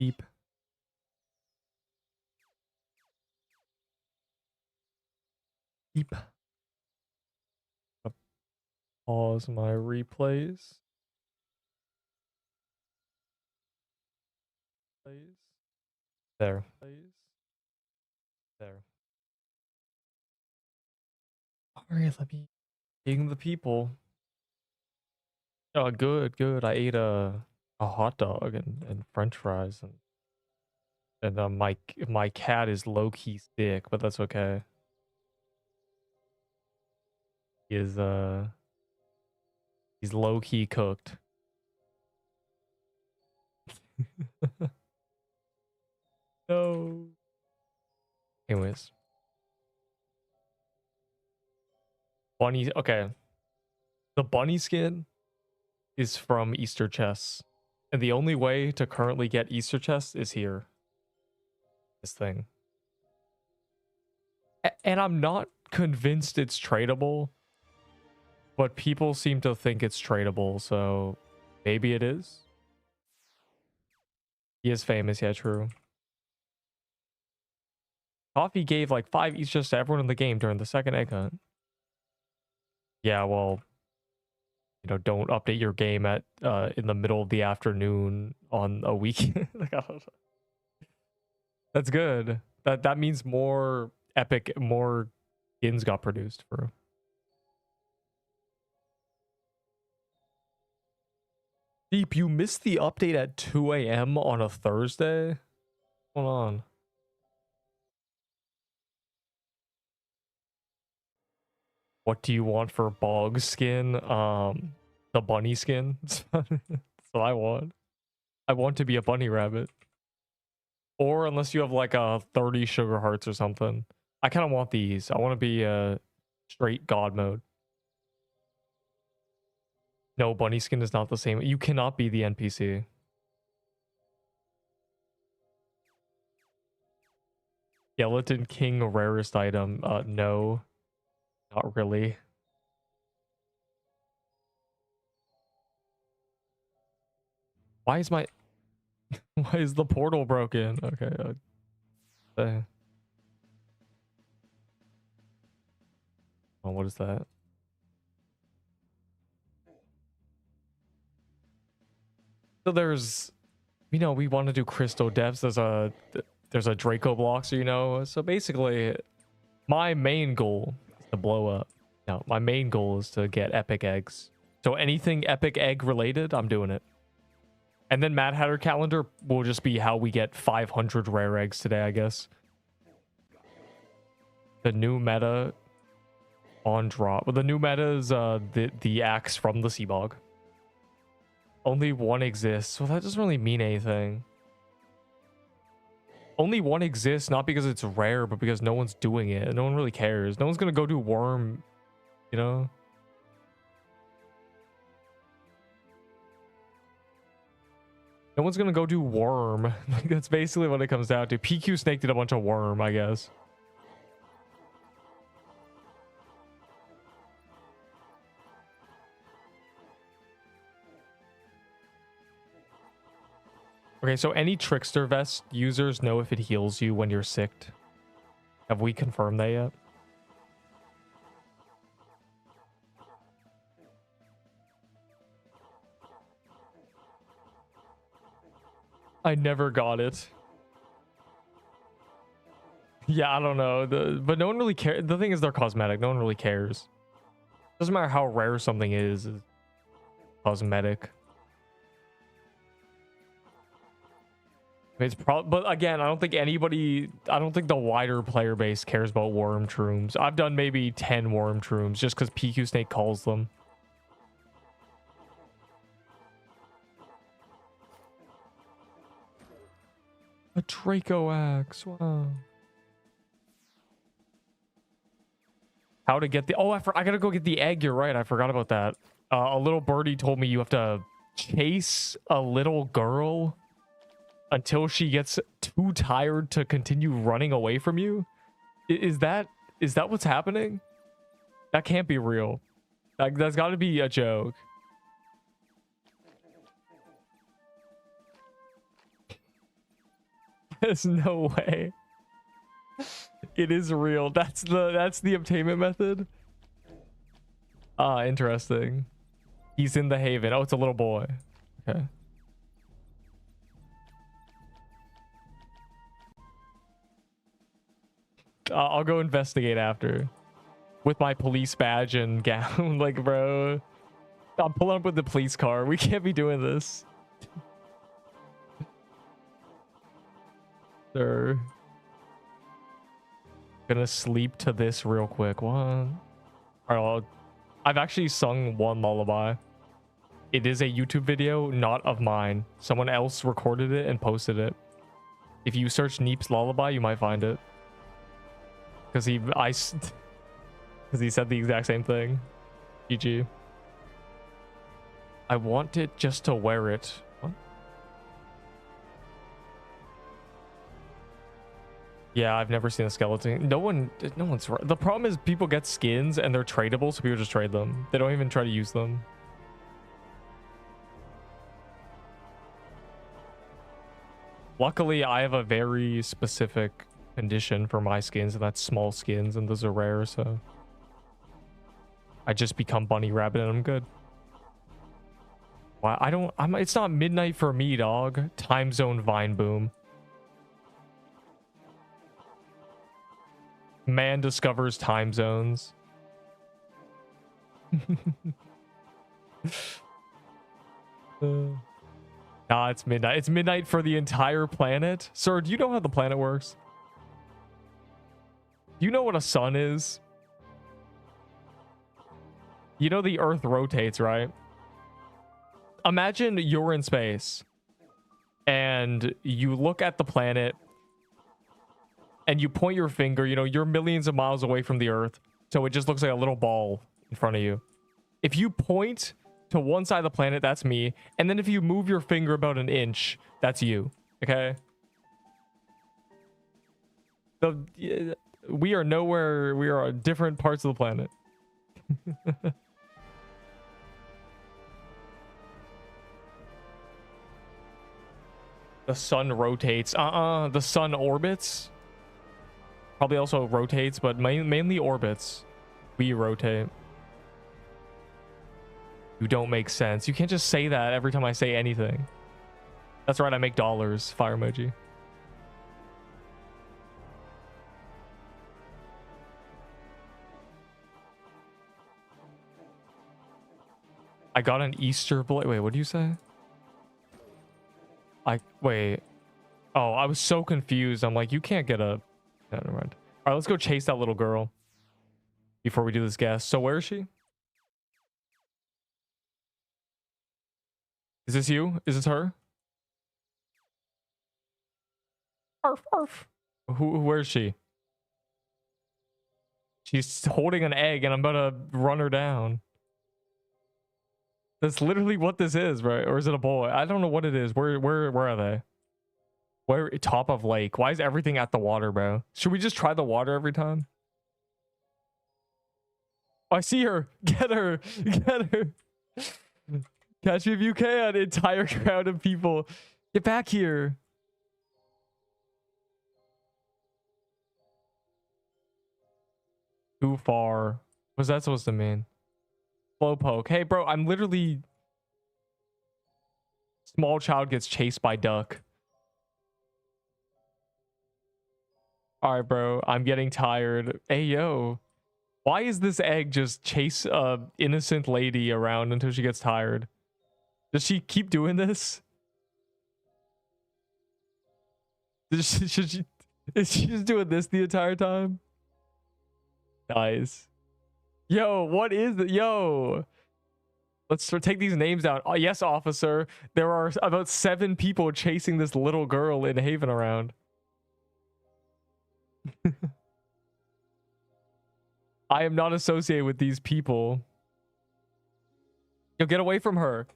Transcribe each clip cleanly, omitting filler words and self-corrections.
Beep. Beep. Pause my replays. There. There. Alright, let me ping the people. Oh, good, good. I ate a hot dog and French fries and my cat is low key sick, but that's okay. He is he's low key cooked. No. Anyways, bunny. Okay, the bunny skin is from Easter chests, and the only way to currently get Easter chests is here. This thing, and I'm not convinced it's tradable, but people seem to think it's tradable, so maybe it is. He is famous, yeah, true. Coffee gave like 5 Easter chests to everyone in the game during the second egg hunt. Yeah, well, you know, don't update your game at in the middle of the afternoon on a weekend. Like, I don't know. That's good. That means more skins got produced for. Deep, you missed the update at 2 a.m. on a Thursday? Hold on. What do you want for bog skin? The bunny skin. That's what I want. I want to be a bunny rabbit. Or unless you have like a 30 sugar hearts or something. I kind of want these. I want to be a straight god mode. No, bunny skin is not the same. You cannot be the NPC. Skeleton King rarest item. No, not really. Why is my why is the portal broken? Okay. Oh, what is that? So there's, you know, we want to do crystal depths. There's a Draco block, you know. So basically, my main goal is to blow up. No, my main goal is to get epic eggs. So anything epic egg related, I'm doing it. And then Mad Hatter calendar will just be how we get 500 rare eggs today, I guess. The new meta on drop. Well, the new meta is the axe from the sea bog. Only one exists. Well, that doesn't really mean anything. Only one exists, not because it's rare, but because no one's doing it. No one really cares. No one's gonna go do worm, you know? No one's gonna go do worm. Like, that's basically what it comes down to. PQ Snake did a bunch of worm, I guess. Okay, so any Trickster Vest users know if it heals you when you're sicked. Have we confirmed that yet? I never got it. Yeah, I don't know. But no one really cares. The thing is, they're cosmetic. No one really cares. Doesn't matter how rare something is cosmetic. It's but again, I don't think the wider player base cares about worm shrooms. I've done maybe 10 worm shrooms just because PQ Snake calls them. A Draco axe. Wow. How to get the... Oh, I gotta go get the egg. You're right. I forgot about that. A little birdie told me you have to chase a little girl until she gets too tired to continue running away from you. Is that what's happening? That can't be real. Like, that's got to be a joke. There's no way. It is real. That's the obtainment method. Ah, interesting. He's in the haven. Oh, it's a little boy. Okay. I'll go investigate after. With my police badge and gown. Like, bro. I'm pulling up with the police car. We can't be doing this. Sir. Gonna sleep to this real quick. What? Alright, I've actually sung one lullaby. It is a YouTube video, not of mine. Someone else recorded it and posted it. If you search Neep's lullaby, you might find it. Because he said the exact same thing. GG. I want it just to wear it. What? Yeah, I've never seen a skeleton. No one's right. The problem is people get skins and they're tradable, so people just trade them. They don't even try to use them. Luckily, I have a very specific condition for my skins, and that's small skins, and those are rare, so I just become bunny rabbit and I'm good. Why it's not midnight for me, dog. Time zone vine boom. Man discovers time zones. Nah, it's midnight. It's midnight for the entire planet. Sir, do you know how the planet works? Do you know what a sun is? You know the Earth rotates, right? Imagine you're in space and you look at the planet and you point your finger, you know, you're millions of miles away from the Earth, so it just looks like a little ball in front of you. If you point to one side of the planet, that's me, and then if you move your finger about an inch, that's you. Okay? We are nowhere. We are at different parts of the planet. The sun rotates. The sun orbits. Probably also rotates, but mainly orbits. We rotate. You don't make sense. You can't just say that every time I say anything. That's right, I make dollars. Fire emoji. I got an Easter blade. Wait, what do you say? Wait. Oh, I was so confused. I'm like, you can't get a... No, never mind. All right, let's go chase that little girl before we do this guess. So where is she? Is this you? Is this her? Arf, arf. Where is she? She's holding an egg and I'm about to run her down. That's literally what this is, right? Or is it a boy? I don't know what it is. Where are they? Where? Top of lake. Why is everything at the water, bro? Should we just try the water every time? Oh, I see her. Get her. Get her. Catch me if you can. Entire crowd of people. Get back here. Too far. What's that supposed to mean? Slowpoke. Hey, bro, I'm literally... Small child gets chased by duck. Alright, bro. I'm getting tired. Hey, yo. Why is this egg just chase a innocent lady around until she gets tired? Does she keep doing this? Is she just doing this the entire time? Nice. Yo, what is it? Yo. Let's take these names down. Oh, yes, officer. There are about 7 people chasing this little girl in Haven around. I am not associated with these people. Yo, get away from her.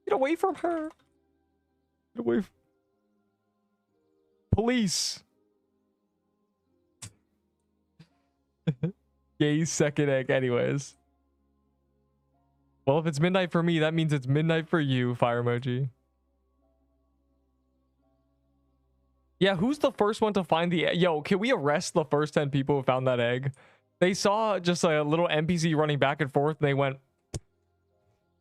Get away from her. Get away from... Police. Gay's second egg anyways. Well, if it's midnight for me, that means it's midnight for you, fire emoji. Yeah, who's the first one to find the yo, can we arrest the first 10 people who found that egg? They saw just a little NPC running back and forth and they went,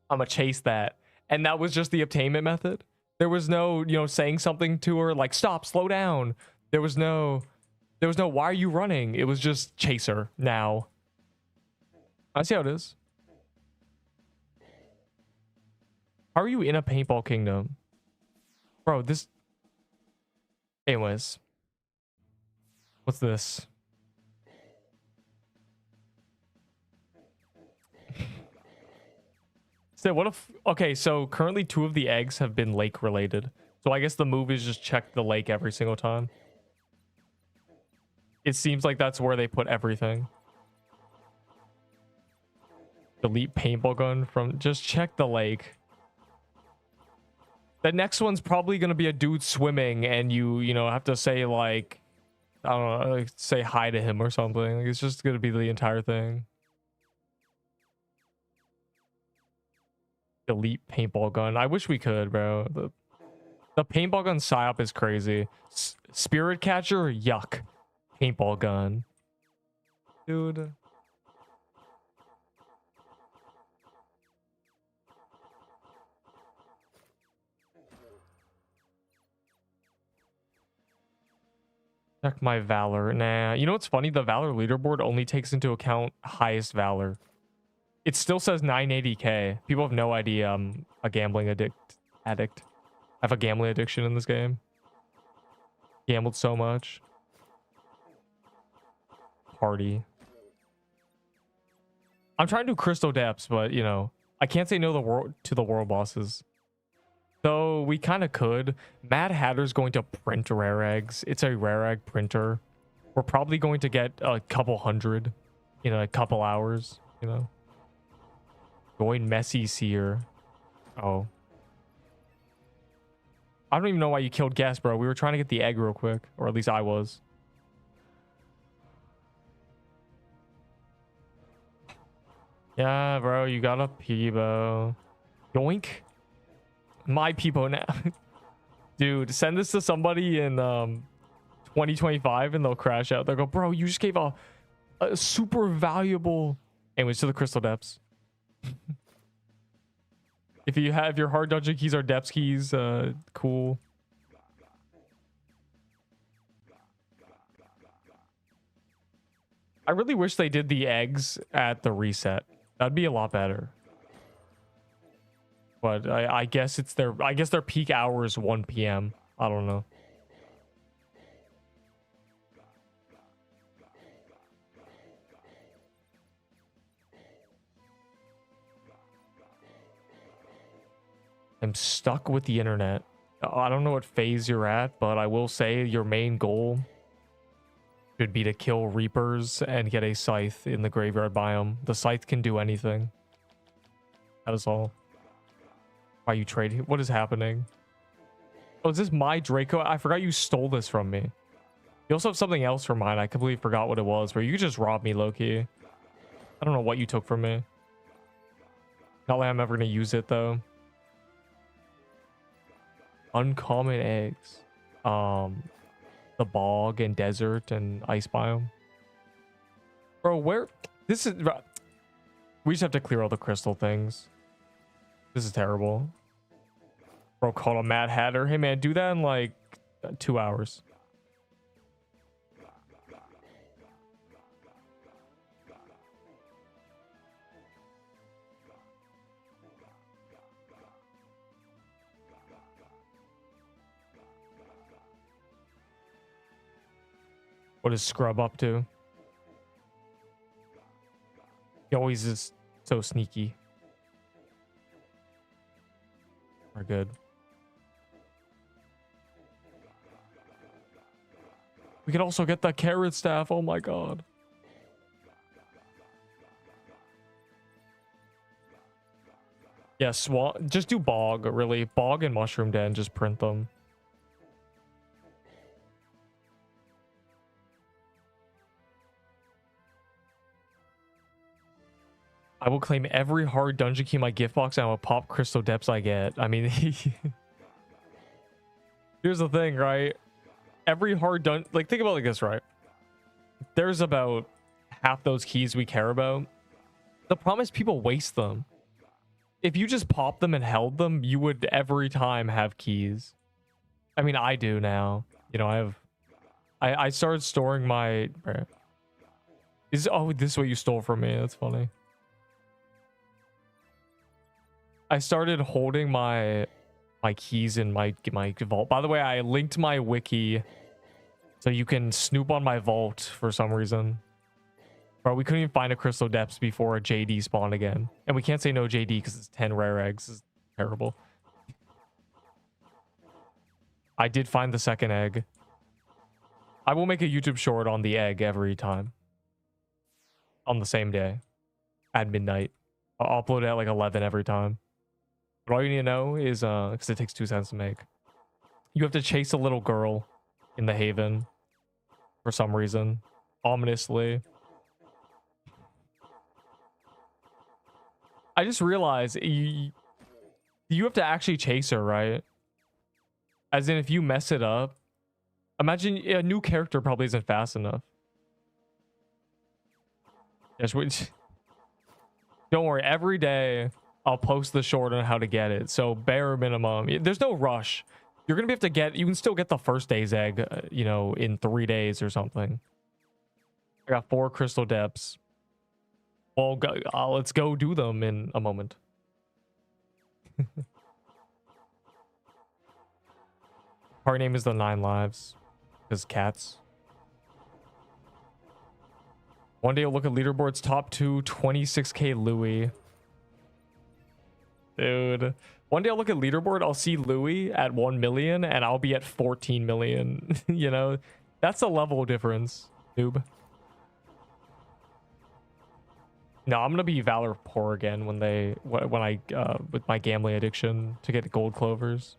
I'm gonna chase that. And that was just the obtainment method. There was no, saying something to her like stop, slow down. There was no why are you running? It was just chase her now. I see how it is. How are you in a paintball kingdom? Bro, this... Anyways. What's this? So what if... Okay, so currently 2 of the eggs have been lake related. So I guess the move is just check the lake every single time. It seems like that's where they put everything. Delete paintball gun from... Just check the lake. The next one's probably going to be a dude swimming and you have to say like, I don't know, like say hi to him or something. Like, it's just going to be the entire thing. Delete paintball gun. I wish we could, bro. The paintball gun psyop is crazy. Spirit catcher, yuck. Paintball gun. Dude. Check my valor. Nah, you know what's funny? The valor leaderboard only takes into account highest valor. It still says 980k. People have no idea I'm a gambling addict. I have a gambling addiction in this game. Gambled so much. Party. I'm trying to do crystal depths, but I can't say no to the world bosses. So we kind of could. Mad Hatter's going to print rare eggs. It's a rare egg printer. We're probably going to get a couple hundred in a couple hours, Join Messi's here. Oh. I don't even know why you killed Guess, bro. We were trying to get the egg real quick. Or at least I was. Yeah, bro. You got a Peebo. Yoink. My Peebo now. Dude, send this to somebody in 2025 and they'll crash out. They'll go, bro, you just gave a super valuable... Anyways, to the crystal depths. If you have your hard dungeon keys or depths keys, cool. I really wish they did the eggs at the reset. That'd be a lot better. But I guess it's their peak hour is 1 p.m. I don't know. I'm stuck with the internet. I don't know what phase you're at, but I will say your main goal should be to kill Reapers and get a scythe in the graveyard biome. The scythe can do anything. That is all. Why you trading? What is happening? Oh, is this my Draco? I forgot you stole this from me. You also have something else from mine. I completely forgot what it was, where you just robbed me, low-key. I don't know what you took from me. Not like I'm ever going to use it, though. Uncommon eggs. The bog and desert and ice biome. Bro, where... This is... We just have to clear all the crystal things. This is terrible. Bro called a Mad Hatter. Hey, man, do that in like 2 hours. What is Scrub up to? He always is so sneaky. We're good. We could also get the carrot staff. Oh my god. Yeah, swamp. Just do bog, really. Bog and mushroom den. Just print them. I will claim every hard dungeon key in my gift box and I will pop crystal depths I get. I mean, here's the thing, right? every hard done, like, think about it like this, right? There's about half those keys we care about. The problem is people waste them. If you just pop them and held them, you would every time have keys. I mean, I do now. You know, I started storing my... Oh, this is what you stole from me. That's funny. I started holding my keys in my vault. By the way, I linked my wiki so you can snoop on my vault for some reason. Bro, we couldn't even find a crystal depths before a JD spawned again. And we can't say no JD because it's 10 rare eggs. It's terrible. I did find the second egg. I will make a YouTube short on the egg every time. On the same day. At midnight. I'll upload it at like 11 every time. But all you need to know is, because it takes 2 cents to make. You have to chase a little girl in the Haven. For some reason. Ominously. I just realized you have to actually chase her, right? As in, if you mess it up, imagine a new character probably isn't fast enough. Yes, don't worry. Every day, I'll post the short on how to get it. So bare minimum, there's no rush. You're gonna be able to get. You can still get the first day's egg, you know, in 3 days or something. I got 4 crystal depths. Well, let's go do them in a moment. Her name is the 9 lives. Because cats. One day you'll look at leaderboards top 2, 26k Louis. Dude. One day I'll look at leaderboard, I'll see Louis at 1 million and I'll be at 14 million. You know? That's a level difference, noob. No, I'm gonna be Valor poor again when I with my gambling addiction to get gold clovers.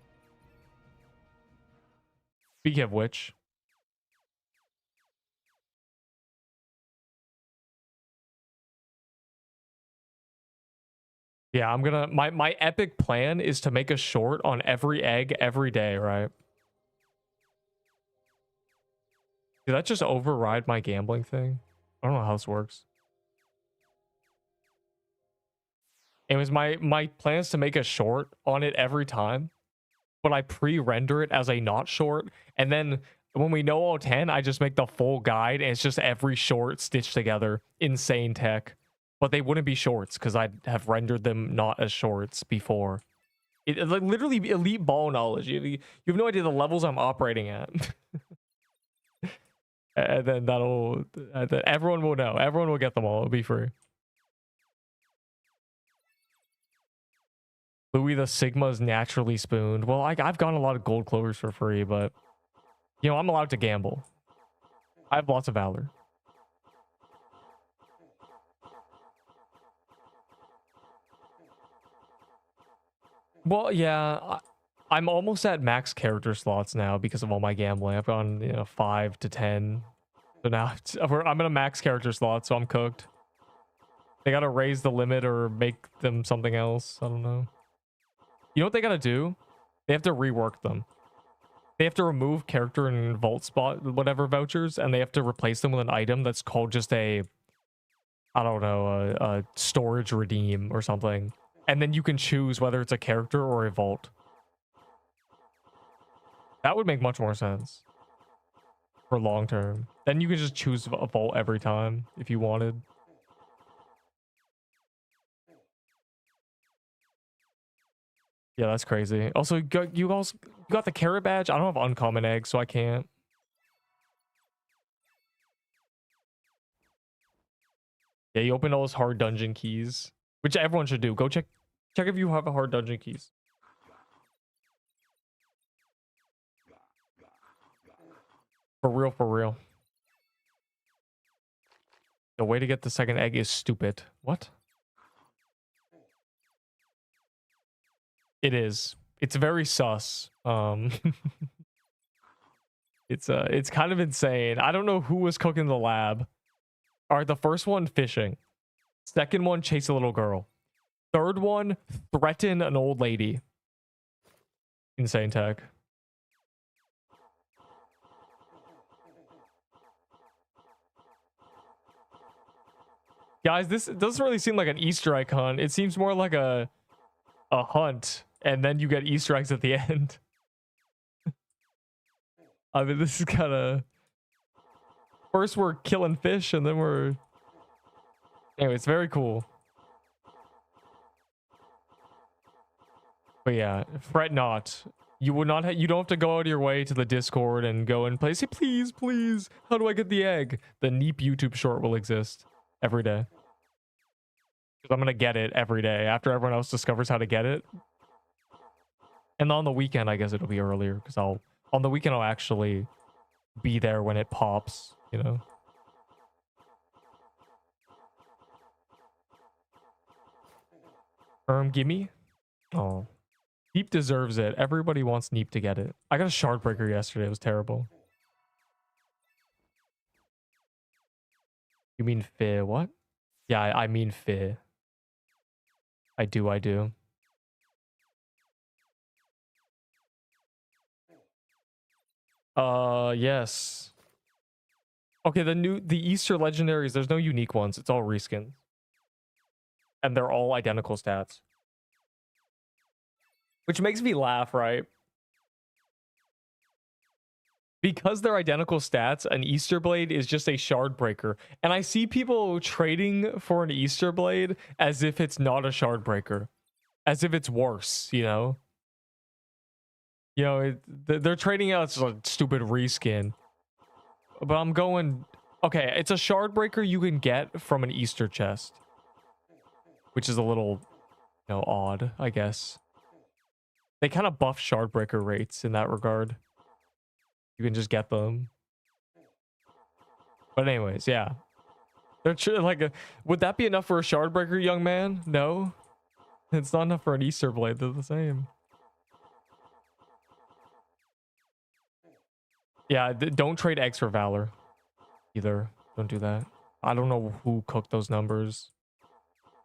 Speaking of which, yeah, I'm gonna my epic plan is to make a short on every egg every day, right? Did that just override my gambling thing? I don't know how this works. It was my plans to make a short on it every time, but I pre-render it as a not short, and then when we know all 10, I just make the full guide, and it's just every short stitched together. Insane tech. But they wouldn't be shorts, because I'd have rendered them not as shorts before. It's like literally elite ball knowledge. You have no idea the levels I'm operating at. And then everyone will know. Everyone will get them all. It'll be free. Louis the Sigma is naturally spooned. Well, I've gotten a lot of gold clovers for free, but you know, I'm allowed to gamble. I have lots of valor. Well, yeah, I'm almost at max character slots now because of all my gambling. I've gone, you know, 5 to 10. So now I'm in a max character slot, so I'm cooked. They gotta raise the limit or make them something else. I don't know. You know what they gotta do? They have to rework them. They have to remove character and vault spot, whatever vouchers, and they have to replace them with an item that's called just a, I don't know, a storage redeem or something. And then you can choose whether it's a character or a vault. That would make much more sense. For long term. Then you can just choose a vault every time if you wanted. Yeah, that's crazy. Also, you got the carrot badge. I don't have uncommon eggs, so I can't. Yeah, you open all those hard dungeon keys, which everyone should do. Go check if you have a hard dungeon keys. For real, for real. The way to get the second egg is stupid. What? It is. It's very sus. It's kind of insane. I don't know who was cooking the lab. All right, the first one, fishing. Second one, chase a little girl. Third one, threaten an old lady. Insane tech. Guys, this doesn't really seem like an Easter egg hunt. It seems more like a hunt, and then you get Easter eggs at the end. I mean, this is kind of... First we're killing fish, and then we're... Anyway, it's very cool. But yeah, fret not. You will not. You don't have to go out of your way to the Discord and go and play. Say, please, please. How do I get the egg? The Neep YouTube short will exist every day. Because I'm gonna get it every day after everyone else discovers how to get it. And on the weekend, I guess it'll be earlier because on the weekend I'll actually be there when it pops. You know. Gimme. Oh. Neep deserves it. Everybody wants Neep to get it. I got a shard breaker yesterday. It was terrible. You mean Fi? What? Yeah, I mean Fi. I do. Yes. Okay, the Easter legendaries, there's no unique ones. It's all reskins. And they're all identical stats. Which makes me laugh, right? Because they're identical stats, an Easter Blade is just a shard breaker. And I see people trading for an Easter Blade as if it's not a shard breaker. As if it's worse, you know? You know, they're trading out a stupid reskin. But I'm going... Okay, it's a shard breaker you can get from an Easter chest. Which is a little, you know, odd, I guess. They kind of buff shardbreaker rates in that regard. You can just get them. But anyways, yeah. They're like, would that be enough for a shardbreaker, young man? No. It's not enough for an Easter Blade. They're the same. Yeah, don't trade eggs for Valor. Either. Don't do that. I don't know who cooked those numbers.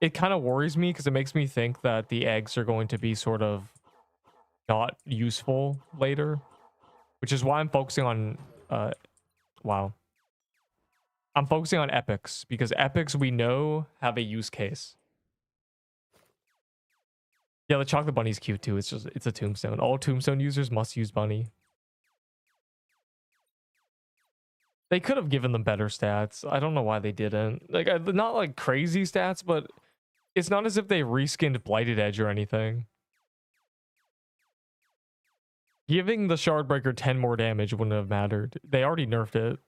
It kind of worries me because it makes me think that the eggs are going to be sort of not useful later, which is why I'm focusing on wow, I'm focusing on epics because epics we know have a use case. Yeah, the chocolate bunny's cute too. It's a tombstone. All tombstone users must use bunny. They could have given them better stats. I don't know why they didn't. Like, not like crazy stats, but it's not as if they reskinned Blighted Edge or anything. Giving the Shardbreaker 10 more damage wouldn't have mattered. They already nerfed it.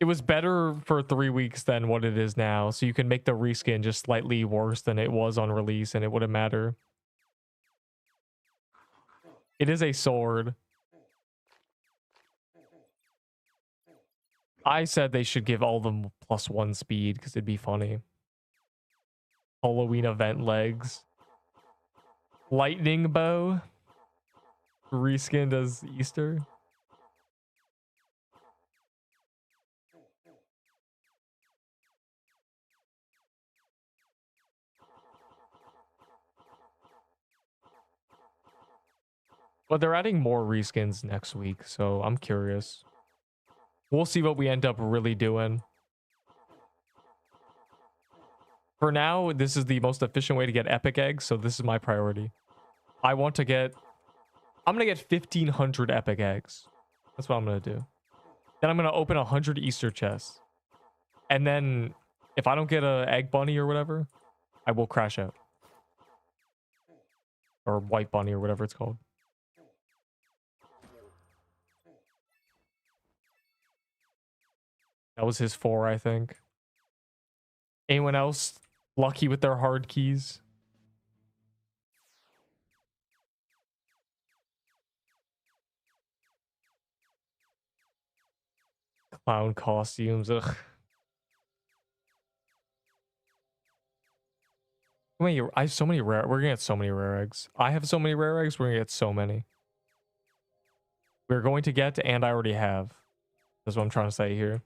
It was better for 3 weeks than what it is now, so you can make the reskin just slightly worse than it was on release, and it wouldn't matter. It is a sword. I said they should give all of them +1 speed, because it'd be funny. Halloween event legs. Lightning bow. Reskinned as Easter. But they're adding more reskins next week, so I'm curious. We'll see what we end up really doing. For now, this is the most efficient way to get epic eggs, so this is my priority. I want to get... I'm going to get 1,500 epic eggs. That's what I'm going to do. Then I'm going to open 100 Easter chests. And then, if I don't get an egg bunny or whatever, I will crash out. Or white bunny or whatever it's called. That was his 4, I think. Anyone else lucky with their hard keys? Clown costumes, ugh. Wait, I have so many rare... We're gonna get so many rare eggs. I have so many rare eggs, we're gonna get so many. We're going to get, and I already have. That's what I'm trying to say here.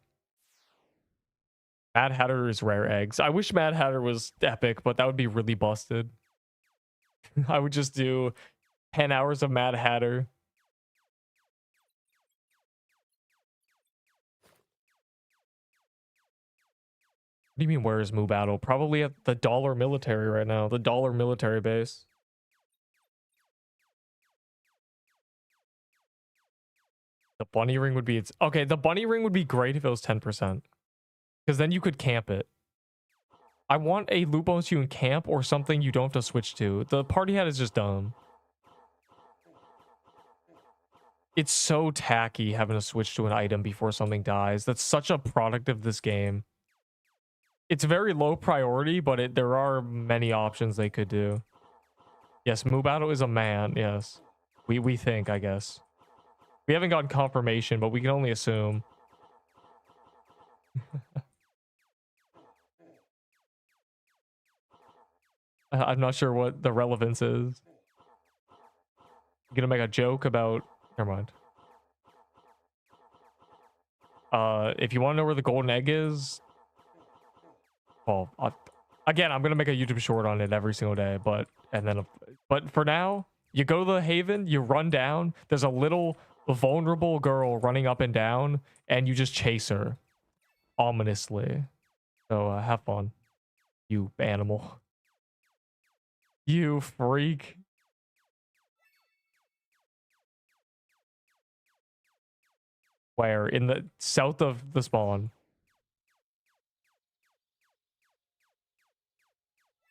Mad Hatter is rare eggs. I wish Mad Hatter was epic, but that would be really busted. I would just do 10 hours of Mad Hatter. What do you mean, where is Moo Battle? Probably at the dollar military right now. The dollar military base. The bunny ring would be its... Okay, the bunny ring would be great if it was 10%. Because then you could camp it. I want a loot bonus you can camp or something you don't have to switch to. The party hat is just dumb. It's so tacky having to switch to an item before something dies. That's such a product of this game. It's very low priority, but there are many options they could do. Yes, Mubato is a man, yes. We think, I guess. We haven't gotten confirmation, but we can only assume. I'm not sure what the relevance is. I'm gonna make a joke about... Never mind. If you want to know where the golden egg is... Well, again, I'm gonna make a YouTube short on it every single day, but for now, you go to the haven, you run down, there's a little vulnerable girl running up and down, and you just chase her ominously. So have fun, you animal. You freak. Where? In the south of the spawn.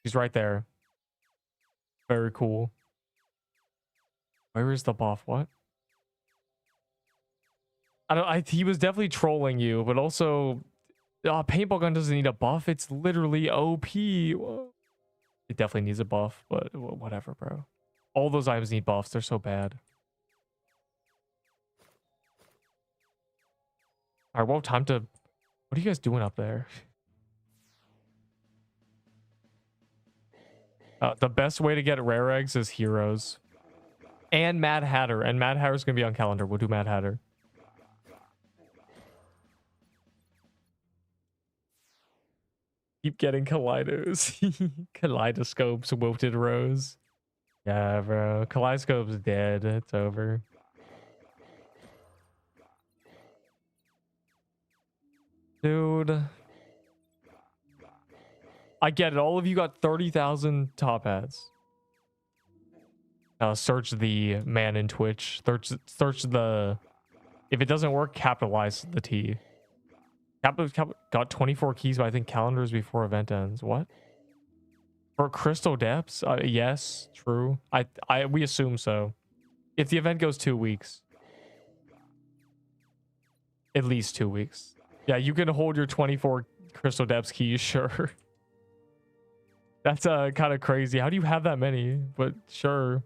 He's right there. Very cool. Where is the buff? What? He was definitely trolling you, but also paintball gun doesn't need a buff. It's literally OP. Whoa. It definitely needs a buff, but whatever, bro. All those items need buffs. They're so bad. All right, well, time to... What are you guys doing up there? The best way to get rare eggs is heroes. And Mad Hatter. And Mad Hatter's going to be on calendar. We'll do Mad Hatter. Keep getting kaleidoscopes, wilted rose. Yeah, bro. Kaleidoscope's dead. It's over. Dude. I get it. All of you got 30,000 top hats. Search the man in Twitch. Search the... If it doesn't work, capitalize the T. Got 24 keys, but I think calendar is before event ends. What? For Crystal Depths? Yes, true. We assume so. If the event goes 2 weeks. At least 2 weeks. Yeah, you can hold your 24 Crystal Depths keys, sure. That's kind of crazy. How do you have that many? But sure.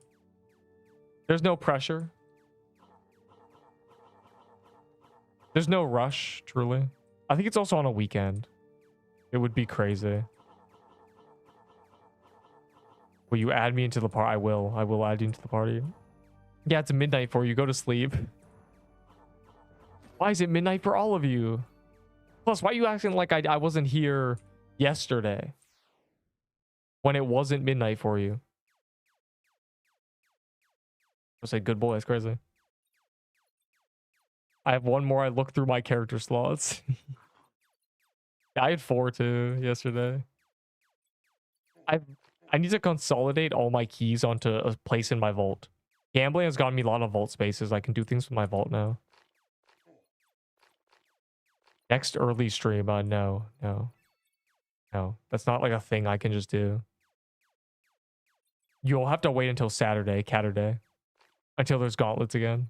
There's no pressure. There's no rush, truly. I think it's also on a weekend. It would be crazy. Will you add me into the party? I will. I will add you into the party. Yeah, it's midnight for you. Go to sleep. Why is it midnight for all of you? Plus, why are you acting like I wasn't here yesterday? When it wasn't midnight for you. I said, good boy. That's crazy. I have one more. I looked through my character slots. I had 4 too yesterday. I need to consolidate all my keys onto a place in my vault. Gambling has gotten me a lot of vault spaces. I can do things with my vault now. Next early stream, no. That's not like a thing I can just do. You'll have to wait until Saturday, Catterday. Until there's gauntlets again.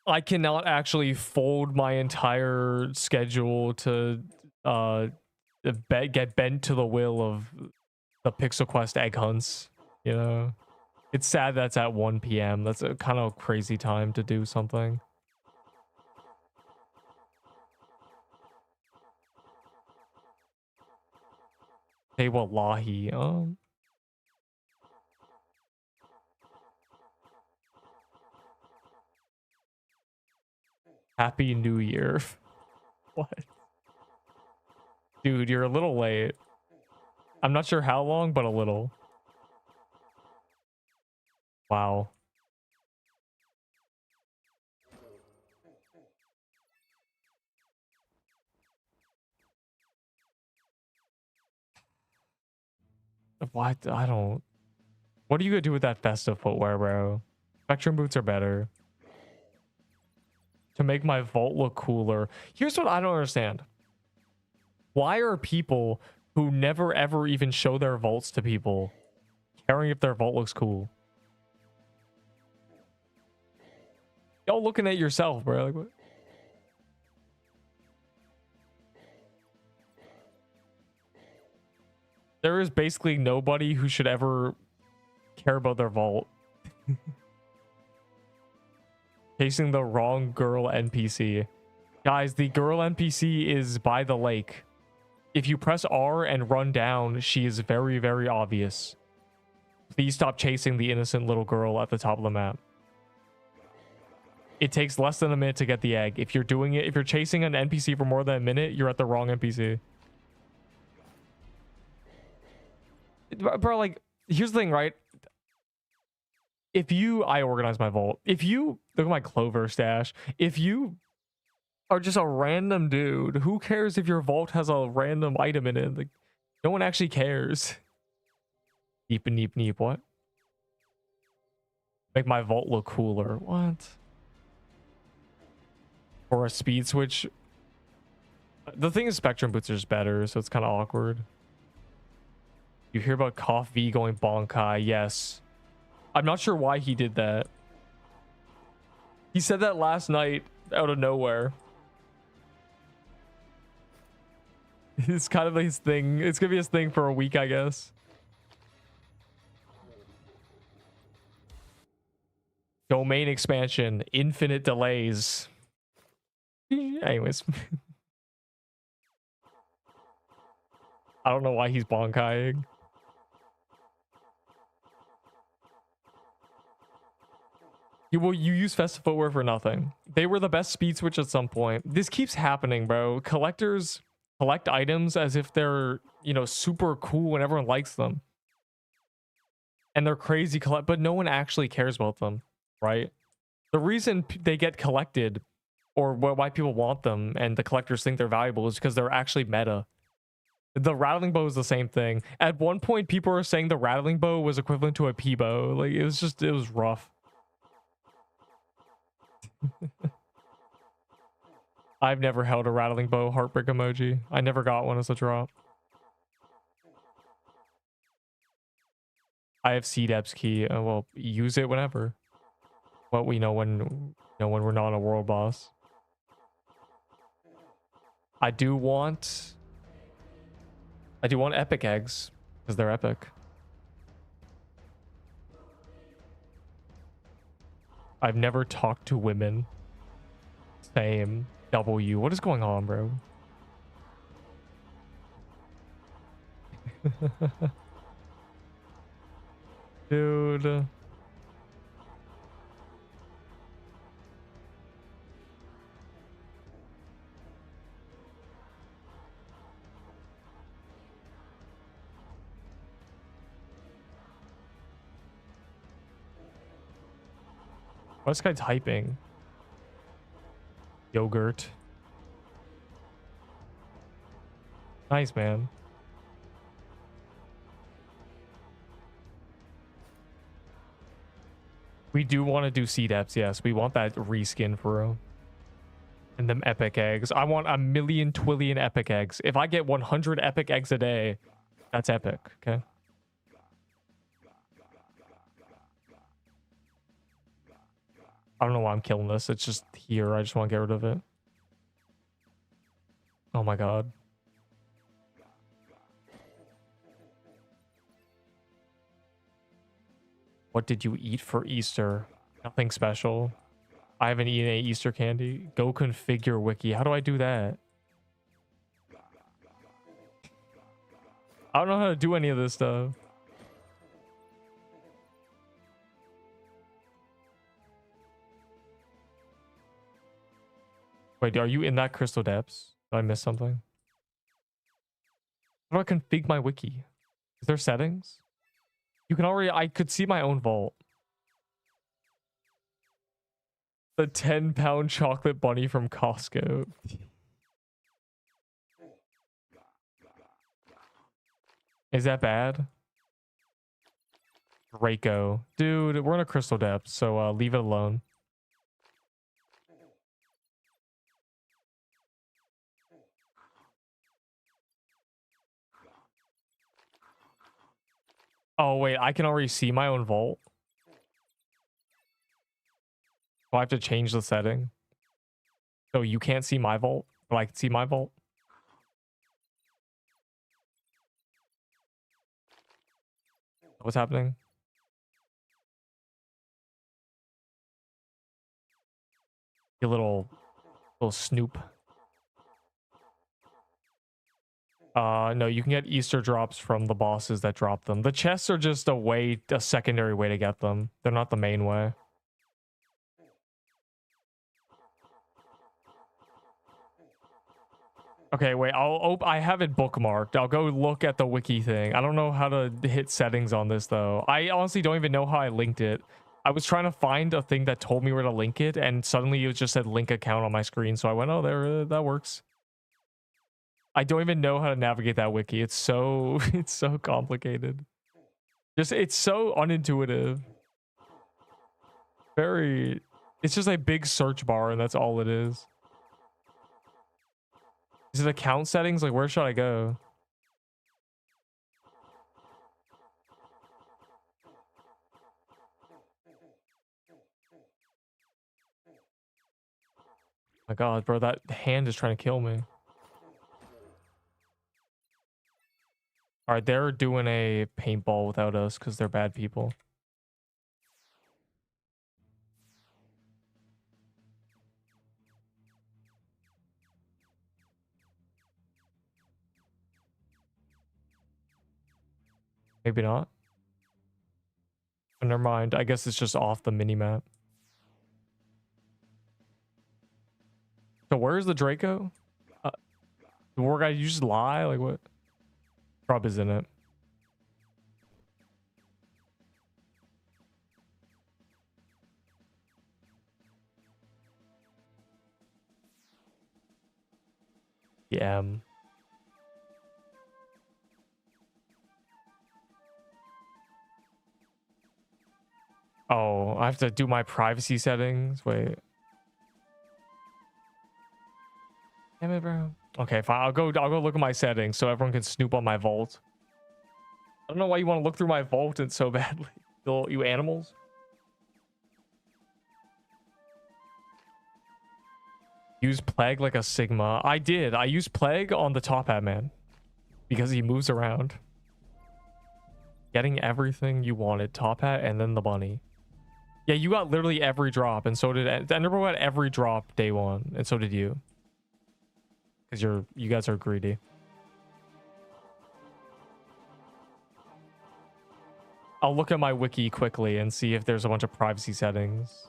I cannot actually fold my entire schedule to get bent to the will of the Pixel Quest egg hunts, you know? It's sad that's at 1 p.m. That's a kind of crazy time to do something. Hey, wallahi. Happy New Year. What? Dude, you're a little late. I'm not sure how long, but a little. Wow. What? I don't... What are you gonna do with that festive footwear, bro? Spectrum boots are better. To make my vault look cooler. Here's what I don't understand. Why are people who never ever even show their vaults to people caring if their vault looks cool? Y'all looking at yourself, bro. Like, what? There is basically nobody who should ever care about their vault. Chasing the wrong girl NPC. Guys, the girl NPC is by the lake. If you press R and run down, she is very, very obvious. Please stop chasing the innocent little girl at the top of the map. It takes less than a minute to get the egg. If you're doing it, if you're chasing an NPC for more than a minute, you're at the wrong NPC. Bro, like, here's the thing, right? If you... I organize my vault. If you... Look at my clover stash. If you are just a random dude, who cares if your vault has a random item in it? Like, no one actually cares. Neep and neep neep. What? Make my vault look cooler. What? Or a speed switch. The thing is, Spectrum boots are just better, so it's kind of awkward. You hear about Koff V going bonkai? Yes. I'm not sure why he did that. He said that last night out of nowhere. It's kind of his thing. It's gonna be his thing for a week, I guess. Domain expansion, infinite delays. Anyways. I don't know why he's bonkaiing. You use festive footwear for nothing. They were the best speed switch at some point. This keeps happening, bro. Collectors collect items as if they're, you know, super cool and everyone likes them. And they're crazy but no one actually cares about them, right? The reason they get collected, or why people want them and the collectors think they're valuable, is because they're actually meta. The rattling bow is the same thing. At one point, people were saying the rattling bow was equivalent to a P-bow. Like, it was rough. I've never held a rattling bow heartbreak emoji. I never got one as a drop. I have C-Dep's key. Well, use it whenever. Well, we know when we're not a world boss. I do want epic eggs because they're epic. I've never talked to women. Same. W. What is going on, bro? Dude. What's this guy typing? Yogurt. Nice, man. We do want to do C-Depths, yes. We want that reskin for him. And them epic eggs. I want a million twillion epic eggs. If I get 100 epic eggs a day, that's epic, okay? I don't know why I'm killing this. It's just here. I just want to get rid of it. Oh my god. What did you eat for Easter? Nothing special. I haven't eaten any Easter candy. Go configure Wiki. How do I do that? I don't know how to do any of this stuff. Wait, are you in that Crystal Depths? Did I miss something? How do I config my wiki? Is there settings? You can already... I could see my own vault. The 10-pound chocolate bunny from Costco. Is that bad? Draco. Dude, we're in a crystal depth, so leave it alone. Oh, wait, I can already see my own vault. Do I have to change the setting? So you can't see my vault, but I can see my vault? What's happening? You little snoop. No, you can get Easter drops from the bosses that drop them. The chests are just a secondary way to get them. They're not the main way. Okay, wait, I have it bookmarked. I'll go look at the wiki thing. I don't know how to hit settings on this though. I honestly don't even know how I linked it. I was trying to find a thing that told me where to link it, and suddenly it just said link account on my screen. So I went, oh, there, that works. I don't even know how to navigate that wiki. It's so it's so complicated. It's so unintuitive. It's just a big search bar, and that's all it is. Is it account settings? Like, where should I go? My God, bro, that hand is trying to kill me. All right, they're doing a paintball without us because they're bad people. Maybe not. But never mind. I guess it's just off the mini-map. So where's the Draco? The war guy, you just lie? Like what? Prob is in it. Yeah. Oh, I have to do my privacy settings. Wait. Damn it, bro. Okay, fine. I'll go look at my settings so everyone can snoop on my vault. I don't know why you want to look through my vault so badly. You animals. Use plague like a Sigma. I did. I used plague on the top hat man because he moves around. Getting everything you wanted. Top hat and then the bunny. Yeah, you got literally every drop, and so did Enderbo got every drop day one, and so did you. Because you guys are greedy. I'll look at my wiki quickly and see if there's a bunch of privacy settings.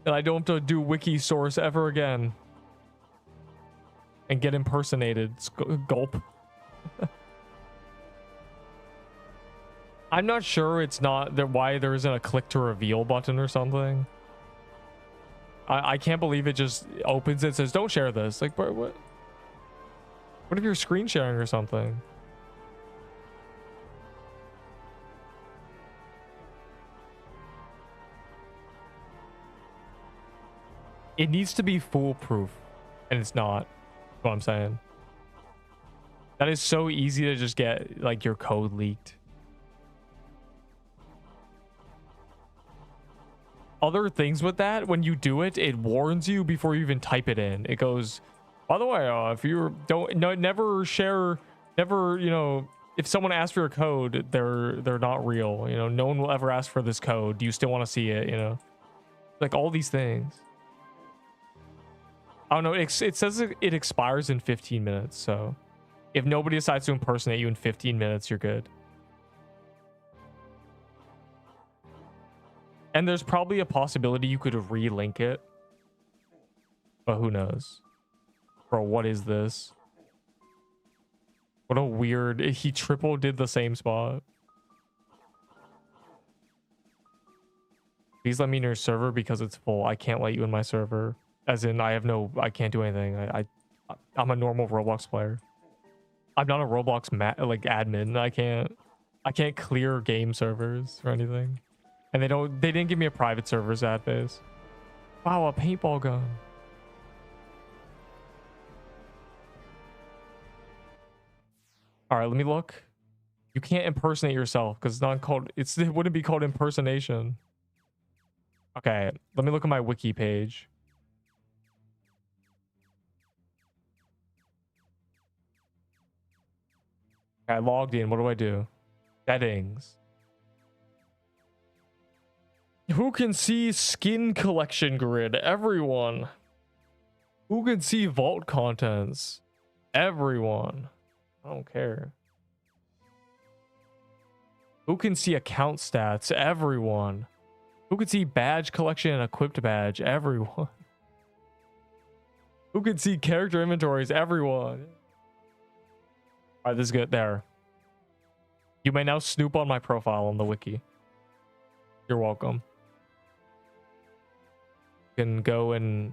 And I don't have to do wiki source ever again. And get impersonated. Gulp. I'm not sure it's not there why there isn't a click to reveal button or something. I can't believe it just opens it and says, don't share this. Like, bro, what if you're screen sharing or something? It needs to be foolproof, and it's not. That's what I'm saying. That is so easy to just get like your code leaked. Other things with that, when you do it, it warns you before you even type it in. It goes, by the way, if you never share, if someone asks for your code, they're not real. No one will ever ask for this code. Do you still want to see it? Like all these things. I don't know. It says it expires in 15 minutes. So if nobody decides to impersonate you in 15 minutes, you're good. And there's probably a possibility you could relink it. But who knows? Bro, what is this? What a weird... He triple did the same spot. Please let me in your server because it's full. I can't let you in my server. As in, I can't do anything. I'm a normal Roblox player. I'm not a Roblox like admin. I can't clear game servers or anything. And they didn't give me a private servers ad base. Wow, a paintball gun. All right, let me look. You can't impersonate yourself because it's not called, it wouldn't be called impersonation. Okay, let me look at my wiki page. Okay, I logged in. What do I do? Settings. Who can see skin collection grid? Everyone. Who can see vault contents? Everyone. I don't care. Who can see account stats? Everyone. Who can see badge collection and equipped badge? Everyone. Who can see character inventories? Everyone. All right, this is good. There. You may now snoop on my profile on the wiki. You're welcome. You can go and...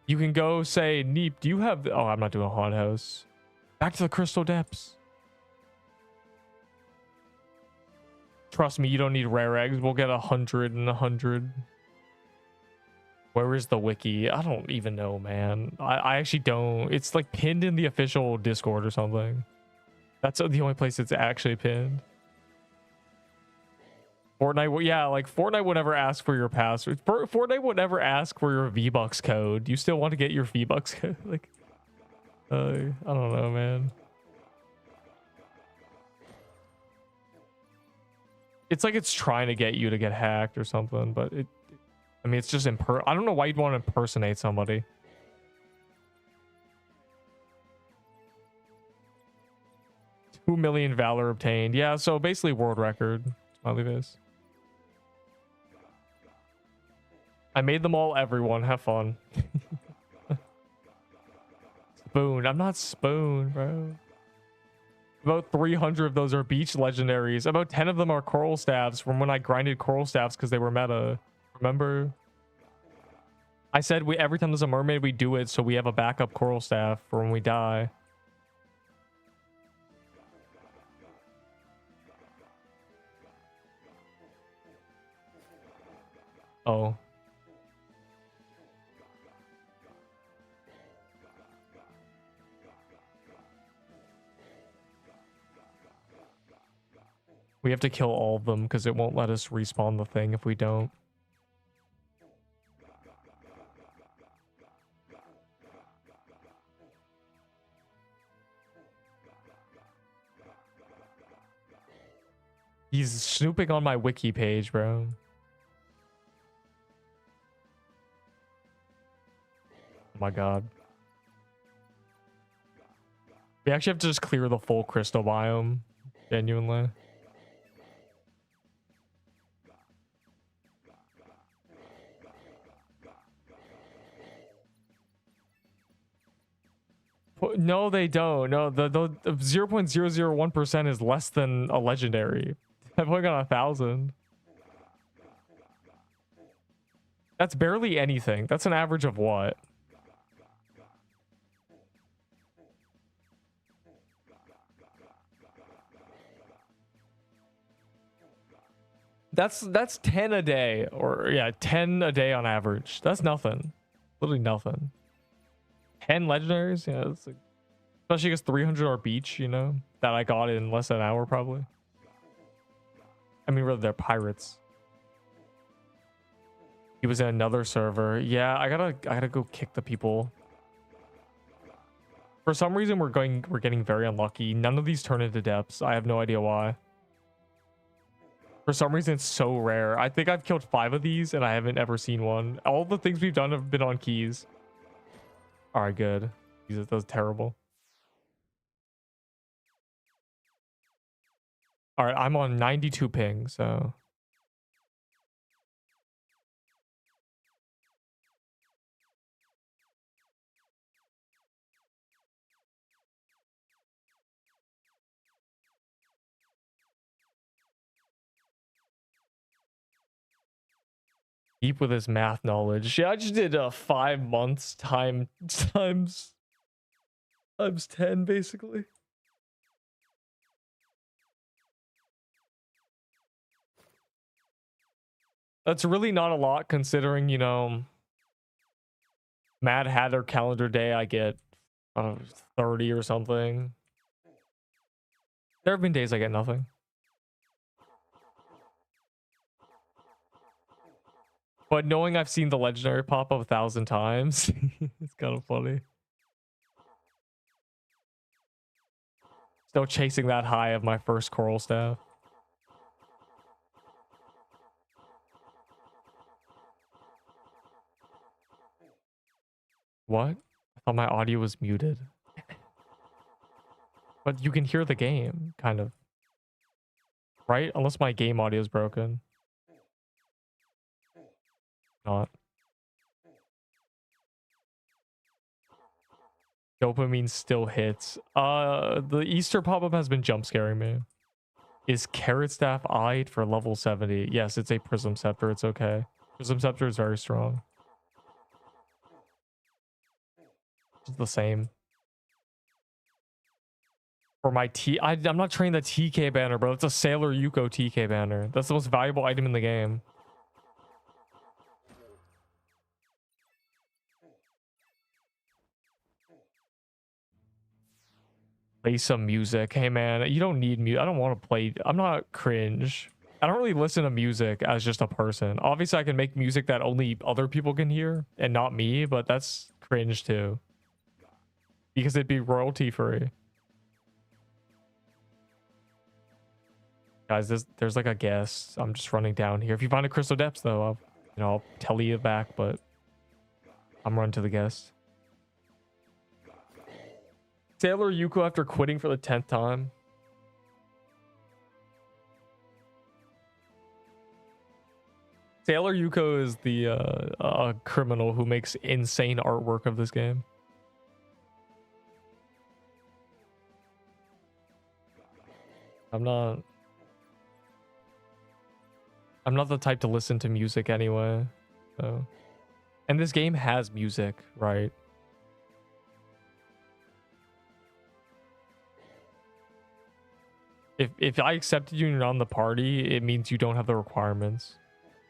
You can go say, Neep, do you have... Oh, I'm not doing a haunted house. Back to the crystal depths. Trust me, you don't need rare eggs. We'll get 100 and 100. Where is the wiki? I don't even know, man. I actually don't. It's like pinned in the official Discord or something. That's the only place it's actually pinned. Fortnite, yeah, like Fortnite would never ask for your password. Fortnite would never ask for your V-Bucks code. You still want to get your V-Bucks code? Like, I don't know, man. It's like it's trying to get you to get hacked or something, but I mean, it's just I don't know why you'd want to impersonate somebody. $2 million valor obtained. Yeah, so basically world record. Smiley face. I made them all everyone. Have fun. Spoon. I'm not Spoon, bro. About 300 of those are beach legendaries. About 10 of them are coral staffs from when I grinded coral staffs because they were meta. Remember? I said every time there's a mermaid, we do it so we have a backup coral staff for when we die. Oh. We have to kill all of them because it won't let us respawn the thing if we don't. He's snooping on my wiki page, bro. Oh my god. We actually have to just clear the full crystal biome. Genuinely. No, they don't. No, the 0.001% is less than a legendary. I've only got 1,000. That's barely anything. That's an average of what? That's 10 a day, or yeah, 10 a day on average. That's nothing. Literally nothing. 10 legendaries, yeah, that's like, especially because 300 are beach, you know, that I got in less than an hour probably. I mean, really, they're pirates. He was in another server. Yeah, I gotta go kick the people. For some reason, we're getting very unlucky. None of these turn into depths. I have no idea why. For some reason, it's so rare. I think I've killed 5 of these and I haven't ever seen one. All the things we've done have been on keys. All right, good. Jesus, that was terrible. All right, I'm on 92 ping, so... Deep with his math knowledge. Yeah, I just did 5 months times 10 basically. That's really not a lot considering, you know, Mad Hatter calendar day I get 30 or something. There have been days I get nothing. But knowing I've seen the legendary pop up 1,000 times, it's kind of funny. Still chasing that high of my first coral staff. What? I thought my audio was muted. But you can hear the game, kind of. Right? Unless my game audio is broken. Not. Dopamine still hits. The Easter pop-up has been jump scaring me. Is Carrot Staff eyed for level 70? Yes, it's a Prism Scepter. It's okay. Prism Scepter is very strong. It's the same. For my I'm not trading the TK banner, bro. It's a Sailor Yuko TK banner. That's the most valuable item in the game. Play some music. Hey man, you don't need music. I don't want to play. I'm not cringe. I don't really listen to music as just a person. Obviously I can make music that only other people can hear and not me, but that's cringe too. Because it'd be royalty free. Guys, there's like a guest. I'm just running down here. If you find a Crystal Depths though, I'll tell you back, but I'm running to the guest. Sailor Yuko after quitting for the 10th time. Sailor Yuko is the criminal who makes insane artwork of this game. I'm not the type to listen to music anyway. So, and this game has music, right? If I accepted you and you're on the party, it means you don't have the requirements.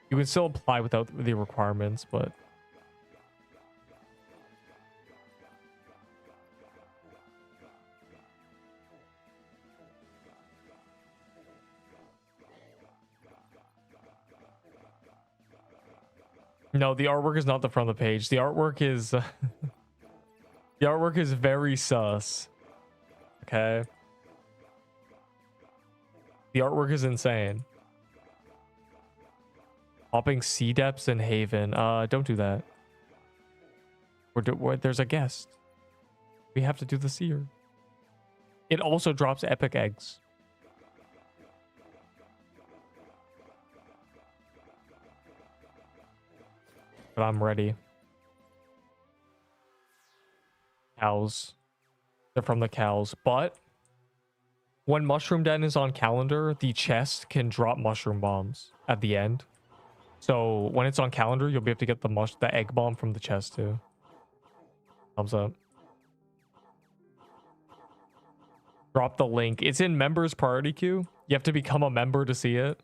You can still apply without the requirements, but no, the artwork is not the front of the page. The artwork is the artwork is very sus. Okay. The artwork is insane. Hopping sea depths in Haven. Don't do that. There's a guest. We have to do the seer. It also drops epic eggs. But I'm ready. Cows. They're from the cows. But when Mushroom Den is on calendar, the chest can drop mushroom bombs at the end. So when it's on calendar, you'll be able to get the egg bomb from the chest too. Thumbs up. Drop the link. It's in members priority queue. You have to become a member to see it.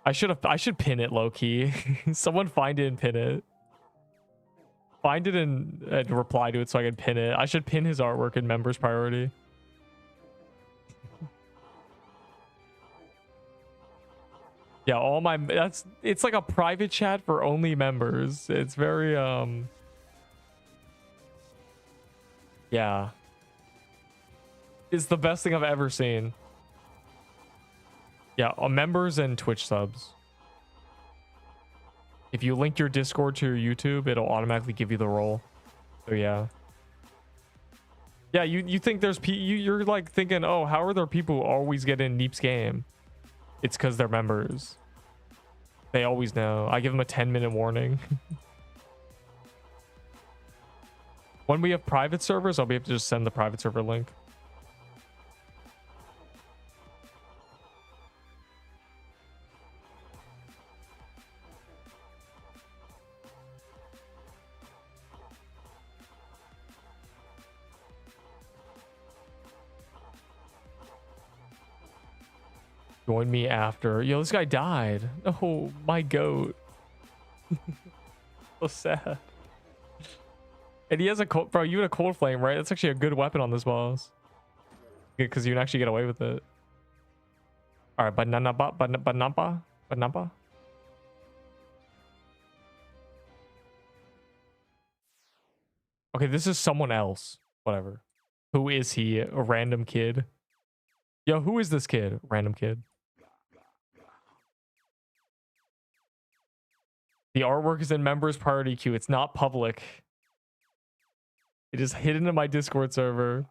I should pin it low key. Someone find it and pin it. Find it and reply to it so I can pin it. I should pin his artwork in members priority. Yeah, all my it's like a private chat for only members. It's very yeah. It's the best thing I've ever seen. Yeah, members and Twitch subs. If you link your Discord to your YouTube, it'll automatically give you the role. So yeah. Yeah, you think there's you're like thinking, "Oh, how are there people who always get in Neep's game?" It's because they're members. They always know. I give them a 10-minute warning. When we have private servers, I'll be able to just send the private server link. Join me after. Yo, this guy died. Oh, my goat. So sad. And he has a cold, bro. You had a cold flame, right? That's actually a good weapon on this boss. Because you can actually get away with it. All right, banapa. Okay, this is someone else. Whatever. Who is he? A random kid. Yo, who is this kid? Random kid. The artwork is in members priority queue. It's not public. It is hidden in my Discord server.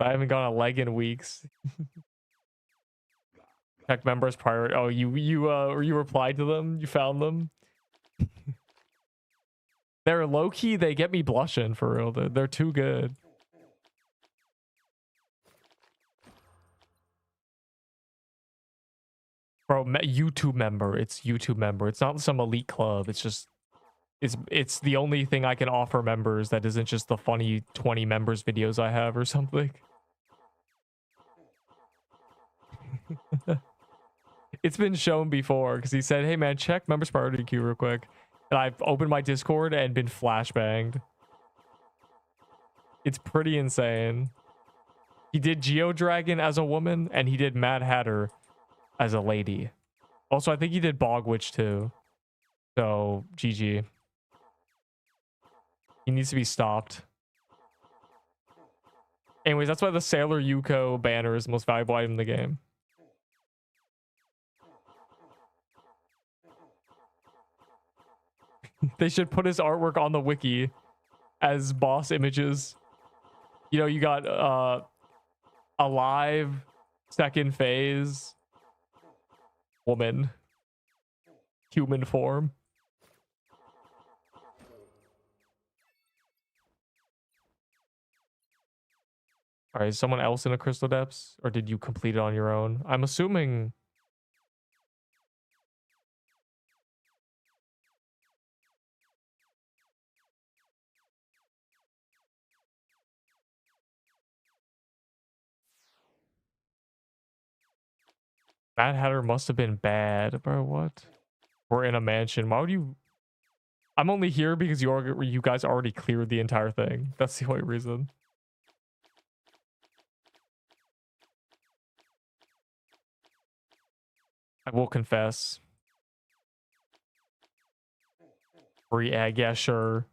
I haven't gone a leg in weeks. Check members priority. Oh, you replied to them? You found them? They're low key. They get me blushing for real. They're too good. Bro, YouTube member. It's YouTube member. It's not some elite club. It's just it's the only thing I can offer members that isn't just the funny 20 members videos I have or something. It's been shown before because he said, hey man, check members priority queue real quick. And I've opened my Discord and been flashbanged. It's pretty insane. He did Geodragon as a woman and he did Mad Hatter as a lady. Also, I think he did Bog Witch too. So, GG. He needs to be stopped. Anyways, that's why the Sailor Yuko banner is the most valuable item in the game. They should put his artwork on the wiki as boss images. You know, you got alive, second phase, woman, human form. All right, is someone else in the Crystal Depths, or did you complete it on your own? I'm assuming. Mad Hatter must have been bad, bro. What? We're in a mansion. Why would you? I'm only here because you guys already cleared the entire thing. That's the only reason. I will confess. Free egg, yeah, sure.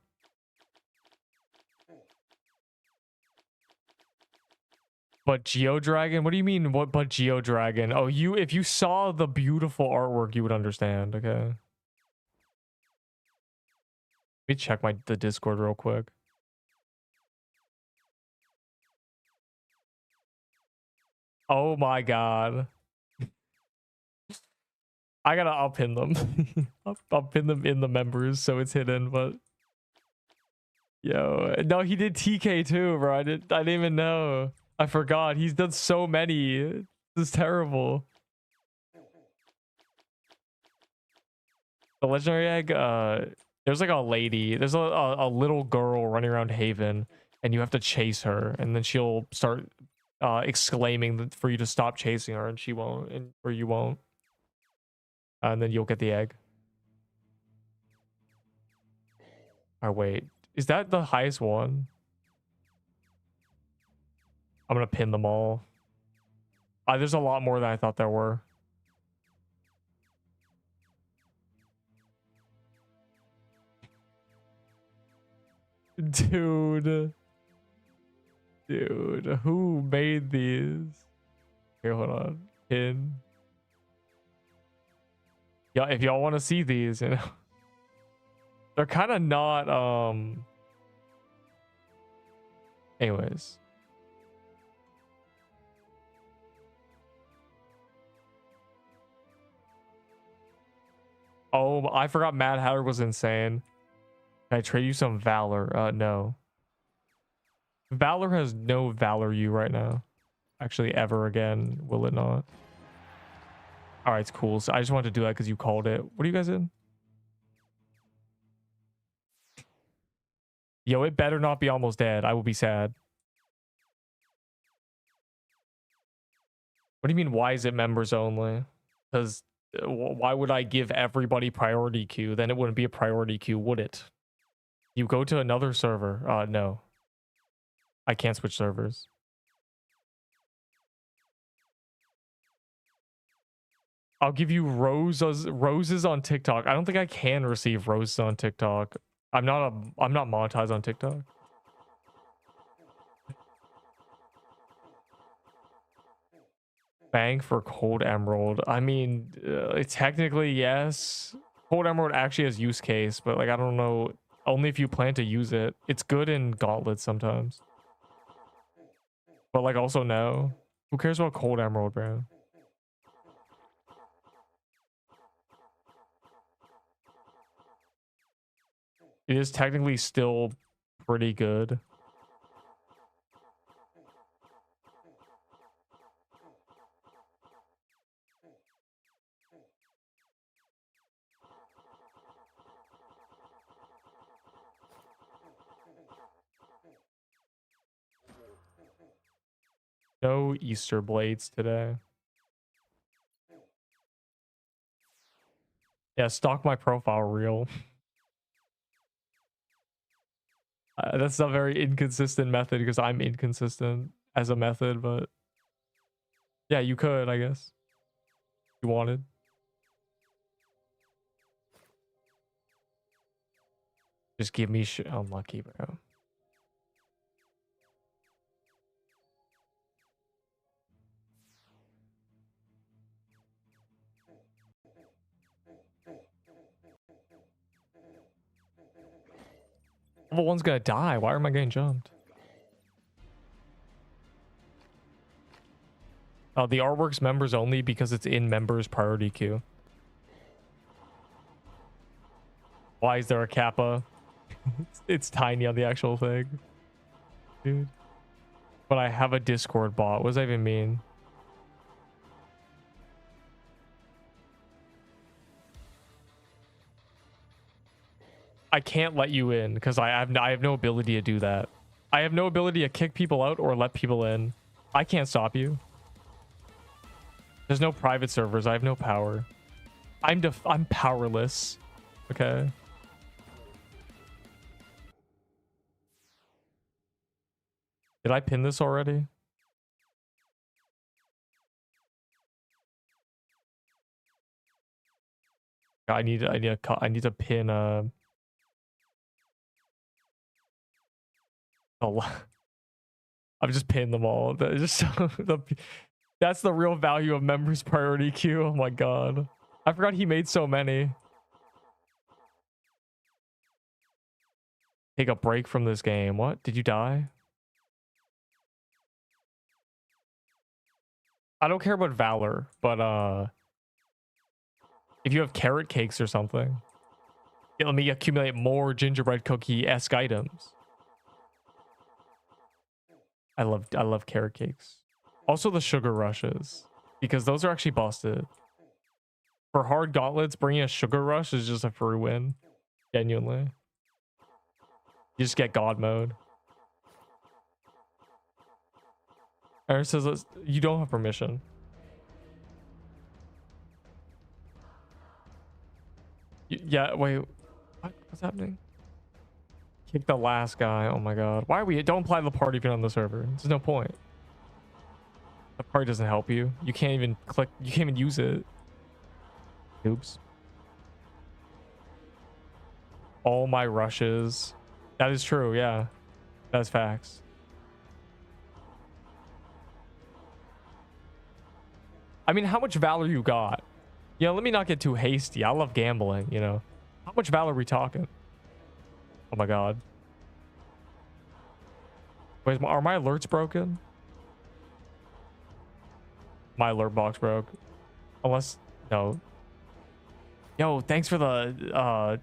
But Geodragon? What do you mean? What? But Geodragon? Oh, if you saw the beautiful artwork, you would understand. Okay. Let me check the Discord real quick. Oh my god. I gotta up-pin them. I'll pin them in the members so it's hidden, but yo, no, he did TK too, bro. I didn't even know. I forgot. He's done so many. This is terrible. The legendary egg, there's like a lady. There's a little girl running around Haven, and you have to chase her, and then she'll start exclaiming for you to stop chasing her, and she won't, or you won't. And then you'll get the egg. All right, wait. Is that the highest one? I'm gonna pin them all. There's a lot more than I thought there were. Dude, who made these? Here, hold on. Pin. Yeah, if y'all want to see these, you know, they're kind of not. Anyways. Oh, I forgot Mad Hatter was insane. Can I trade you some Valor? No. Valor has no value right now. Actually, ever again, will it not? All right, it's cool. So I just wanted to do that because you called it. What are you guys in? Yo, it better not be almost dead. I will be sad. What do you mean, why is it members only? Because why would I give everybody priority queue? Then it wouldn't be a priority queue, would it? You go to another server. No. I can't switch servers. I'll give you roses on TikTok. I don't think I can receive roses on TikTok. I'm not monetized on TikTok. Bang for Cold Emerald. I mean, technically yes. Cold Emerald actually has use case, but like I don't know. Only if you plan to use it. It's good in gauntlets sometimes. But like also no. Who cares about Cold Emerald, bro? It is technically still pretty good. No Easter blades today. Yeah, stalk my profile reel. That's a very inconsistent method because I'm inconsistent as a method, but yeah, you could, I guess. You wanted. Just give me shit. Unlucky, bro. Level 1's gonna die. Why am I getting jumped? The artwork's members only because it's in members priority queue. Why is there a kappa? It's tiny on the actual thing. Dude. But I have a Discord bot. What does that even mean? I can't let you in because I have no ability to do that. I have no ability to kick people out or let people in. I can't stop you. There's no private servers. I have no power. I'm powerless. Okay. Did I pin this already? I need to pin I've just pinned them all. That's the real value of members priority queue. Oh my god. I forgot he made so many. Take a break from this game. What? Did you die? I don't care about Valor, but if you have carrot cakes or something, let me accumulate more gingerbread cookie-esque items. I love carrot cakes. Also the sugar rushes, because those are actually busted. For hard gauntlets, bringing a sugar rush is just a free win. Genuinely. You just get God mode. Eric says you don't have permission. Yeah, wait. What's happening? Kick the last guy. Oh my god. Why are we? Don't apply the party if you're on the server. There's no point. The party doesn't help you. You can't even click. You can't even use it. Oops. All my rushes. That is true. Yeah. That's facts. I mean, how much valor you got? You know, let me not get too hasty. I love gambling, you know. How much valor are we talking? Oh my god. Wait, are my alerts broken? My alert box broke. Unless, no. Yo, thanks for the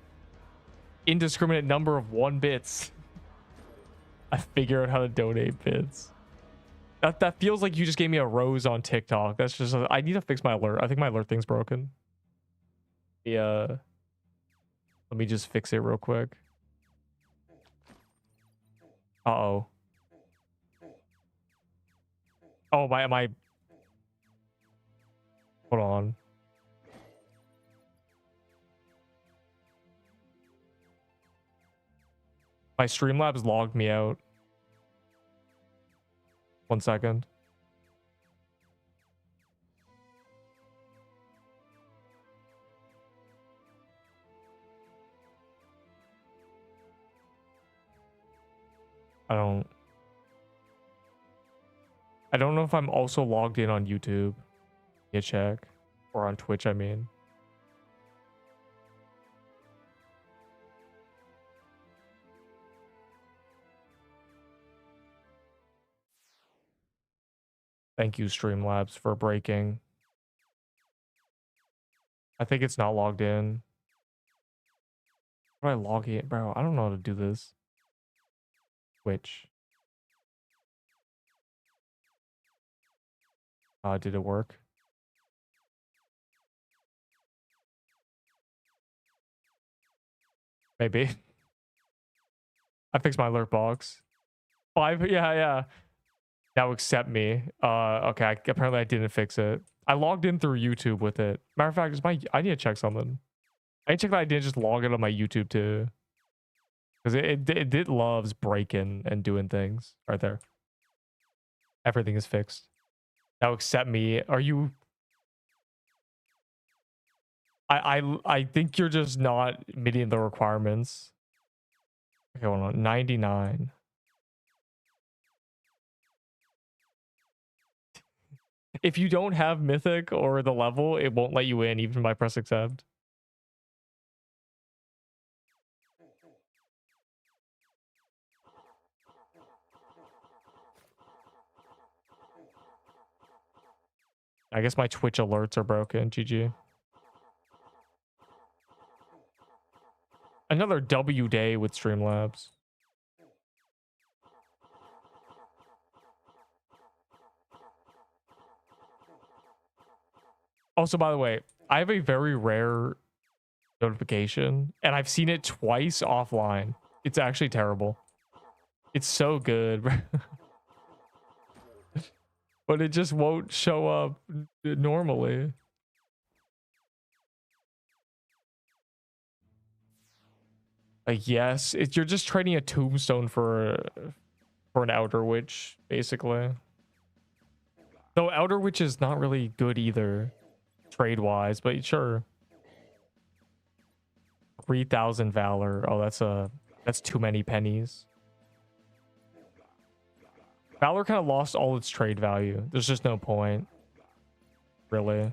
indiscriminate number of 1 bits. I figured out how to donate bits. That feels like you just gave me a rose on TikTok. That's just I need to fix my alert. I think my alert thing's broken. Yeah. Let me just fix it real quick. Uh-oh. Oh, my Hold on. My Streamlabs logged me out. 1 second. I don't know if I'm also logged in on YouTube. Yeah, check. Or on Twitch, I mean. Thank you, Streamlabs, for breaking. I think it's not logged in. How do I log in? Bro, I don't know how to do this. Twitch. Did it work? Maybe. I fixed my alert box. 5, yeah. Now accept me. Okay, apparently I didn't fix it. I logged in through YouTube with it. Matter of fact, I need to check something. I need to check that I didn't just log it on my YouTube too. Because it loves breaking and doing things. Right there. Everything is fixed. Now accept me. Are you... I think you're just not meeting the requirements. Okay, hold on. 99. If you don't have Mythic or the level, it won't let you in even if I press accept. I guess my Twitch alerts are broken. GG. Another W day with Streamlabs. Also, by the way, I have a very rare notification, and I've seen it twice offline. It's actually terrible. It's so good. But it just won't show up normally. Yes, you're just trading a tombstone for an Outer Witch, basically. Though Outer Witch is not really good either, trade-wise, but sure. 3,000 Valor. Oh, that's too many pennies. Valor kind of lost all its trade value. There's just no point. Really.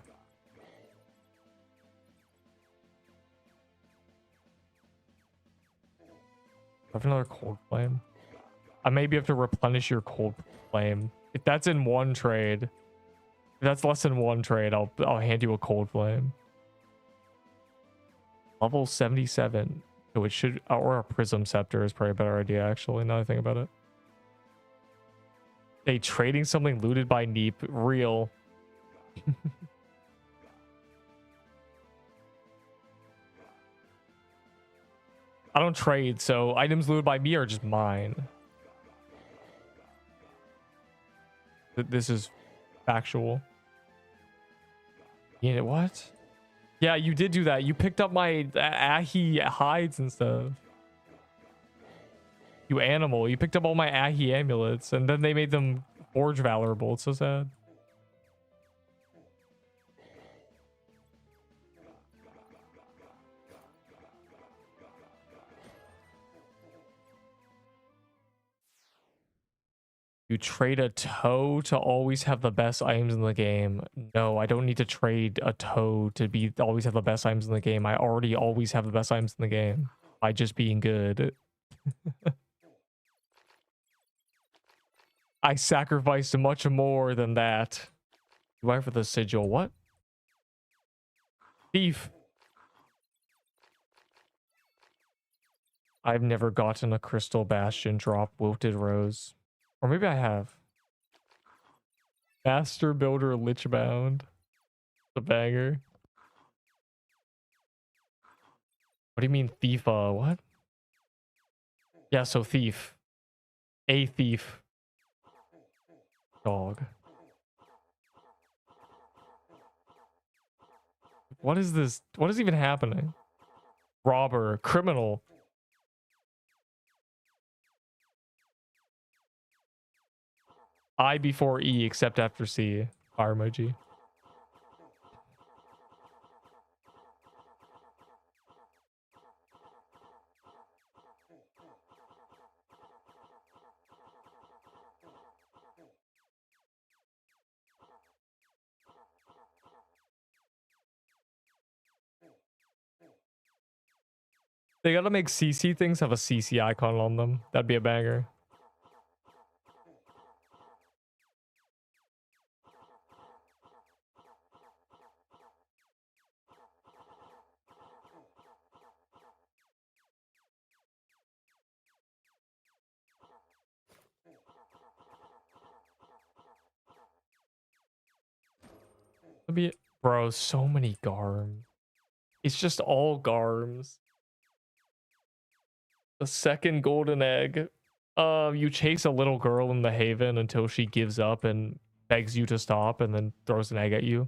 I have another cold flame. I maybe have to replenish your cold flame. If that's in one trade, if that's less than one trade, I'll hand you a cold flame. Level 77. So it should, or a prism scepter is probably a better idea actually, now that I think about it. Hey, trading something looted by Nerp, real. I don't trade, so items looted by me are just mine. This is factual. Yeah, what? Yeah, you did do that. You picked up my Ahi hides and stuff. You animal. You picked up all my Ahi amulets, and then they made them forge valorable. It's so sad. You trade a toe to always have the best items in the game. No, I don't need to trade a toe to always have the best items in the game. I already always have the best items in the game by just being good. I sacrificed much more than that. Why for the sigil? What? Thief. I've never gotten a crystal bastion drop wilted rose. Or maybe I have. Master Builder Lichbound. The banger. What do you mean thief? What? Yeah, so thief. A thief. Dog. What is this? What is even happening? Robber, criminal. I before E except after C. Fire emoji. They gotta make CC things have a CC icon on them. That'd be a banger. That'd be, bro, so many garms. It's just all garms. The second golden egg. You chase a little girl in the haven until she gives up and begs you to stop and then throws an egg at you.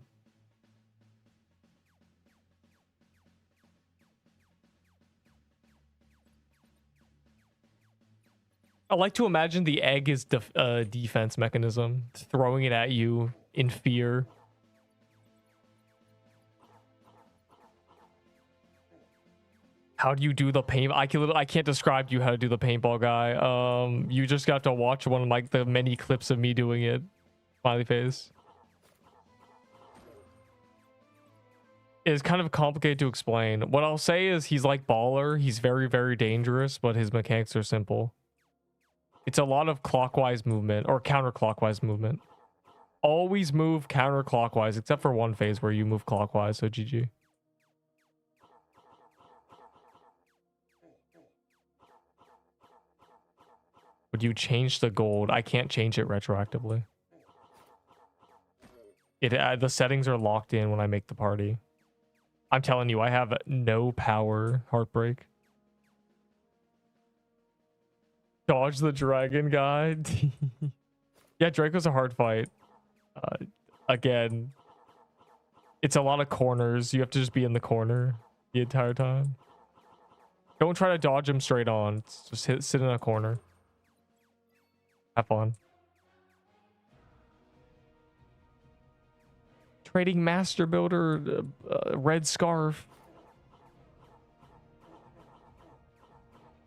I like to imagine the egg is defense mechanism, throwing it at you in fear. How do you do the paint? I can't describe to you how to do the paintball guy. You just got to watch one of like the many clips of me doing it. Smiley face. It's kind of complicated to explain. What I'll say is he's like Baller. He's very, very dangerous, but his mechanics are simple. It's a lot of clockwise movement or counterclockwise movement. Always move counterclockwise, except for one phase where you move clockwise, so GG. Would you change the gold? I can't change it retroactively. The settings are locked in when I make the party. I'm telling you, I have no power. Heartbreak. Dodge the dragon guy. Yeah, Draco's a hard fight. Again, it's a lot of corners. You have to just be in the corner the entire time. Don't try to dodge him straight on. Just sit in a corner. Have fun. Trading Master Builder, red scarf.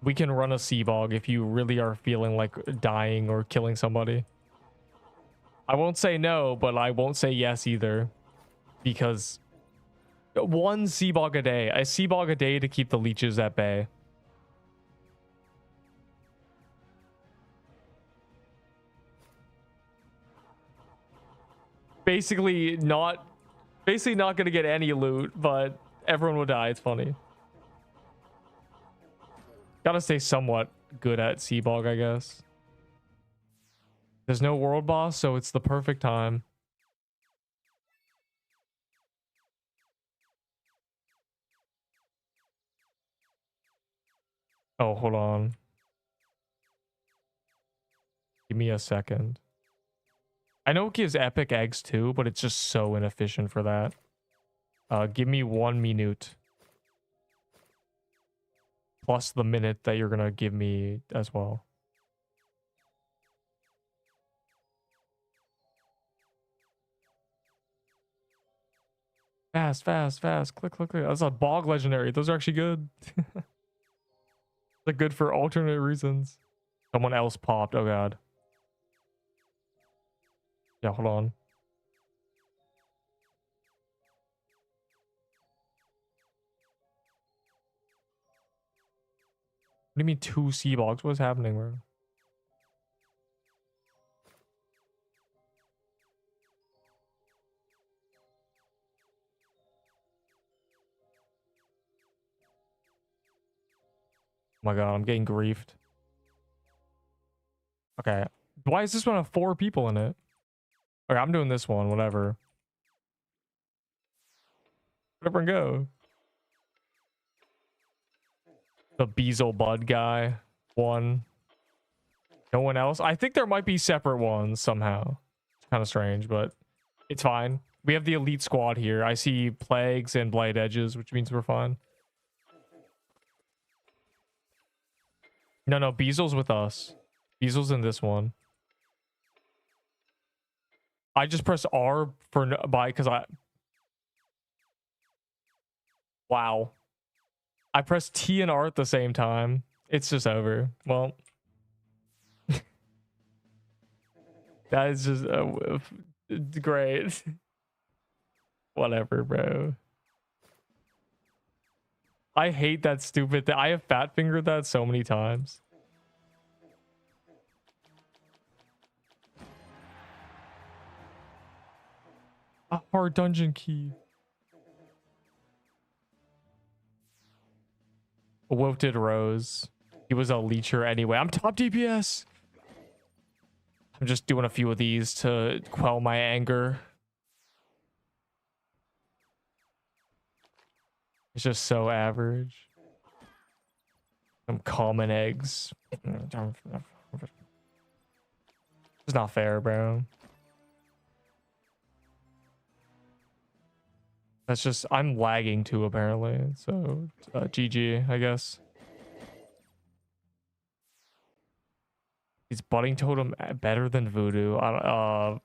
We can run a Seabog if you really are feeling like dying or killing somebody. I won't say no, but I won't say yes either. Because one Seabog a day. A Seabog a day to keep the leeches at bay. Basically not gonna get any loot, but everyone will die. It's funny. Gotta stay somewhat good at Seabog, I guess. There's no world boss, so it's the perfect time. Oh, hold on. Give me a second. I know it gives epic eggs too, but it's just so inefficient for that. Give me 1 minute. Plus the minute that you're gonna give me as well. Fast, fast, fast. Click, click, click. That's a bog legendary. Those are actually good. They're good for alternate reasons. Someone else popped. Oh god. Yeah, hold on. What do you mean 2 Seabogs? What's happening, bro? Oh my god, I'm getting griefed. Okay. Why is this one have 4 people in it? Okay, I'm doing this one, whatever. Whatever and go. The Beezle Bud guy. 1. No one else? I think there might be separate ones somehow. It's kind of strange, but it's fine. We have the elite squad here. I see plagues and blight edges, which means we're fine. No, Beasel's with us. Beasel's in this one. I just press R for because I... Wow. I pressed T and R at the same time. It's just over. Well... that is just... great. Whatever, bro. I hate that stupid thing. I have fat fingered that so many times. A hard dungeon key. A wilted rose. He was a leecher anyway. I'm top DPS. I'm just doing a few of these to quell my anger. It's just so average. Some common eggs. It's not fair, bro. That's just... I'm lagging too, apparently. So, GG, I guess. Is budding totem better than voodoo?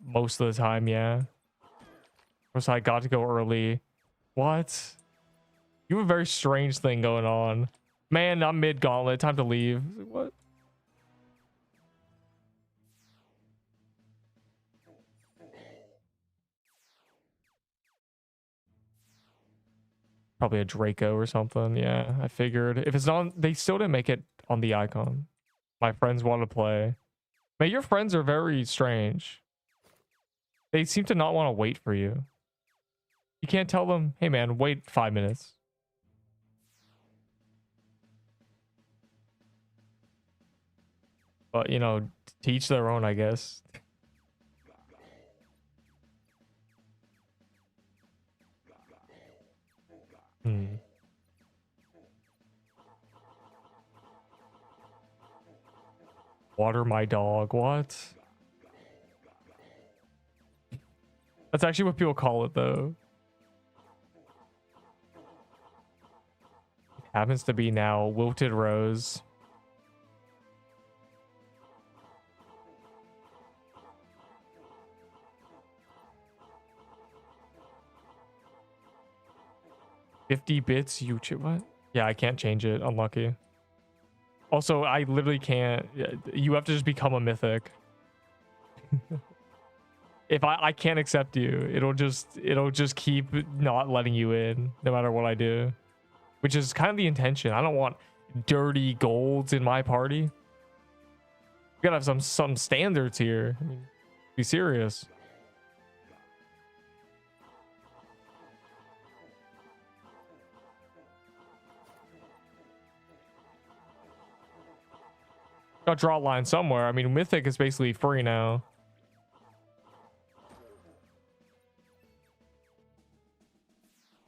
Most of the time, yeah. Of course, I got to go early. What? You have a very strange thing going on. Man, I'm mid gauntlet. Time to leave. What? Probably a Draco or something. Yeah, I figured. If it's not... They still didn't make it on the icon. My friends want to play. Man, your friends are very strange. They seem to not want to wait for you. You can't tell them, hey man, wait 5 minutes. But, you know, to each their own, I guess. Water my dog. What? That's actually what people call it, though. It happens to be now wilted rose. $50 bits YouTube. What? Yeah, I can't change it. Unlucky. Also, I literally can't. You have to just become a mythic. If I can't accept you, it'll just keep not letting you in no matter what I do, which is kind of the intention. I don't want dirty golds in my party. We gotta have some standards here. I mean, be serious. Gotta draw a line somewhere. I mean, mythic is basically free now.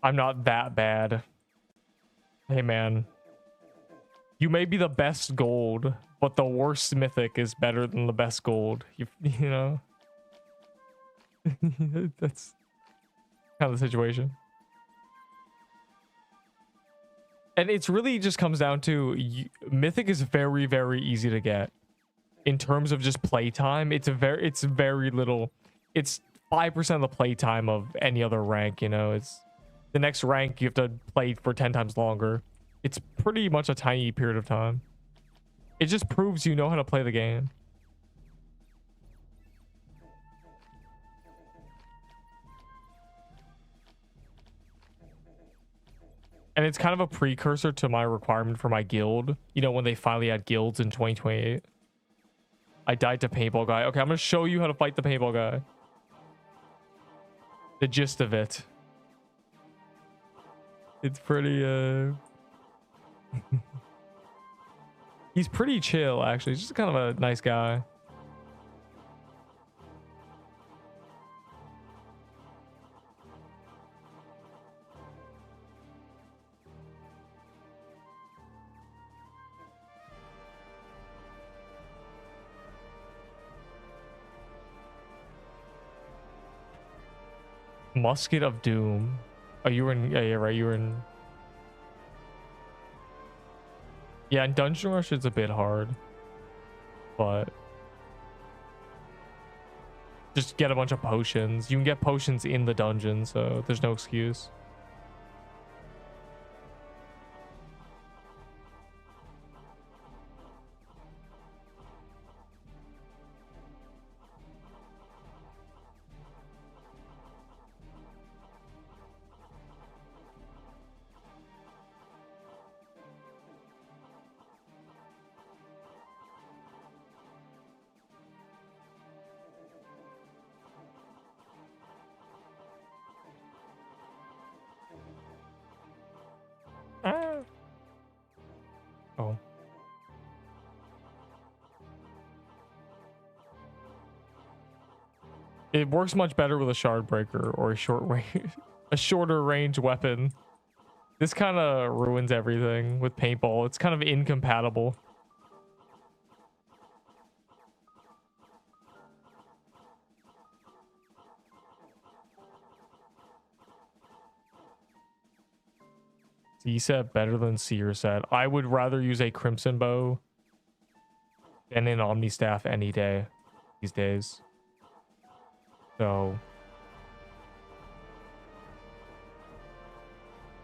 I'm not that bad. Hey man, you may be the best gold, but the worst mythic is better than the best gold. You know. That's kind of the situation. And it's really just comes down to mythic is very, very easy to get. In terms of just playtime, it's very little. It's 5% of the playtime of any other rank, you know. It's the next rank you have to play for 10 times longer. It's pretty much a tiny period of time. It just proves you know how to play the game. And it's kind of a precursor to my requirement for my guild. You know, when they finally had guilds in 2028. I died to paintball guy. Okay, I'm gonna show you how to fight the paintball guy. The gist of it. It's pretty he's pretty chill, actually. He's just kind of a nice guy. Musket of Doom. Oh, you were in, yeah, right, you were in. Yeah, and Dungeon Rush is a bit hard, but just get a bunch of potions. You can get potions in the dungeon, so there's no excuse. Ah. Oh. It works much better with a shard breaker or a short range, a shorter range weapon. This kind of ruins everything with paintball. It's kind of incompatible. C set better than seer set. I would rather use a crimson bow than an omni staff any day these days. So,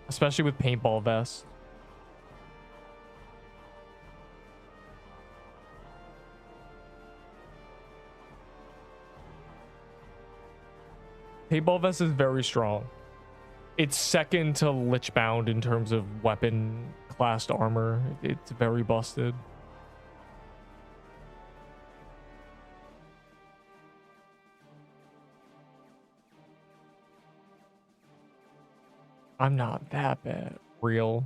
especially with paintball vest. Paintball vest is very strong. It's second to Lichbound in terms of weapon classed armor. It's very busted. I'm not that bad. Real.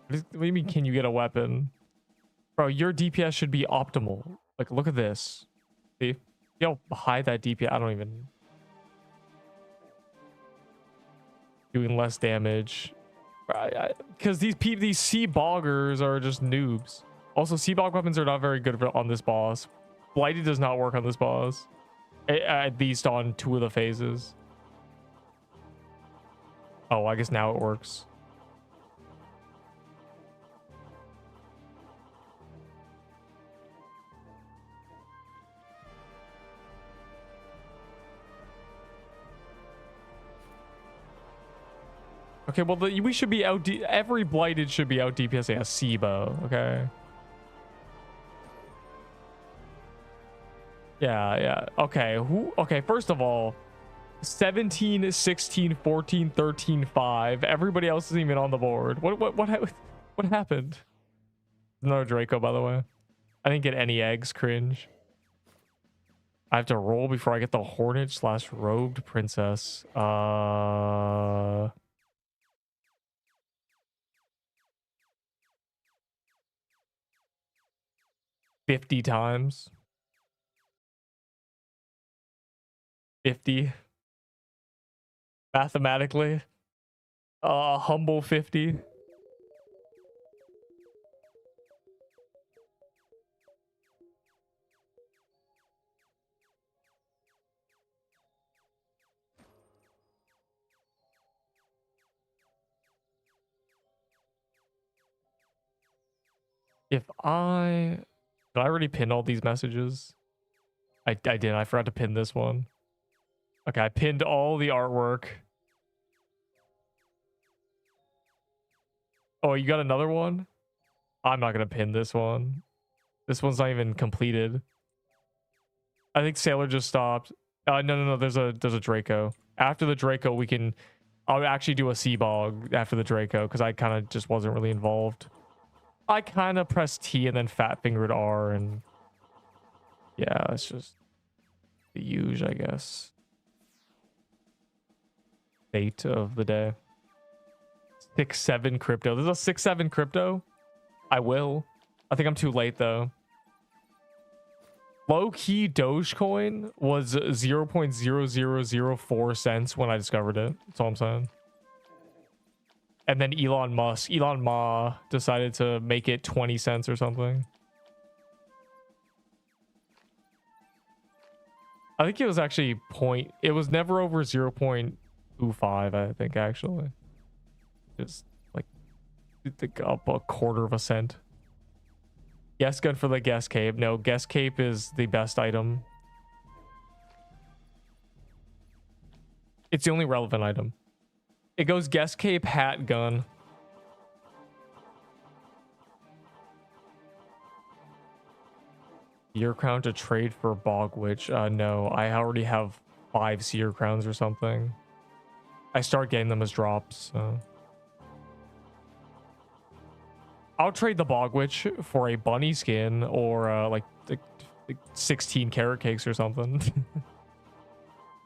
What do you mean, can you get a weapon? Bro, your DPS should be optimal. Like, look at this. See? See how high that DPS... I don't even... Doing less damage. Because these sea boggers are just noobs. Also, sea bog weapons are not very good on this boss. Blighted does not work on this boss. At least on 2 of the phases. Oh, I guess now it works. Okay, well, we should be out... every Blighted should be out DPSing a Seabo, okay? Yeah. Okay, okay, first of all, 17, 16, 14, 13, 5. Everybody else isn't even on the board. What happened? Another Draco, by the way. I didn't get any eggs, cringe. I have to roll before I get the Hornet / Robed Princess. 50 times. 50. Mathematically. Humble 50. If I... Did I already pin all these messages? I did. I forgot to pin this one. Okay, I pinned all the artwork. Oh, you got another one? I'm not going to pin this one. This one's not even completed. I think Sailor just stopped. No. There's a Draco. After the Draco, we can... I'll actually do a Seabog after the Draco because I kind of just wasn't really involved. I kind of pressed T and then fat fingered R and... Yeah, it's just the huge, I guess. Date of the day. 6-7 crypto. There's a 6-7 crypto? I will. I think I'm too late though. Low-key Dogecoin was 0.0004 cents when I discovered it. That's all I'm saying. And then Elon Ma decided to make it 20 cents or something. I think it was actually point. It was never over 0.25. I think actually, just like up a quarter of a cent. Guess gun for the guess cape. No, guess cape is the best item. It's the only relevant item. It goes guess cape, hat, gun. Seer crown to trade for bog witch. No, I already have 5 seer crowns or something. I start getting them as drops. So. I'll trade the bog witch for a bunny skin or like 16 carrot cakes or something.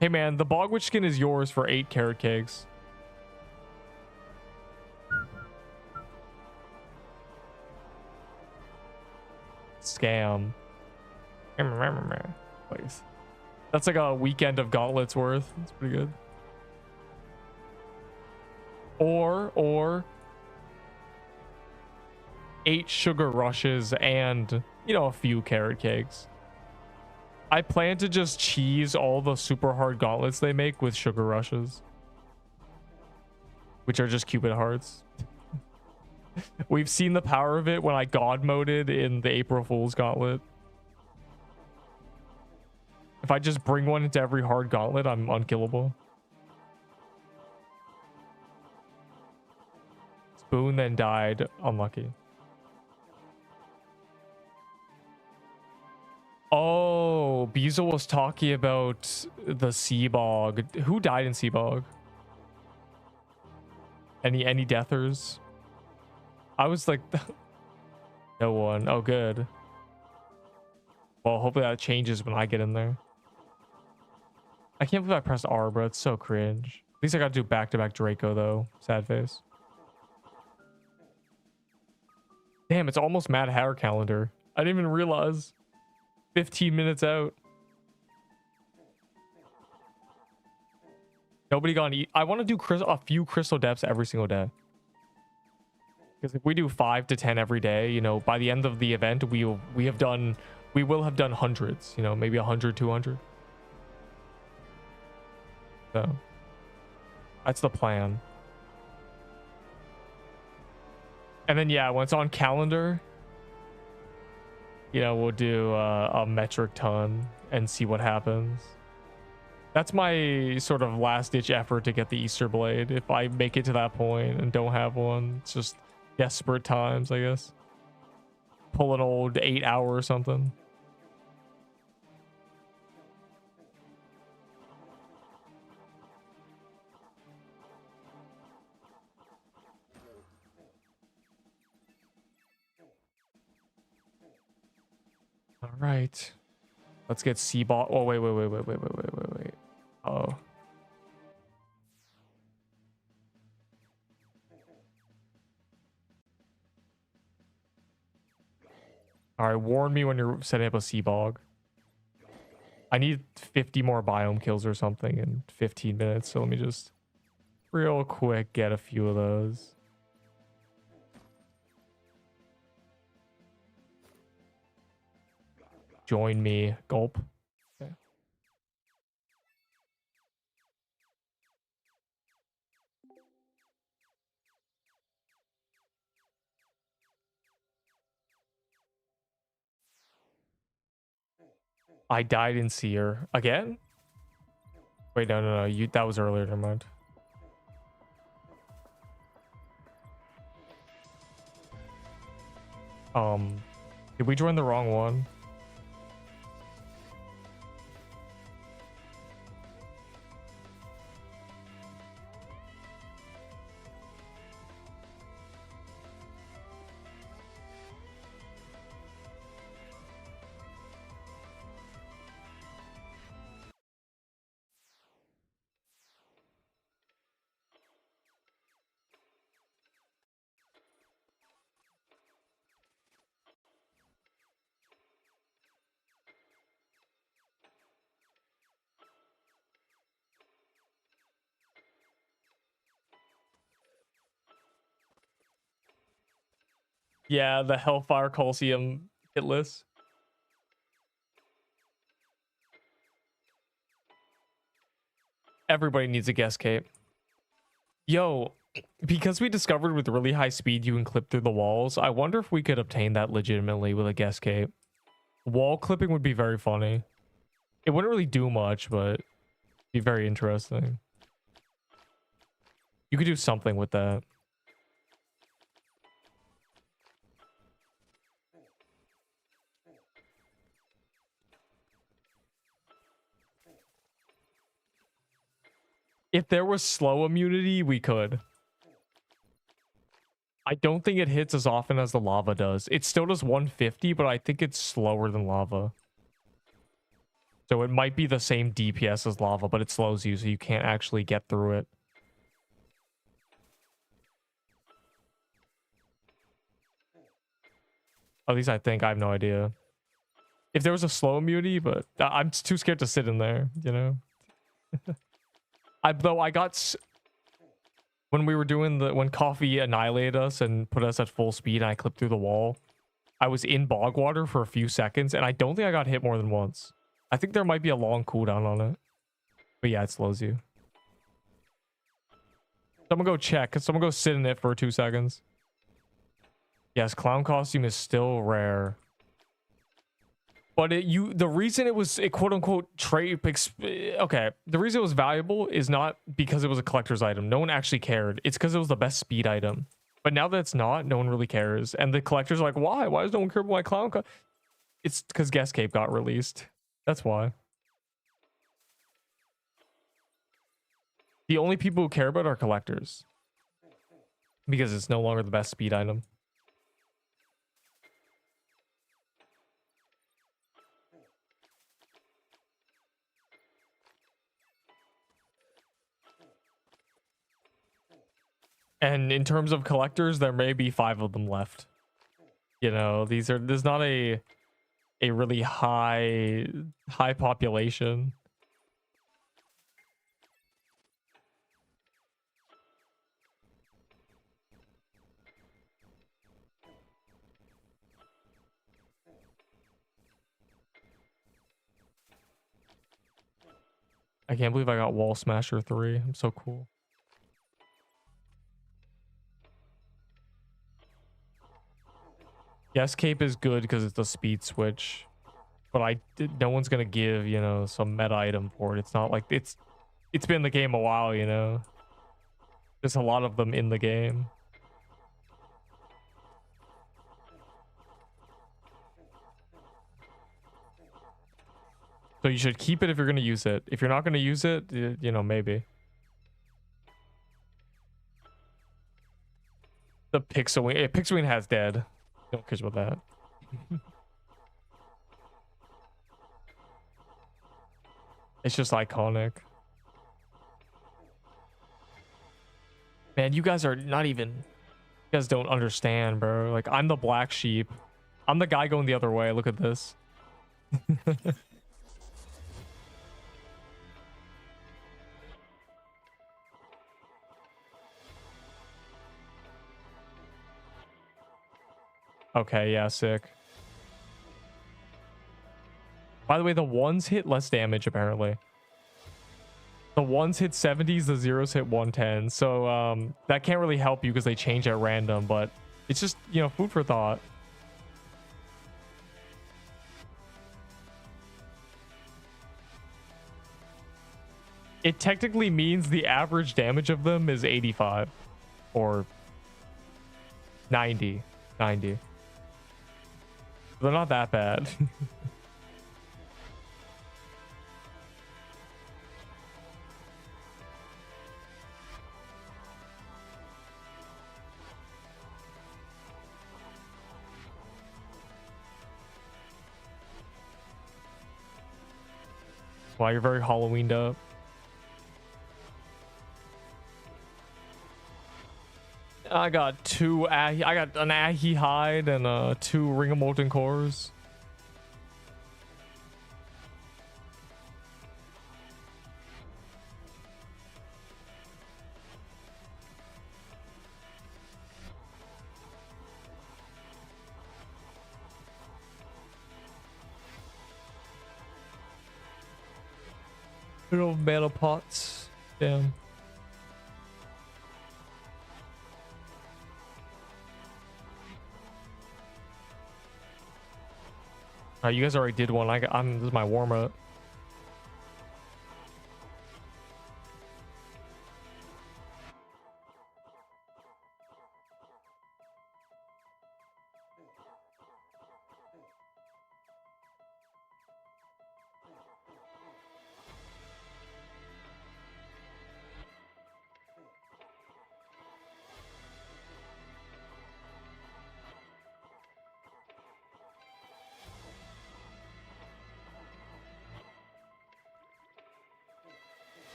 Hey man, the bog witch skin is yours for 8 carrot cakes. Scam. Please. That's like a weekend of gauntlets worth. That's pretty good. Or 8 sugar rushes and, you know, a few carrot cakes. I plan to just cheese all the super hard gauntlets they make with sugar rushes, which are just Cupid hearts. We've seen the power of it when I god moded in the April Fool's gauntlet. If I just bring one into every hard gauntlet, I'm unkillable. Spoon then died. Unlucky. Oh, Beezle was talking about the sea bog. Who died in sea bog? Any deathers? I was like, no one. Oh, good. Well, hopefully that changes when I get in there. I can't believe I pressed R, bro. It's so cringe. At least I got to do back-to-back Draco, though. Sad face. Damn, it's almost Mad Hatter calendar. I didn't even realize. 15 minutes out. Nobody got any. I want to do a few crystal depths every single day. Because if we do 5 to 10 every day, you know, by the end of the event, we will have done hundreds, you know, maybe 100, 200. So that's the plan. And then, yeah, when it's on calendar, you know, we'll do a metric ton and see what happens. That's my sort of last ditch effort to get the Easter blade. If I make it to that point and don't have one, it's just desperate times, I guess. Pull an old 8-hour or something. All right. Let's get Seaball. Oh, wait. Oh. All right, warn me when you're setting up a sea bog. I need 50 more biome kills or something in 15 minutes, so let me just real quick get a few of those. Join me. Gulp. Okay. I died in Seer. Again? Wait, no. That was earlier, never mind. Did we join the wrong one? Yeah, the Hellfire Coliseum hit list. Everybody needs a guest cape. Yo, because we discovered with really high speed you can clip through the walls, I wonder if we could obtain that legitimately with a guest cape. Wall clipping would be very funny. It wouldn't really do much, but be very interesting. You could do something with that. If there was slow immunity, we could. I don't think it hits as often as the lava does. It still does 150, but I think it's slower than lava. So it might be the same DPS as lava, but it slows you, so you can't actually get through it. At least I think. I have no idea. If there was a slow immunity, but I'm too scared to sit in there, you know? I got... When we were doing when Coffee annihilated us and put us at full speed and I clipped through the wall, I was in bog water for a few seconds and I don't think I got hit more than once. I think there might be a long cooldown on it. But yeah, it slows you. Someone go check. Someone go sit in it for 2 seconds. Yes, clown costume is still rare. But the reason it was a quote unquote trade, okay, the reason it was valuable is not because it was a collector's item. No one actually cared. It's because it was the best speed item. But now that it's not, no one really cares. And the collector's like, why? Why does no one care about my clown? It's because Guest Cape got released. That's why. The only people who care about are collectors. Because it's no longer the best speed item. And in terms of collectors, there may be 5 of them left. You know, there's not a really high population. I can't believe I got Wall Smasher 3. I'm so cool. Yes, Cape is good because it's a speed switch. But no one's gonna give, you know, some meta item for it. It's not like it's been in the game a while, you know. There's a lot of them in the game. So you should keep it if you're gonna use it. If you're not gonna use it, you know, maybe. The Pixelwing. Pixelwing has dead. Don't care about that. It's just iconic. Man, you guys are not even... You guys don't understand, bro. Like, I'm the black sheep. I'm the guy going the other way. Look at this. Okay, yeah, sick. By the way, the ones hit less damage, apparently. The ones hit 70s, the zeros hit 110. So, that can't really help you because they change at random, but it's just, you know, food for thought. It technically means the average damage of them is 85 or 90. They're not that bad. Wow, you're very Halloweened up. I got an Ahi hide and 2 Ring of Molten Cores. Little metal pots. Damn. You guys already did one. This is my warm up.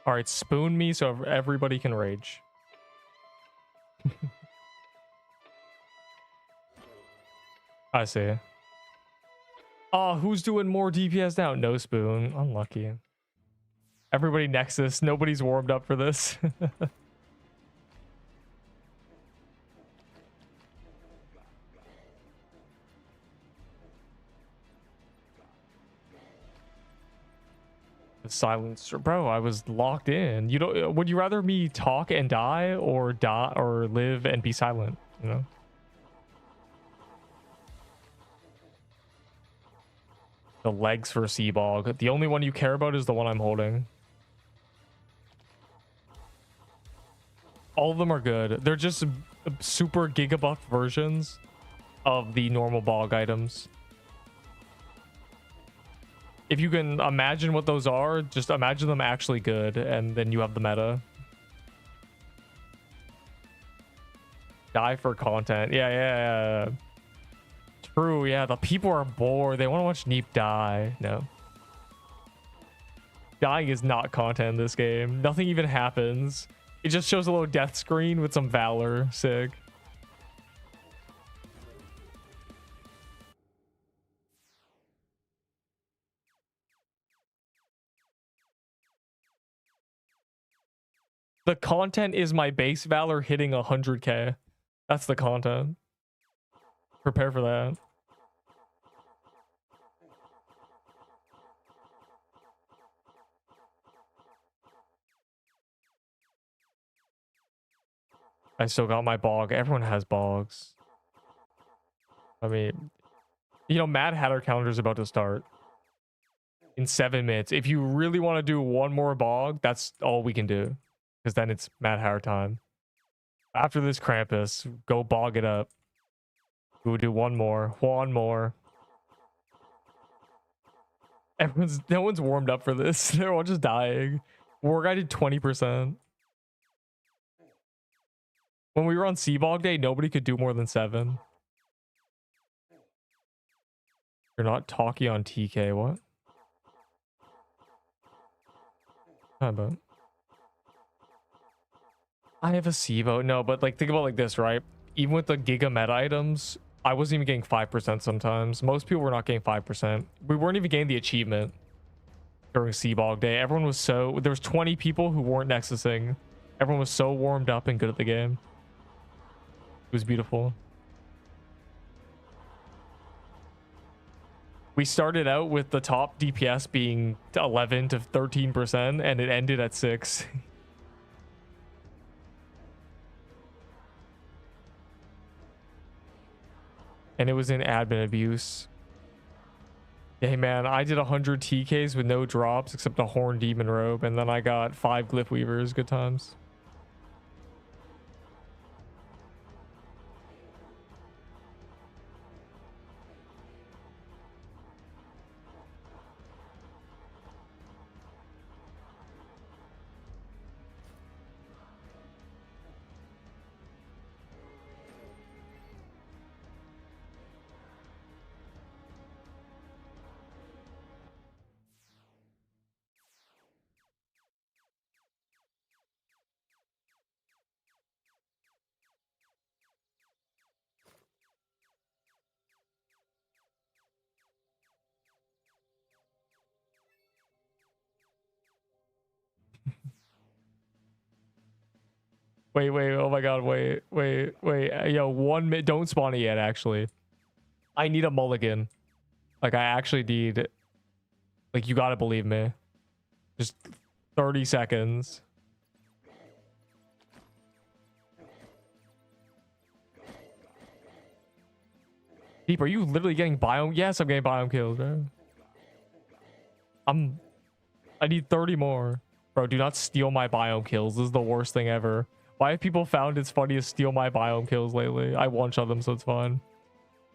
All right, spoon me so everybody can rage. I see. Oh, who's doing more DPS now? No spoon. Unlucky. Everybody Nexus. Nobody's warmed up for this. Silence, bro. I was locked in. You don't. Would you rather me talk and die or live and be silent? You know. The legs for Seabog. The only one you care about is the one I'm holding. All of them are good. They're just super gigabuff versions of the normal bog items. If you can imagine what those are, just imagine them actually good, and then you have the meta. Die for content. Yeah. True, yeah. The people are bored. They want to watch Neep die. No. Dying is not content in this game. Nothing even happens. It just shows a little death screen with some valor. Sick. The content is my base valor hitting 100k. That's the content. Prepare for that. I still got my bog. Everyone has bogs. I mean, you know, Mad Hatter calendar is about to start in 7 minutes. If you really want to do one more bog, that's all we can do. Because then it's Mad Hatter time. After this Krampus, go bog it up. We'll do one more. One more. No one's warmed up for this. They're all just dying. War guy did 20%. When we were on Seabog Day, nobody could do more than 7. You're not talking on TK. What? How about? I have a Seabo. No, but like think about it like this, right? Even with the Giga meta items, I wasn't even getting 5% sometimes. Most people were not getting 5%. We weren't even getting the achievement during Seabog Day. Everyone was so... There was 20 people who weren't Nexusing. Everyone was so warmed up and good at the game. It was beautiful. We started out with the top DPS being 11 to 13%, and it ended at 6. And it was in admin abuse. Hey man, I did 100 TKs with no drops except a Horn Demon Robe, and then I got 5 Glyph Weavers. Good times. Wait, wait, oh my god, wait. Yo, 1 minute, don't spawn it yet, actually. I need a mulligan. Like, I actually need, like, you gotta believe me. Just 30 seconds. Deep, are you literally getting biome? Yes, I'm getting biome kills, bro. I need 30 more. Bro, do not steal my biome kills. This is the worst thing ever. Why have people found it's funny to steal my biome kills lately? I one-shot them, so it's fine.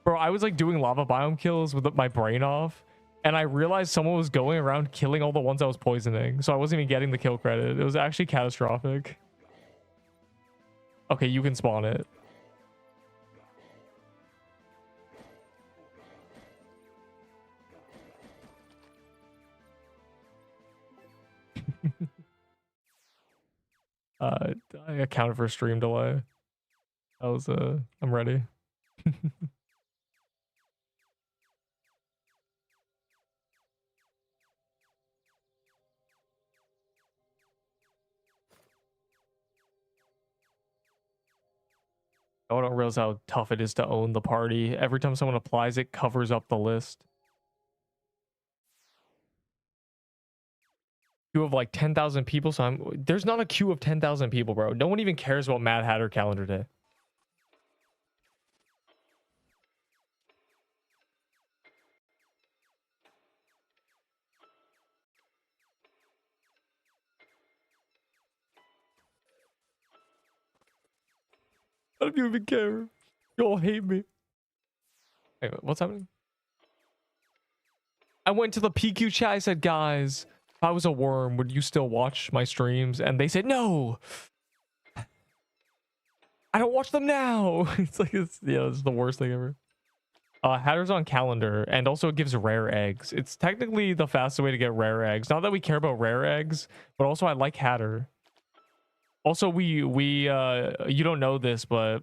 Bro, I was like doing lava biome kills with my brain off, and I realized someone was going around killing all the ones I was poisoning, so I wasn't even getting the kill credit. It was actually catastrophic. Okay, you can spawn it. I accounted for stream delay. That was I'm ready. I don't realize how tough it is to own the party. Every time someone applies, it covers up the list. Queue of like 10,000 people, so there's not a queue of 10,000 people, bro. No one even cares about Mad Hatter calendar day. I don't even care. You all hate me. Hey, what's happening? I went to the PQ chat. I said, guys, if I was a worm, would you still watch my streams? And they said, no. I don't watch them now. It's like, it's the worst thing ever. Hatter's on calendar, and also it gives rare eggs. It's technically the fastest way to get rare eggs. Not that we care about rare eggs, but also I like Hatter. Also, you don't know this, but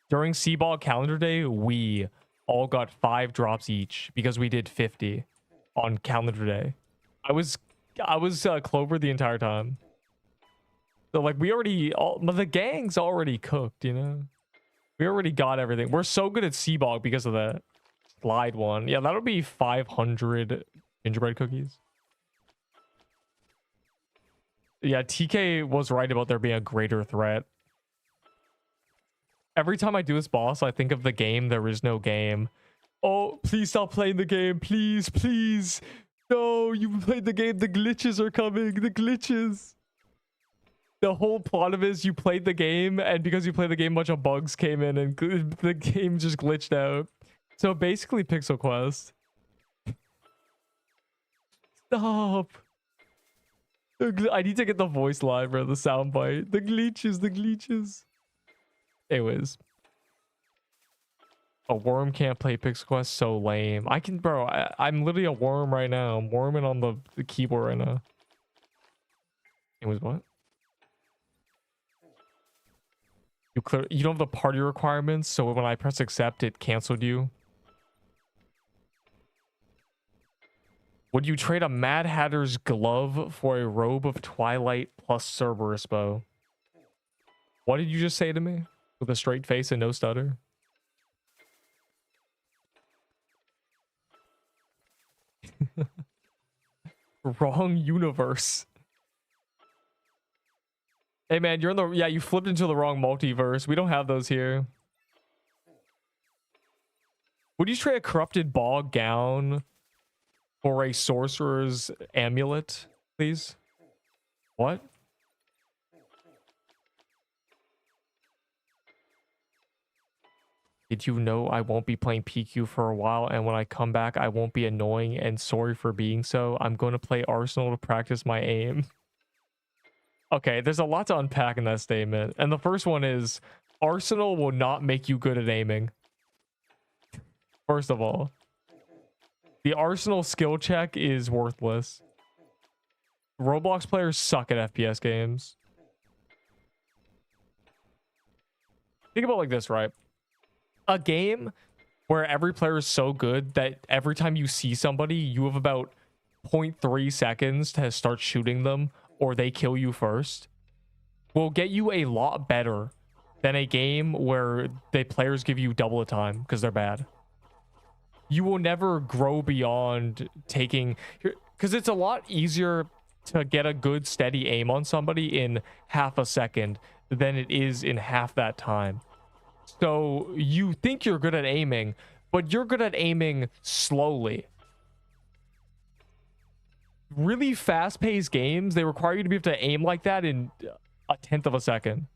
during Seaball calendar day, we all got 5 drops each because we did 50 on calendar day. I was Clover the entire time. So like the gang's already cooked, you know? We already got everything. We're so good at Seaball because of that slide one. Yeah, that'll be 500 gingerbread cookies. Yeah, TK was right about there being a greater threat. Every time I do this boss, I think of the game There Is No Game. Oh, please stop playing the game. Please, please. No, you played the game. The glitches are coming. The glitches. The whole plot of it is you played the game, and because you played the game, a bunch of bugs came in, and the game just glitched out. So basically, Pixel Quest. Stop. I need to get the voice line, bro. The soundbite. The glitches. The glitches. Anyways. A worm can't play Pixel Quest. So lame. I can, bro. I'm literally a worm right now. I'm worming on the keyboard right now. Anyways, what? You don't have the party requirements, so when I press accept, it canceled you. Would you trade a Mad Hatter's glove for a robe of Twilight plus Cerberus bow? What did you just say to me? With a straight face and no stutter? Wrong universe. Hey man, you're in the you flipped into the wrong multiverse. We don't have those here. Would you trade a corrupted bog gown for a sorcerer's amulet, please? What? Did you know I won't be playing PQ for a while, and when I come back, I won't be annoying, and sorry for being so. I'm going to play Arsenal to practice my aim. Okay, there's a lot to unpack in that statement. And the first one is, Arsenal will not make you good at aiming. First of all. The Arsenal skill check is worthless. Roblox players suck at FPS games. Think about it like this, right? A game where every player is so good that every time you see somebody, you have about 0.3 seconds to start shooting them, or they kill you first. will get you a lot better than a game where the players give you double the time because they're bad. You will never grow beyond taking, because it's a lot easier to get a good steady aim on somebody in half a second than it is in half that time. So you think you're good at aiming, but you're good at aiming slowly. Really fast-paced games, they require you to be able to aim like that in a tenth of a second.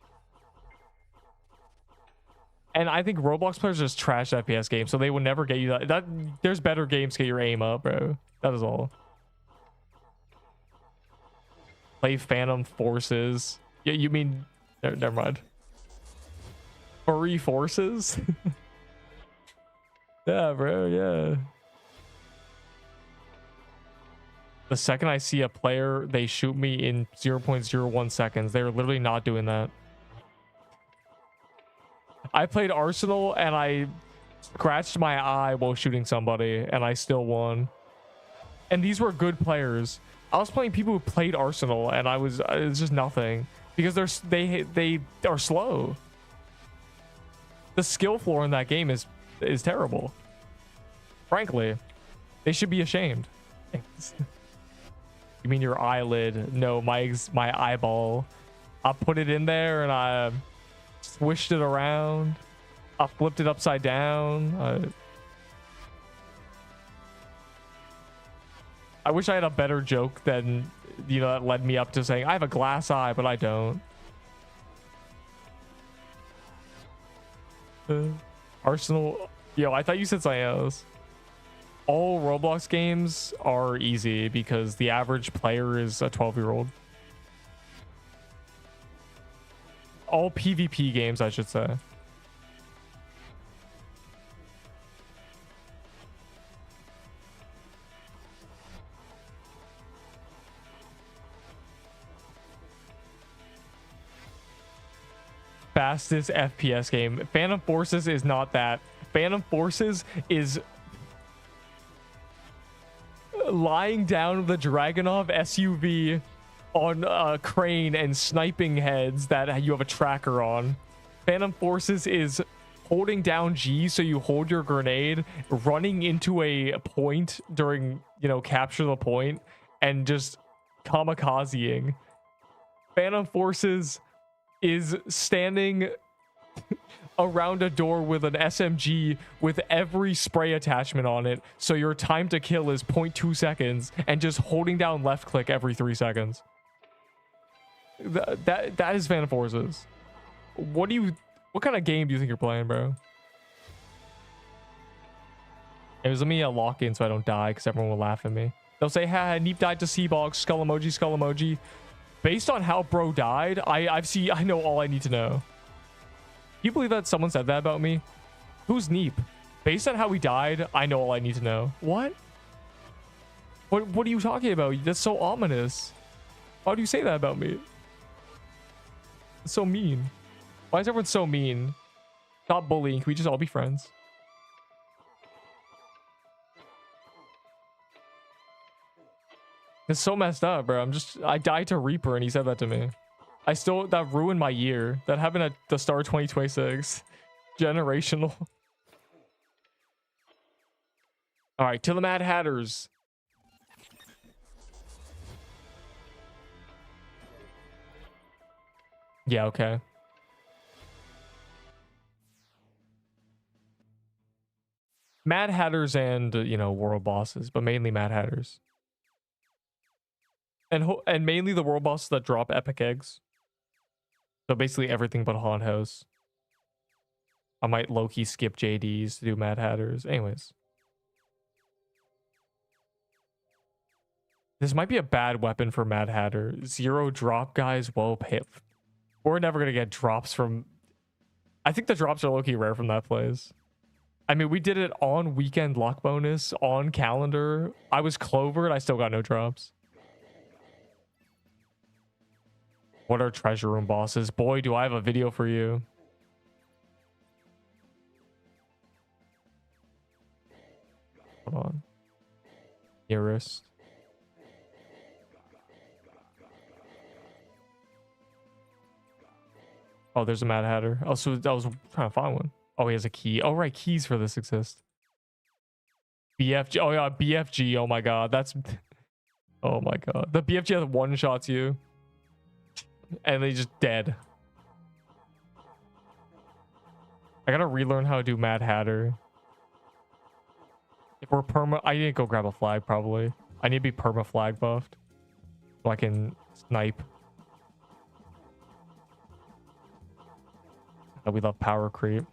And I think Roblox players just trash FPS games, so they will never get you that. There's better games to get your aim up, bro. That is all. Play Phantom Forces. Yeah, you mean... Never mind. Furry Forces? Yeah, bro, yeah. The second I see a player, they shoot me in 0.01 seconds. They're literally not doing that. I played Arsenal and I scratched my eye while shooting somebody and I still won. And these were good players. I was playing people who played Arsenal and it's just nothing because they are slow. The skill floor in that game is terrible. Frankly, they should be ashamed. You mean your eyelid? No, my eyeball. I put it in there and I swished it around. I flipped it upside down. I wish I had a better joke than, you know, that led me up to saying I have a glass eye, but I don't. Arsenal. Yo, I thought you said something else. All Roblox games are easy because the average player is a 12-year-old. All PvP games, I should say. Fastest FPS game. Phantom Forces is not that. Phantom Forces is lying down with a Dragunov SUV on a crane and sniping heads that you have a tracker on. Phantom Forces is holding down G so you hold your grenade, running into a point during, you know, capture the point, and just kamikazeing. Phantom Forces is standing around a door with an SMG with every spray attachment on it, so your time to kill is 0.2 seconds, and just holding down left click every 3 seconds. That is Phantom Forces. What kind of game do you think you're playing, bro? Let me lock in so I don't die because everyone will laugh at me. They'll say, ha, Neep died to Seabog, skull emoji, skull emoji. Based on how bro died, I know all I need to know. You believe that someone said that about me? Who's Neep? Based on how he died, I know all I need to know. What? What are you talking about? That's so ominous. Why do you say that about me? It's so mean. Why is everyone so mean? Stop bullying. Can we just all be friends? It's so messed up, bro. I died to Reaper and he said that to me. That ruined my year. That happened at the start of 2026. Generational. All right, to the Mad Hatters. Yeah, okay. Mad Hatters and, you know, world bosses, but mainly Mad Hatters. And mainly the world bosses that drop epic eggs. So basically everything but Haunt House. I might low-key skip JDs to do Mad Hatters. Anyways. This might be a bad weapon for Mad Hatter. 0 drop, guys. Whoa, we're never going to get drops from... I think the drops are low-key rare from that place. I mean, we did it on weekend luck bonus, on calendar. I was clovered. I still got no drops. What are treasure room bosses? Boy, do I have a video for you. Hold on. Nearest. Oh, there's a Mad Hatter. Oh, so I was trying to find one. Oh, he has a key. Oh, right. Keys for this exist. BFG. Oh, yeah. BFG. Oh, my God. That's... Oh, my God. The BFG has one-shots you. And they just dead. I gotta relearn how to do Mad Hatter. If we're perma... I need to go grab a flag, probably. I need to be perma flag buffed. So I can snipe. Oh, we love power creep.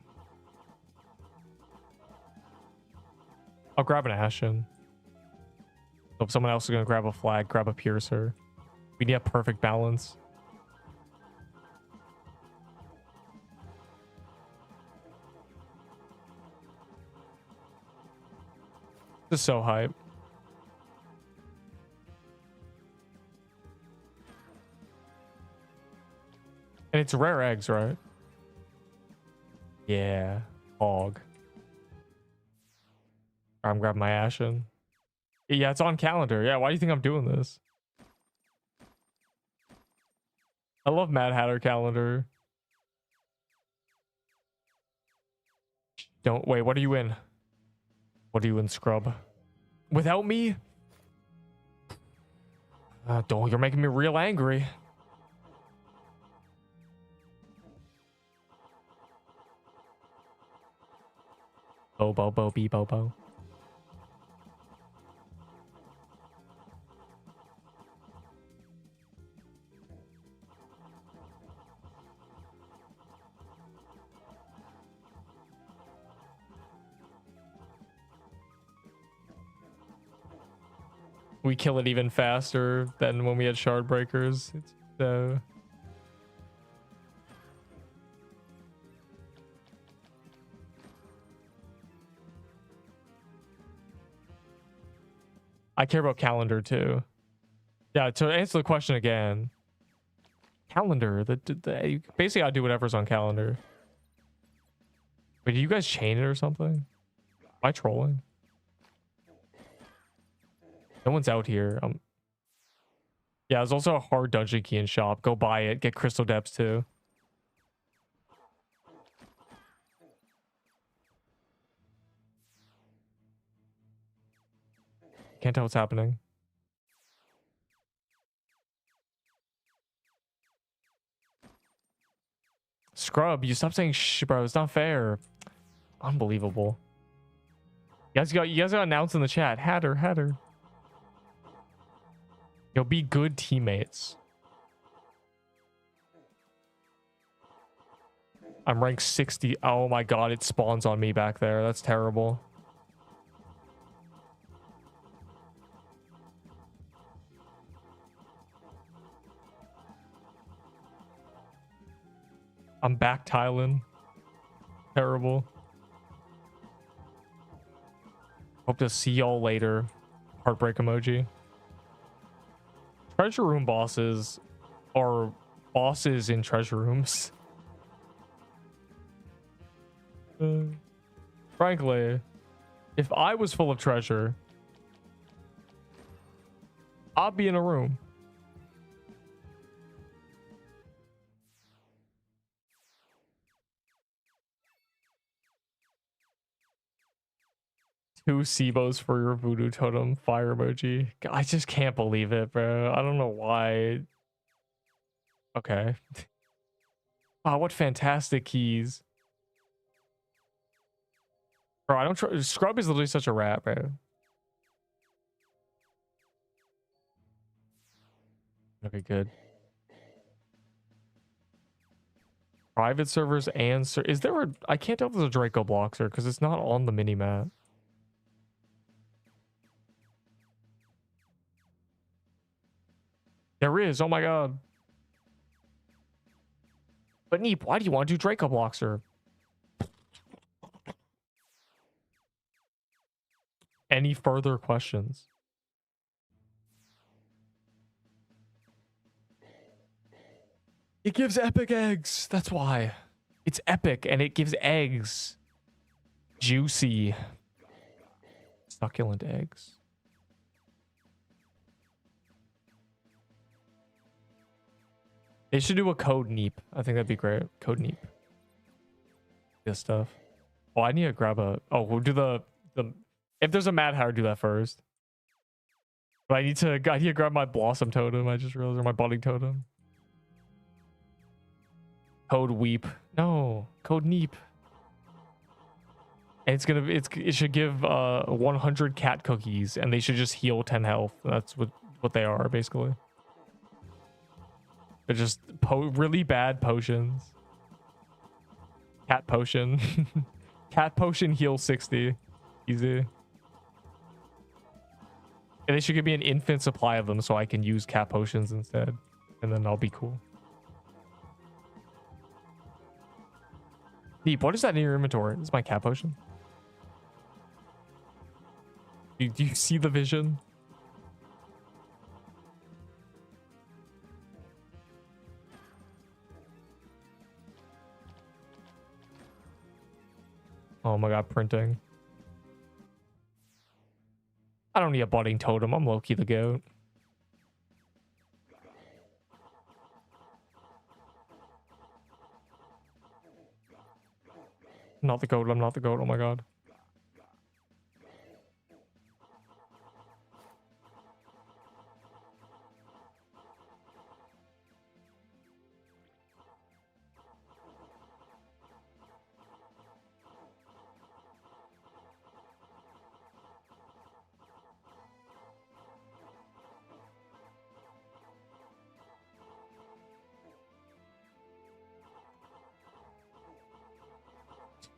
I'll grab an Ashen. So if someone else is gonna grab a flag, grab a Piercer. We need a perfect balance. This is so hype. And it's rare eggs, right? Yeah. Hog. I'm grabbing my Ashen. Yeah, it's on calendar. Yeah, why do you think I'm doing this? I love Mad Hatter calendar. Don't wait, what are you in? What are you in, scrub? Without me? Don't, you're making me real angry. Bobo, be Bobo. We kill it even faster than when we had shard breakers. It's I care about calendar too. Yeah, to answer the question again, calendar. The basically I do whatever's on calendar. Wait, do you guys chain it or something? Am I trolling? No one's out here. Yeah, there's also a hard dungeon key in shop. Go buy it. Get crystal depths too. Can't tell what's happening. Scrub, you stop saying shh, bro. It's not fair. Unbelievable. You guys got announced in the chat. Hatter. Yo, be good teammates. I'm ranked 60. Oh my god, it spawns on me back there. That's terrible. I'm back tiling. Terrible. Hope to see y'all later. Heartbreak emoji. Treasure room bosses are bosses in treasure rooms. Frankly, if I was full of treasure, I'd be in a room. Two Sebos for your voodoo totem fire emoji. I just can't believe it, bro. I don't know why. Okay. Wow, what fantastic keys. Bro, I don't try. Scrub is literally such a rat, bro. Okay, good. Private servers and is there a... I can't tell if there's a Draco Bloxer because it's not on the mini map. There is. Oh my god. But Neep, why do you want to do Draco Bloxer? Any further questions? It gives epic eggs. That's why. It's epic and it gives eggs. Juicy. Succulent eggs. They should do a code neep. I think that'd be great. Code neep. This stuff. Oh, I need to grab a. Oh, we'll do the. If there's a Mad Hatter, do that first. But I need to grab my Blossom Totem. I just realized, or my Budding Totem. Code weep. No, code neep. And it should give 100 cat cookies, and they should just heal 10 health. That's what they are basically. They're just really bad potions. Cat potion. Cat potion heal 60. Easy. And they should give me an infinite supply of them so I can use cat potions instead. And then I'll be cool. Deep, what is that in your inventory? This is my cat potion. Do you see the vision? Oh my god, printing. I don't need a budding totem. I'm low-key the goat. Not the goat. I'm not the goat. Oh my god.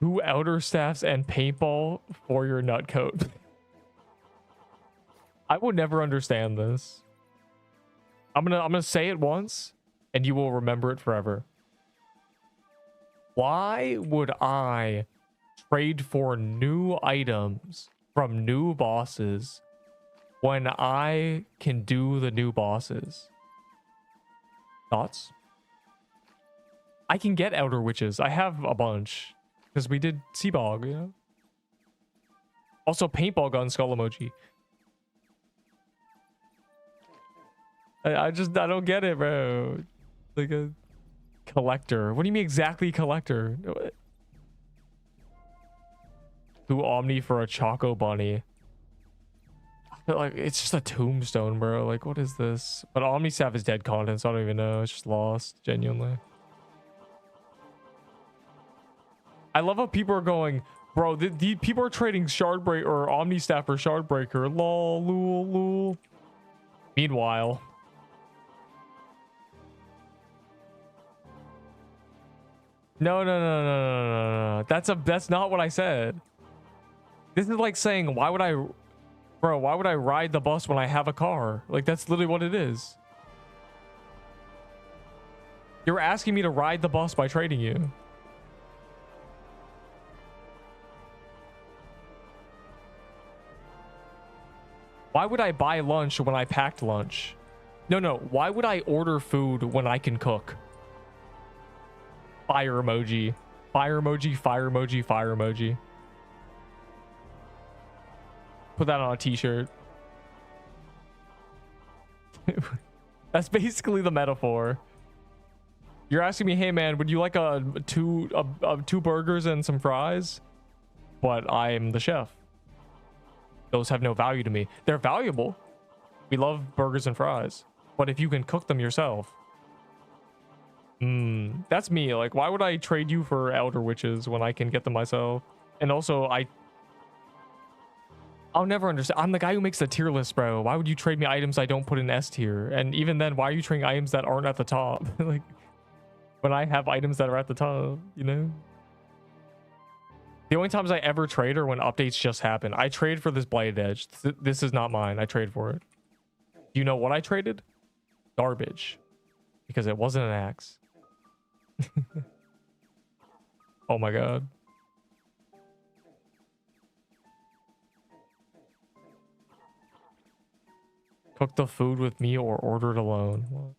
Two elder staffs and paintball for your nut coat. I will never understand this. I'm gonna say it once and you will remember it forever. Why would I trade for new items from new bosses when I can do the new bosses? Thoughts? I can get elder witches. I have a bunch. Because we did Seabog, you know? Also, paintball gun skull emoji. I don't get it, bro. Like a collector. What do you mean exactly collector? Do Omni for a Choco Bunny. Like, it's just a tombstone, bro. Like, what is this? But Omni Staff is dead content, so I don't even know. It's just lost, genuinely. I love how people are going, bro, the people are trading Shardbreaker or Omni Staff for Shardbreaker. Lol, lol. Meanwhile. No. That's not what I said. This is like saying, why would I ride the bus when I have a car? Like, that's literally what it is. You're asking me to ride the bus by trading you. Why would I buy lunch when I packed lunch? No. Why would I order food when I can cook? Fire emoji. Fire emoji, fire emoji, fire emoji. Put that on a t-shirt. That's basically the metaphor. You're asking me, hey man, would you like two burgers and some fries? But I'm the chef. Those have no value to me. They're valuable. We love burgers and fries. But if you can cook them yourself. That's me. Like, why would I trade you for elder witches when I can get them myself? And also, I'll never understand. I'm the guy who makes the tier list, bro. Why would you trade me items I don't put in S tier? And even then, why are you trading items that aren't at the top? Like, when I have items that are at the top, you know? The only times I ever trade are when updates just happen. I trade for this Bladed Edge. This is not mine. I trade for it. Do you know what I traded? Garbage. Because it wasn't an axe. Oh my god. Cook the food with me or order it alone. What?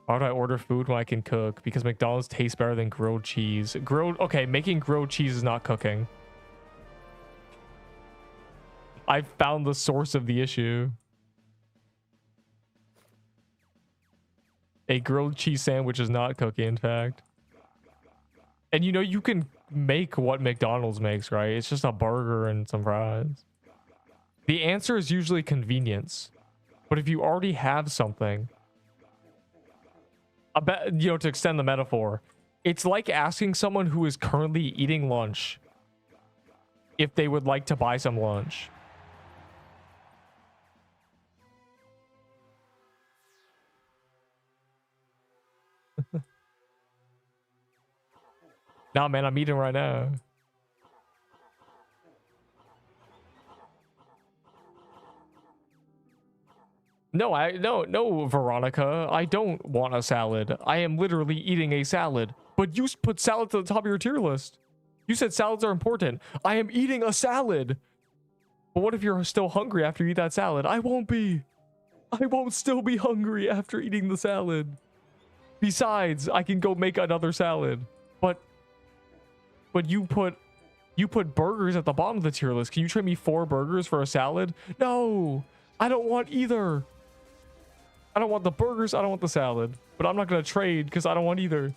Why would I order food when I can cook? Because McDonald's tastes better than grilled cheese. Okay, making grilled cheese is not cooking. I found the source of the issue. A grilled cheese sandwich is not cookie, in fact. And you know, you can make what McDonald's makes, right? It's just a burger and some fries. The answer is usually convenience. But if you already have something, I bet, you know, to extend the metaphor, it's like asking someone who is currently eating lunch if they would like to buy some lunch. Nah, man, I'm eating right now. No, Veronica. I don't want a salad. I am literally eating a salad. But you put salad to the top of your tier list. You said salads are important. I am eating a salad. But what if you're still hungry after you eat that salad? I won't be. I won't still be hungry after eating the salad. Besides, I can go make another salad. But you put burgers at the bottom of the tier list. Can you trade me 4 burgers for a salad? No, I don't want either. I don't want the burgers. I don't want the salad. But I'm not going to trade because I don't want either.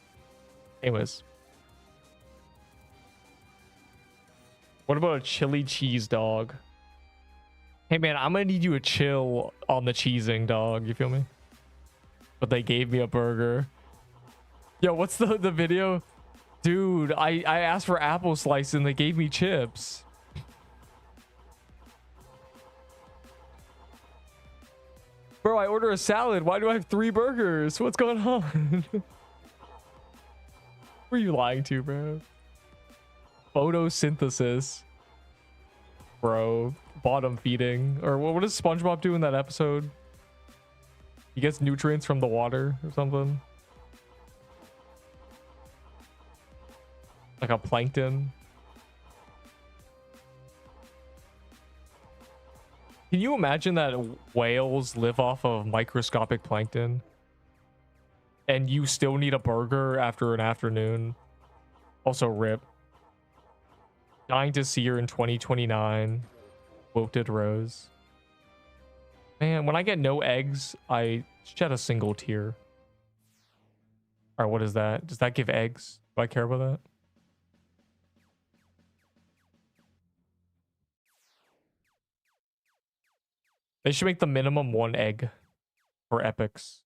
Anyways. What about a chili cheese dog? Hey, man, I'm going to need you to chill on the cheesing, dog. You feel me? But they gave me a burger. Yo, what's the video? Dude, I asked for apple slice and they gave me chips. Bro, I order a salad. Why do I have 3 burgers? What's going on? Who are you lying to, bro? Photosynthesis. Bro, bottom feeding. Or what does SpongeBob do in that episode? He gets nutrients from the water or something. Like a plankton. Can you imagine that whales live off of microscopic plankton? And you still need a burger after an afternoon? Also rip. Dying to see her in 2029. Wilted rose. Man, when I get no eggs, I shed a single tear. Alright, what is that? Does that give eggs? Do I care about that? They should make the minimum 1 egg for epics.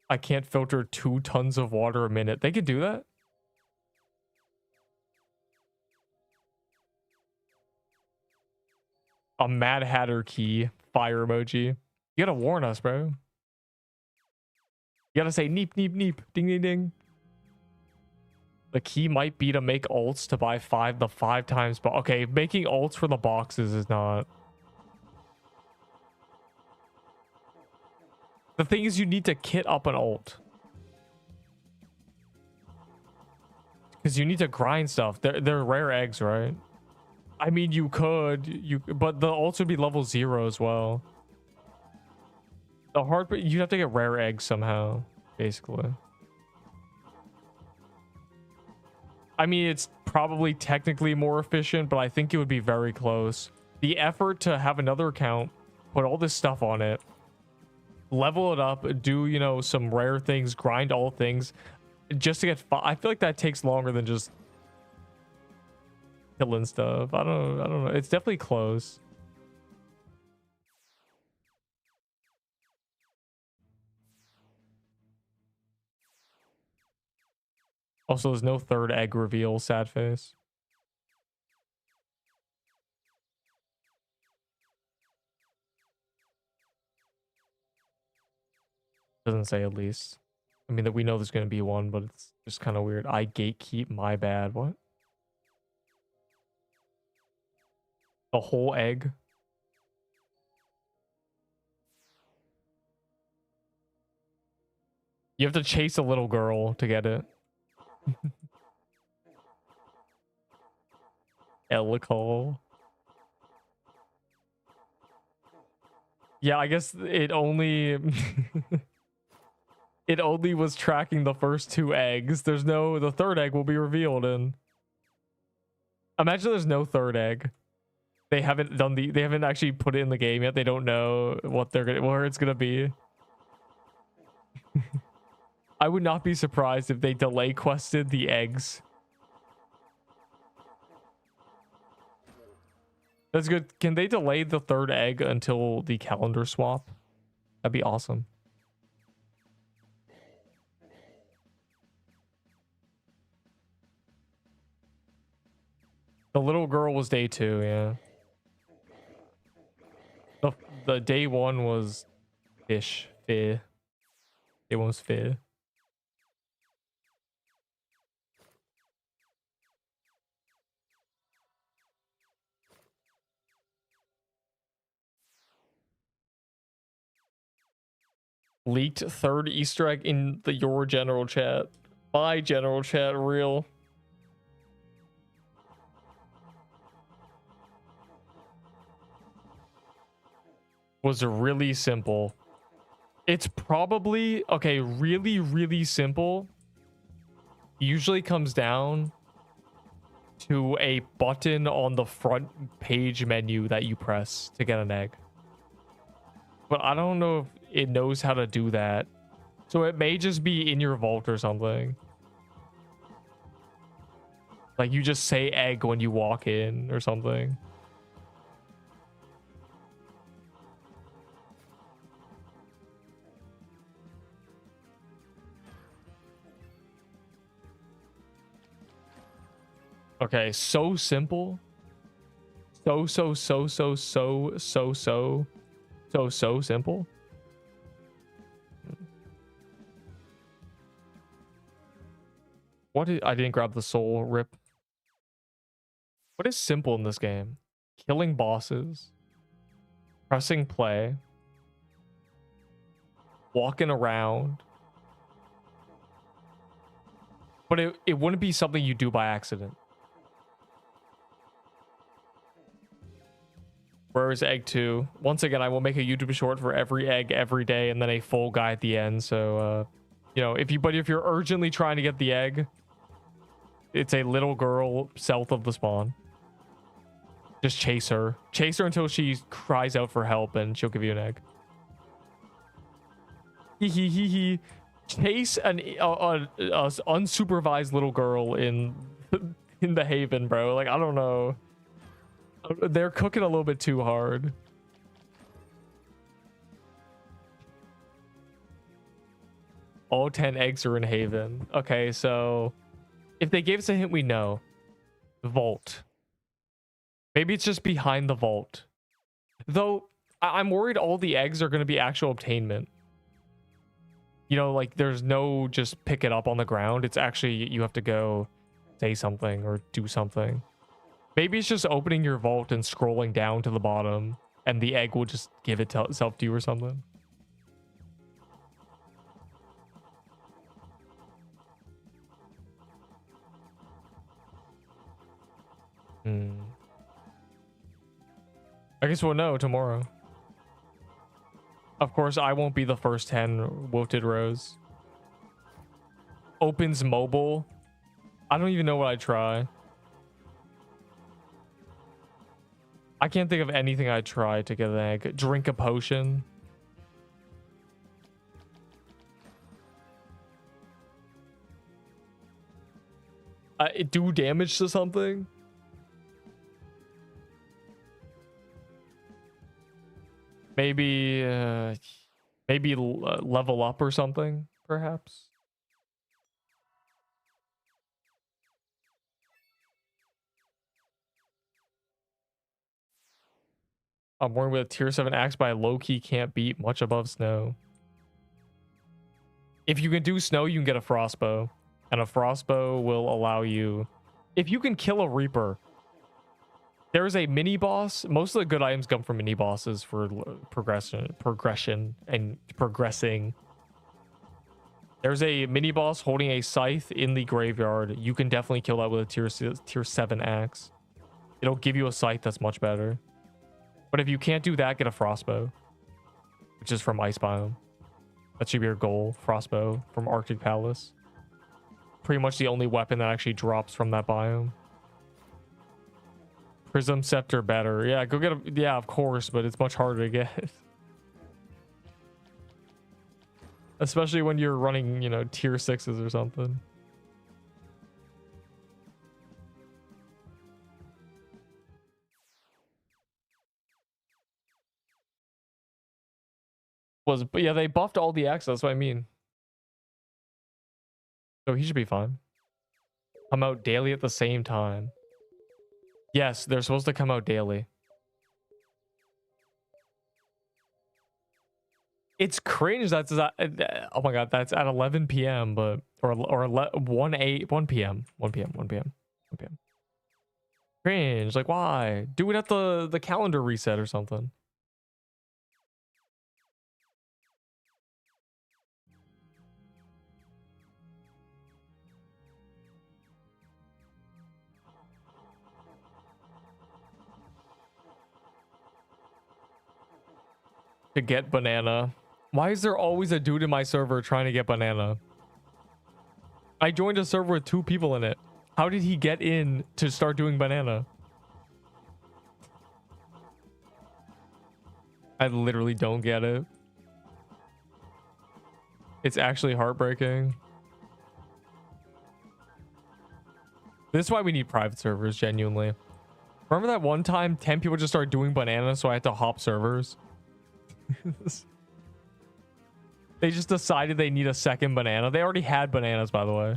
I can't filter 2 tons of water a minute. They could do that? A Mad Hatter key. Fire emoji. You gotta warn us, bro. You gotta say neep, neep, neep. Ding, ding, ding. The key might be to make ults to buy 5 times. But okay, making ults for the boxes is not. The thing is, you need to kit up an ult. Because you need to grind stuff. They're rare eggs, right? I mean, you could. But the ults would be level 0 as well. The hard part, you'd have to get rare eggs somehow, basically. I mean, it's probably technically more efficient, but I think it would be very close. The effort to have another account, put all this stuff on it, level it up, do, you know, some rare things, grind all things, just to get I feel like that takes longer than just killing stuff. I don't know. It's definitely close. Also, there's no 3rd egg reveal, sad face. Doesn't say at least. I mean, that we know there's going to be one, but it's just kind of weird. I gatekeep, my bad. What? The whole egg? You have to chase a little girl to get it. Elical. Yeah, I guess it only it only was tracking the first 2 eggs. There's no, the 3rd egg will be revealed in Imagine there's no third egg. They haven't done they haven't actually put it in the game yet. They don't know what where it's gonna be. I would not be surprised if they delay quested the eggs. That's good. Can they delay the third egg until the calendar swap? That'd be awesome. The little girl was day 2, yeah. The day 1 was fish. Day 1 was fish. Leaked third Easter egg in your general chat. My general chat, real. Was really simple. It's probably okay, really simple. Usually comes down to a button on the front page menu that you press to get an egg. But I don't know if it knows how to do that. So it may just be in your vault or something. Like you just say egg when you walk in or something. Okay, so simple. So simple. I didn't grab the soul, rip. What is simple in this game? Killing bosses, pressing play, walking around. But it wouldn't be something you do by accident. Where is egg 2? Once again, I will make a YouTube short for every egg every day and then a full guy at the end. So, you know, if you're urgently trying to get the egg, it's a little girl south of the spawn. Just chase her. Chase her until she cries out for help and she'll give you an egg. Hee. Chase an unsupervised little girl in the Haven, bro. Like, I don't know. They're cooking a little bit too hard. All 10 eggs are in Haven. Okay, so if they gave us a hint, we know. Vault. Maybe it's just behind the vault. Though, I'm worried all the eggs are going to be actual obtainment. You know, like there's no just pick it up on the ground. It's actually, you have to go say something or do something. Maybe it's just opening your vault and scrolling down to the bottom and the egg will just give itself to you or something. I guess we'll know tomorrow. Of course, I won't be the first 10 wilted rows. Opens mobile. I don't even know what I'd try. I can't think of anything I'd try to get an egg. Drink a potion. Do damage to something? Maybe level up or something, perhaps. I'm working with a tier 7 axe, but I low-key can't beat much above snow. If you can do snow, you can get a frostbow. And a frostbow will allow you... If you can kill a reaper... There's a mini boss. Most of the good items come from mini bosses for progression and progressing. There's a mini boss holding a scythe in the graveyard. You can definitely kill that with a tier 7 axe. It'll give you a scythe that's much better. But if you can't do that, get a frostbow, which is from Ice Biome. That should be your goal. Frostbow from Arctic Palace. Pretty much the only weapon that actually drops from that biome. Prism Scepter better. Yeah, go get a... Yeah, of course, but it's much harder to get. Especially when you're running, you know, tier 6s or something. But yeah, they buffed all the X, that's what I mean. So he should be fine. Come out daily at the same time. Yes, they're supposed to come out daily. It's cringe. That's oh my god, that's at 11 p.m. but or 1 p.m. 1 p.m. 1 p.m. 1 p.m. Cringe. Like why? Do it at the calendar reset or something. To get banana. Why is there always a dude in my server trying to get banana? I joined a server with 2 people in it. How did he get in to start doing banana? I literally don't get it. It's actually heartbreaking. This is why we need private servers, genuinely. Remember that one time 10 people just started doing banana, so I had to hop servers? They just decided they need a second banana. They already had bananas, by the way.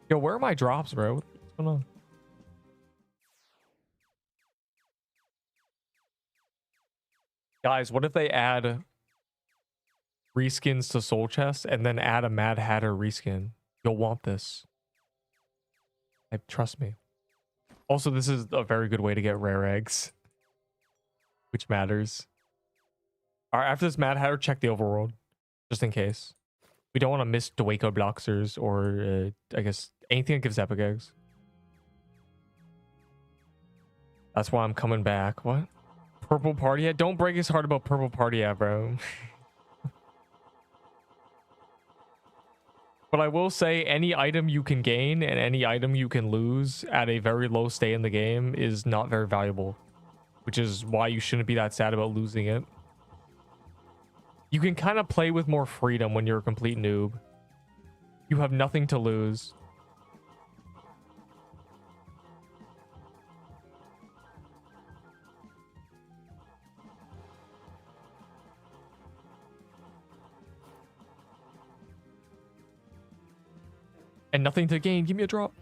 Yo, where are my drops, bro? What's going on? Guys, what if they add reskins to soul chests and then add a Mad Hatter reskin? You'll want this. Trust me. Also, this is a very good way to get rare eggs, which matters. All right, after this Mad Hatter, check the overworld, just in case. We don't want to miss Deepwoken Bloxers or, I guess, anything that gives epic eggs. That's why I'm coming back. What? Purple party hat? Don't break his heart about purple party hat, bro. But I will say any item you can gain and any item you can lose at a very low stay in the game is not very valuable, which is why you shouldn't be that sad about losing it. You can kind of play with more freedom when you're a complete noob. You have nothing to lose. And nothing to gain. Give me a drop.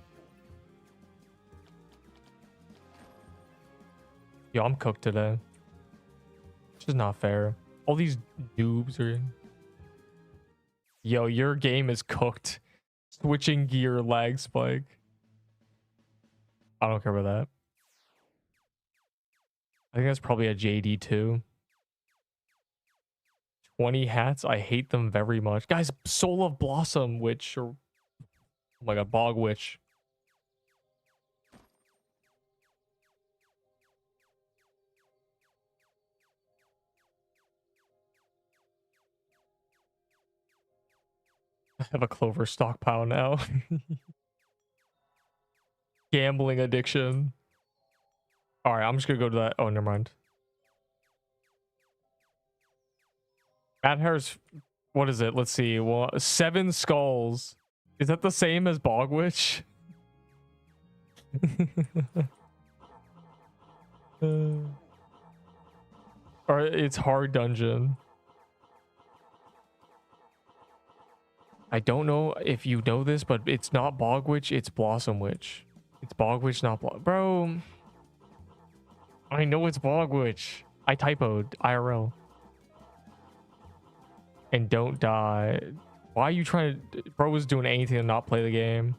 Yo, I'm cooked today. It's just not fair. All these noobs are in. Yo, your game is cooked. Switching gear lag spike. I don't care about that. I think that's probably a JD too. 20 hats. I hate them very much. Guys, Soul of Blossom Witch or oh my god, Bog Witch. I have a clover stockpile now. Gambling addiction. All right, I'm just gonna go to that. Oh, never mind. Mad Hatter's, what is it? Let's see. Well, 7 skulls. Is that the same as Bog Witch? Or it's hard dungeon. I don't know if you know this, but it's not Bog Witch, it's Blossom Witch. It's Bog Witch, not Bro. I know it's Bog Witch. I typoed IRL. And don't die. Why are you trying to... Bro was doing anything to not play the game.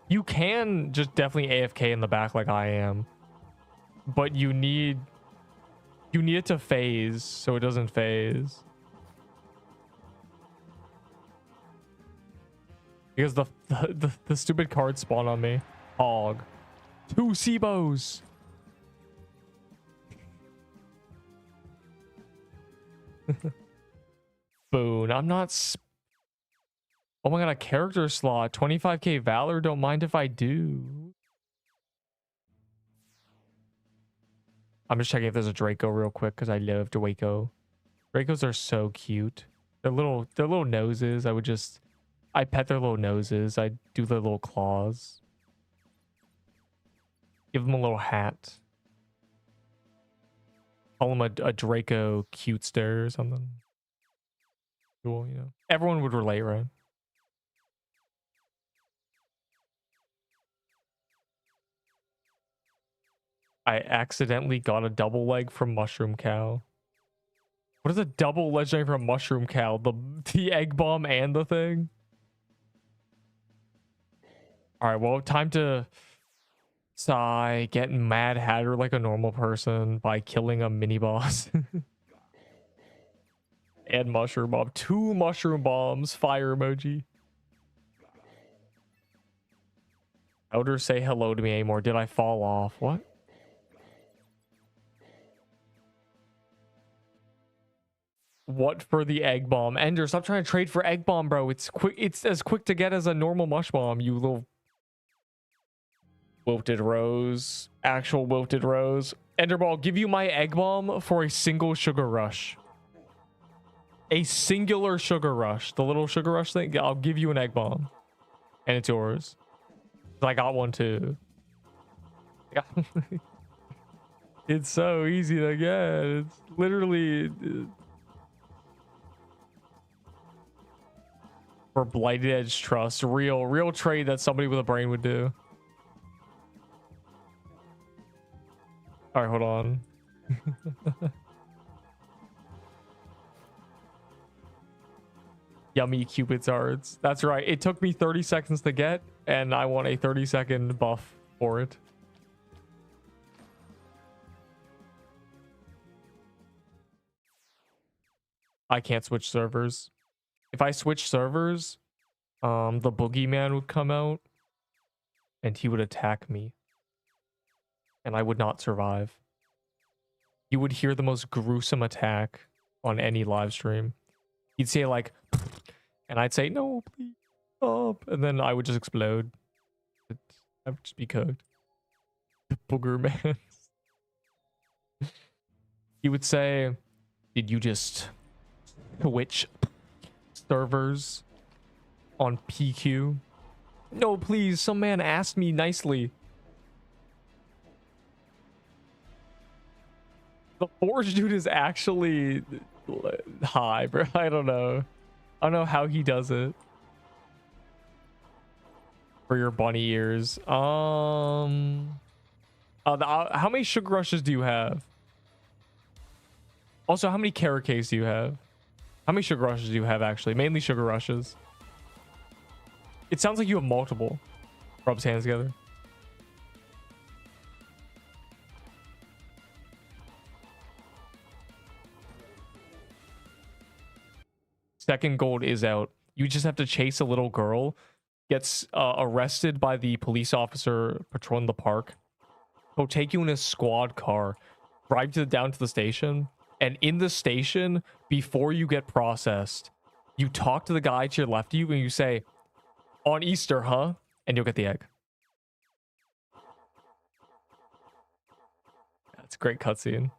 You can just definitely AFK in the back like I am. But you need... You need it to phase, so it doesn't phase. Because the stupid cards spawn on me. Hog. 2 Seabos. Boon. I'm not... Oh my god, a character slot. 25k Valor. Don't mind if I do. I'm just checking if there's a Draco real quick because I love Draco. Dracos are so cute. Their little noses. I pet their little noses. I do their little claws. Give them a little hat. Call them a Draco cutester or something. Cool, you know. Everyone would relate, right? I accidentally got a double leg from Mushroom Cow. What is a double legendary from Mushroom Cow? The egg bomb and the thing? Alright, well, time to sigh, get Mad Hatter like a normal person by killing a mini boss. And mushroom bomb. 2 mushroom bombs. Fire emoji. Outer say hello to me anymore. Did I fall off? What? What for the egg bomb? Ender, stop trying to trade for egg bomb, bro. It's quick. It's as quick to get as a normal mush bomb, you little wilted rose. Actual wilted rose. Enderball, give you my egg bomb for a single sugar rush. A singular sugar rush. The little sugar rush thing. I'll give you an egg bomb. And it's yours. I got one too. It's so easy to get. It's literally... For Blighted Edge Trust. Real trade that somebody with a brain would do. Alright, hold on. Yummy Cupid's Arts. That's right. It took me 30 seconds to get, and I want a 30-second buff for it. I can't switch servers. If I switch servers, the boogeyman would come out, and he would attack me. And I would not survive. You would hear the most gruesome attack on any live stream. He'd say like, and I'd say, no, please stop. And then I would just explode. I would just be cooked. The booger man. He would say, did you just switch servers on PQ? No, please. Some man asked me nicely. The Forge dude is actually high, bro. I don't know. I don't know how he does it. For your bunny ears. How many sugar rushes do you have? Also, how many carrot cakes do you have? How many sugar rushes do you have, actually? Mainly sugar rushes. It sounds like you have multiple. Rubs hands together. Second gold is out. You just have to chase a little girl. Gets arrested by the police officer patrolling the park. He'll take you in a squad car. Drive you down to the station. And in the station, before you get processed, you talk to the guy to your left of you and you say, on Easter, huh? And you'll get the egg. That's a great cutscene.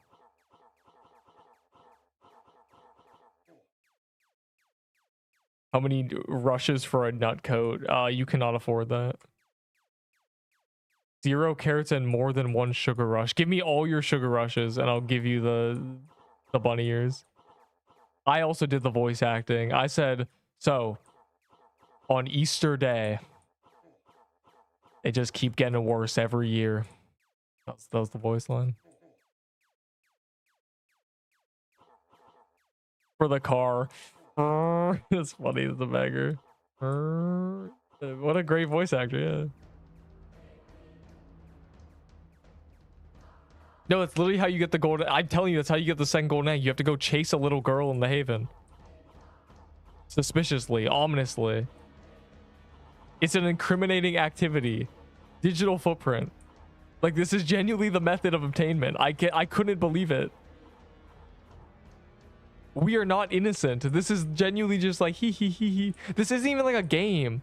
How many rushes for a nut coat? You cannot afford that. 0 carrots and more than 1 sugar rush. Give me all your sugar rushes and I'll give you the bunny ears. I also did the voice acting. I said, so on Easter Day, they just keep getting worse every year. That was the voice line. For the car. That's funny as a beggar. What a great voice actor, yeah. No, it's literally how you get the golden... I'm telling you, that's how you get the second golden egg. You have to go chase a little girl in the Haven. Suspiciously, ominously. It's an incriminating activity. Digital footprint. Like, this is genuinely the method of obtainment. I couldn't believe it. We are not innocent. This is genuinely just like, he. This isn't even like a game.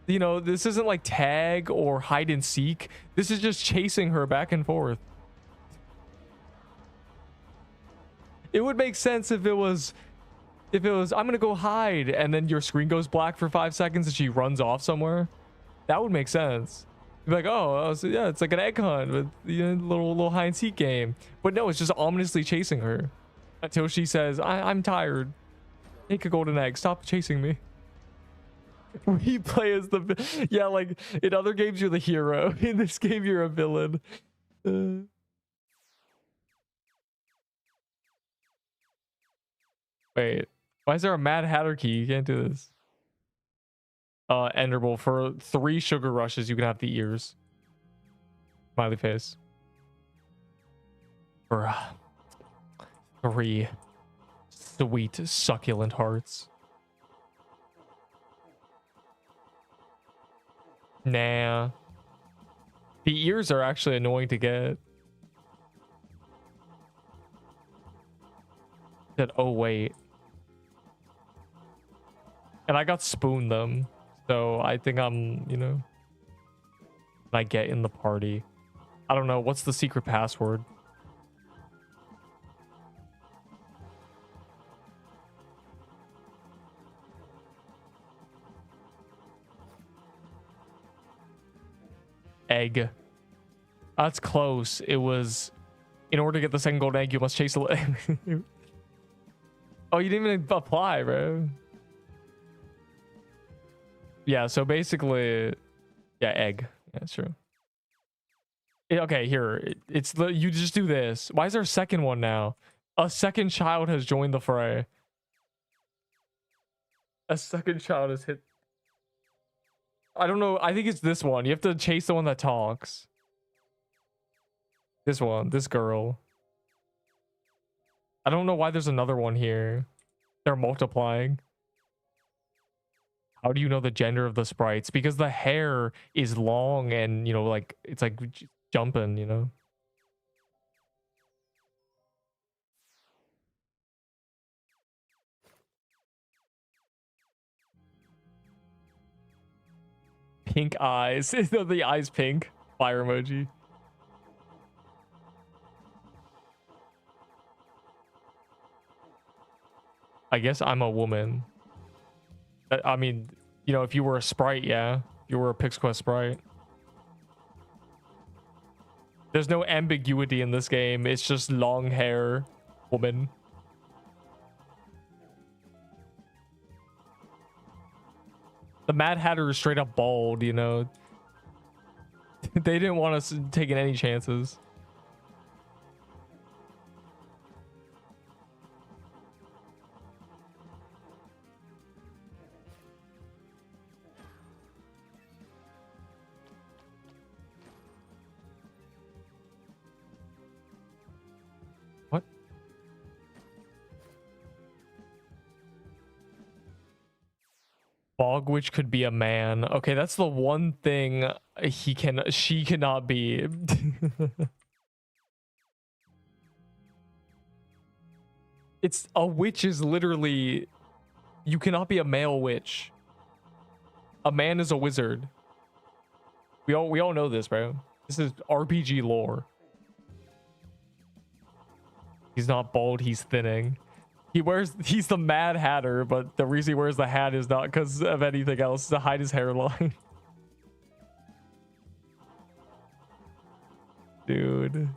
You know, this isn't like tag or hide and seek. This is just chasing her back and forth. It would make sense if it was I'm gonna go hide, and then your screen goes black for 5 seconds and she runs off somewhere. That would make sense. You'd be like, oh, so yeah, it's like an egg hunt with little hide and seek game. But no, it's just ominously chasing her until she says, I'm tired. Take a golden egg. Stop chasing me. We play as the yeah, like in other games you're the hero. In this game you're a villain. Wait, why is there a Mad Hatter key? You can't do this. Enderable for 3 sugar rushes. You can have the ears. Smiley face. For 3 sweet succulent hearts. Nah. The ears are actually annoying to get. Oh wait. And I got spooned them. So I think I'm, you know, I get in the party. I don't know. What's the secret password? Egg. That's close. It was, in order to get the second golden egg, you must chase a... Oh, you didn't even apply, bro. Yeah, so basically, yeah, egg. Yeah, that's true. Okay, here. It's the, you just do this. Why is there a second one now? A second child has joined the fray. A second child has hit. I don't know. I think it's this one. You have to chase the one that talks. This one. This girl. I don't know why there's another one here. They're multiplying. How do you know the gender of the sprites? Because the hair is long and, you know, like, it's like jumping, you know? Pink eyes. The eyes pink. Fire emoji. I guess I'm a woman. I mean, you know, if you were a sprite, yeah. If you were a PixQuest sprite. There's no ambiguity in this game. It's just long hair woman. The Mad Hatter is straight up bald, you know. They didn't want us taking any chances. What? Bog Witch could be a man. Okay, that's the one thing she cannot be. It's a witch is literally, you cannot be a male witch. A man is a wizard. We all know this, bro. This is RPG lore. He's not bald, he's thinning. He's the Mad Hatter, but the reason he wears the hat is not because of anything else, to hide his hairline. Dude.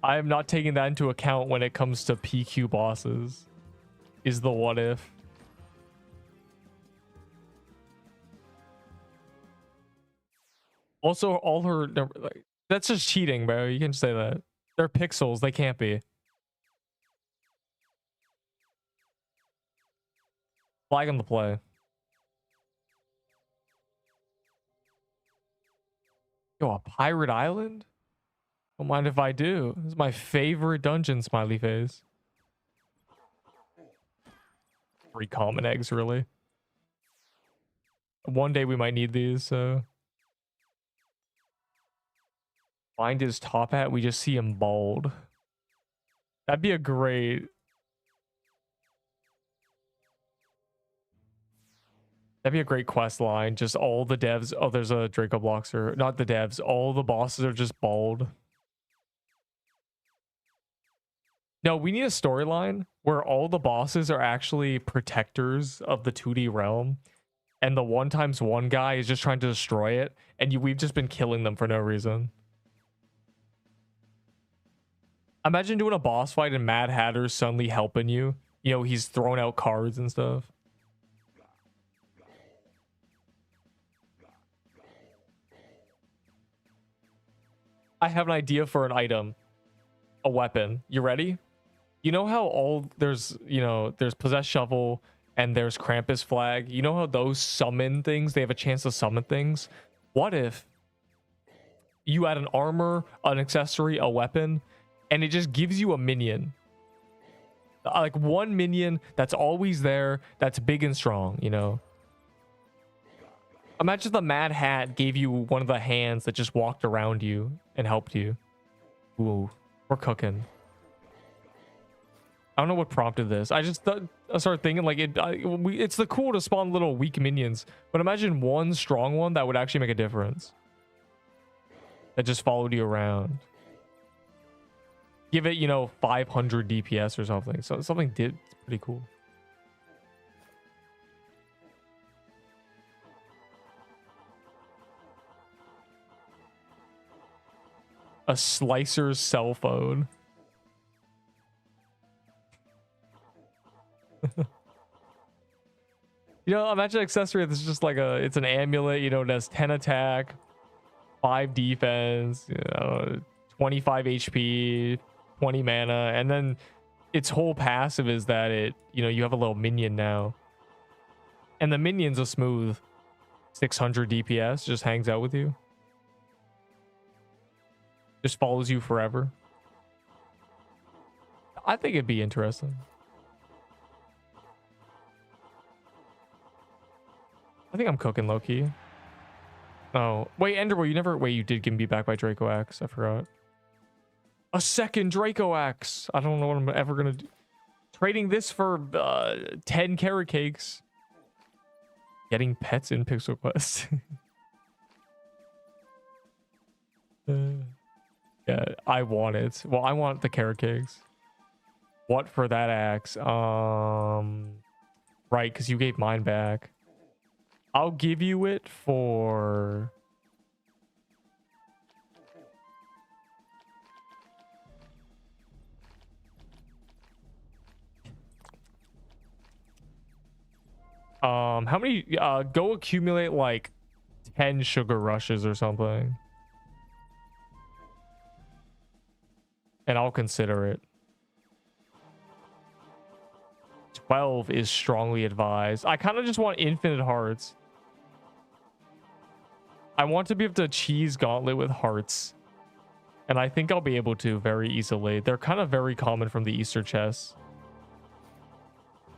I am not taking that into account when it comes to PQ bosses. Is the what if. Also, all her... Like, that's just cheating, bro. You can say that. They're pixels. They can't be. Flag on the play. Yo, a pirate island? Don't mind if I do. This is my favorite dungeon, smiley face. 3 common eggs, really. One day we might need these, so... Find his top hat, we just see him bald. That'd be a great... That'd be a great quest line. Just all the devs. Oh, there's a Draco Bloxer. Not the devs. All the bosses are just bald. No, we need a storyline where all the bosses are actually protectors of the 2D realm. And the 1x1 guy is just trying to destroy it. And we've just been killing them for no reason. Imagine doing a boss fight and Mad Hatter's suddenly helping you. You know, he's throwing out cards and stuff. I have an idea for an item. A weapon. You ready? You know how there's Possessed Shovel and there's Krampus Flag. You know how those summon things? They have a chance to summon things. What if you add an armor, an accessory, a weapon, and it just gives you a minion? Like one minion that's always there, that's big and strong, you know? Imagine the Mad Hat gave you one of the hands that just walked around you and helped you. Ooh, we're cooking. I don't know what prompted this. I started thinking like it's the cool to spawn little weak minions, but imagine one strong one that would actually make a difference. That just followed you around. Give it, 500 DPS or something. So something it's pretty cool. A slicer's cell phone. Imagine an accessory that's just like it's an amulet, it has 10 attack, 5 defense, 25 HP, 20 mana, and then its whole passive is that you have a little minion now. And the minion's a smooth 600 DPS, just hangs out with you. Just follows you forever. I think it'd be interesting. I think I'm cooking low-key. Oh, wait, Enderboy, you did get me back by Draco Axe. I forgot. A second Draco Axe. I don't know what I'm ever gonna do. Trading this for 10 carrot cakes. Getting pets in Pixel Quest. Yeah, I want it. Well, I want the carrot cakes. What for that axe? Right, because you gave mine back. I'll give you it for... how many... go accumulate like 10 sugar rushes or something. And I'll consider it. 12 is strongly advised. I kind of just want infinite hearts. I want to be able to cheese gauntlet with hearts. And I think I'll be able to very easily. They're kind of very common from the Easter chests.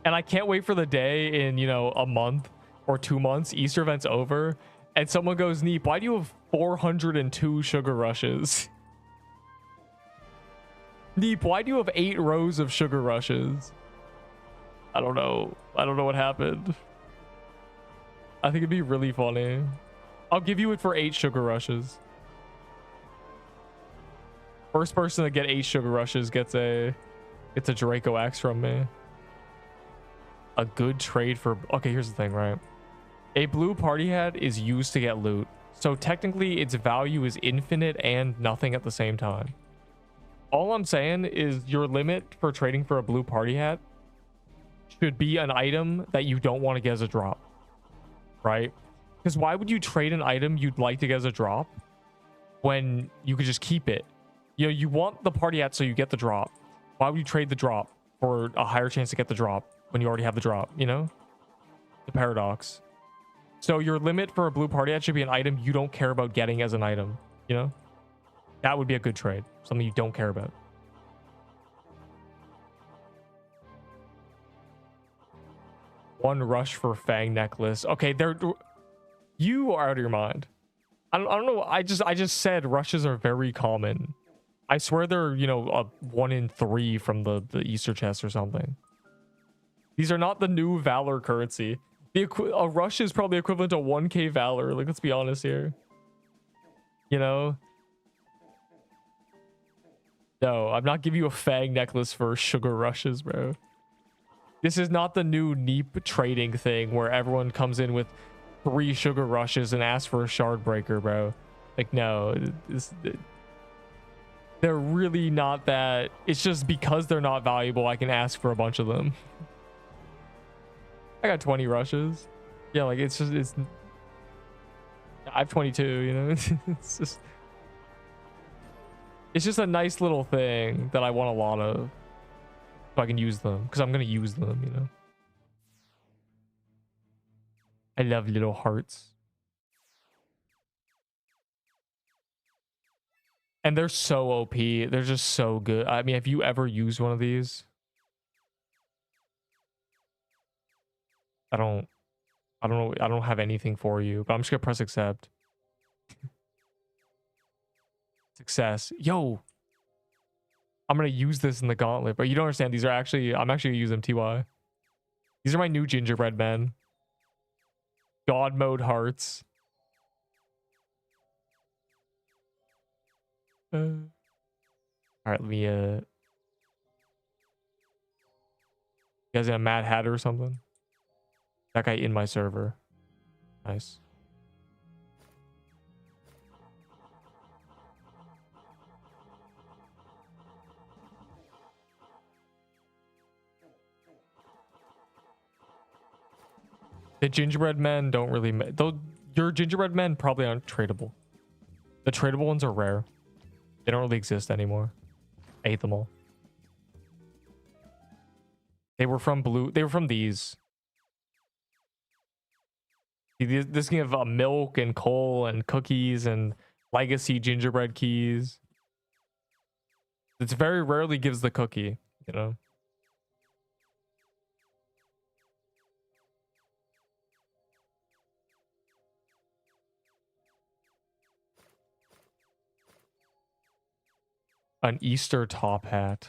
And I can't wait for the day in, a month or 2 months. Easter event's over. And someone goes, Neep, why do you have 402 sugar rushes? Neep, why do you have 8 rows of sugar rushes? I don't know. I don't know what happened. I think it'd be really funny. I'll give you it for 8 sugar rushes. First person to get 8 sugar rushes gets a Draco Axe from me. A good trade for... Okay, here's the thing, right? A blue party hat is used to get loot. So technically its value is infinite and nothing at the same time. All I'm saying is your limit for trading for a blue party hat should be an item that you don't want to get as a drop, right? Because why would you trade an item you'd like to get as a drop when you could just keep it? You want the party hat so you get the drop. Why would you trade the drop for a higher chance to get the drop when you already have the drop, The paradox. So your limit for a blue party hat should be an item you don't care about getting as an item, That would be a good trade. Something you don't care about. One rush for Fang necklace. Okay, you are out of your mind. I don't know. I just said rushes are very common. I swear they're, a 1 in 3 from the Easter chest or something. These are not the new Valor currency. A rush is probably equivalent to 1k valor. Like, let's be honest here. You know? No, I'm not giving you a fang necklace for sugar rushes, bro. This is not the new Nerp trading thing where everyone comes in with 3 sugar rushes and asks for a shard breaker, bro. Like, no. They're really not that. It's just because they're not valuable, I can ask for a bunch of them. I got 20 rushes. Yeah, like, it's just, it's... I have 22, you know? It's just a nice little thing that I want a lot of. So I can use them. Because I'm going to use them, you know? I love little hearts. And they're so OP. They're just so good. I mean, have you ever used one of these? I don't know. I don't have anything for you, but I'm just gonna press accept. Success. Yo, I'm gonna use this in the gauntlet, but you don't understand. These are actually, I'm actually gonna use them, TY. These are my new gingerbread men. God mode hearts. All right, let me you guys got a Mad Hatter or something? That guy in my server. Nice. The gingerbread men don't really... Though your gingerbread men probably aren't tradable. The tradable ones are rare. They don't really exist anymore. I hate them all. They were from blue. They were from these. This can have milk and coal and cookies and legacy gingerbread keys. It very rarely gives the cookie, you know? An Easter top hat.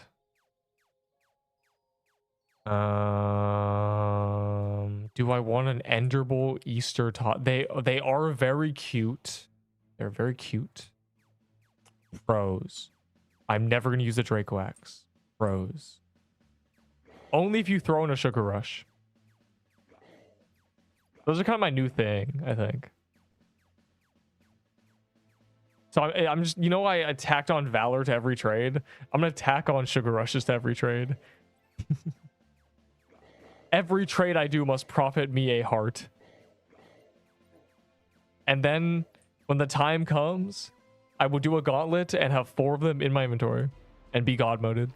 Do I want an Enderable Easter top? They are very cute. They're very cute. Pros. I'm never gonna use a Draco Axe. Pros. Only if you throw in a Sugar Rush. Those are kind of my new thing, I think. So I'm just, you know, I attacked on Valor to every trade. I'm gonna tack on Sugar Rushes to every trade. Every trade I do must profit me a heart. And then when the time comes, I will do a gauntlet and have 4 of them in my inventory and be god moded.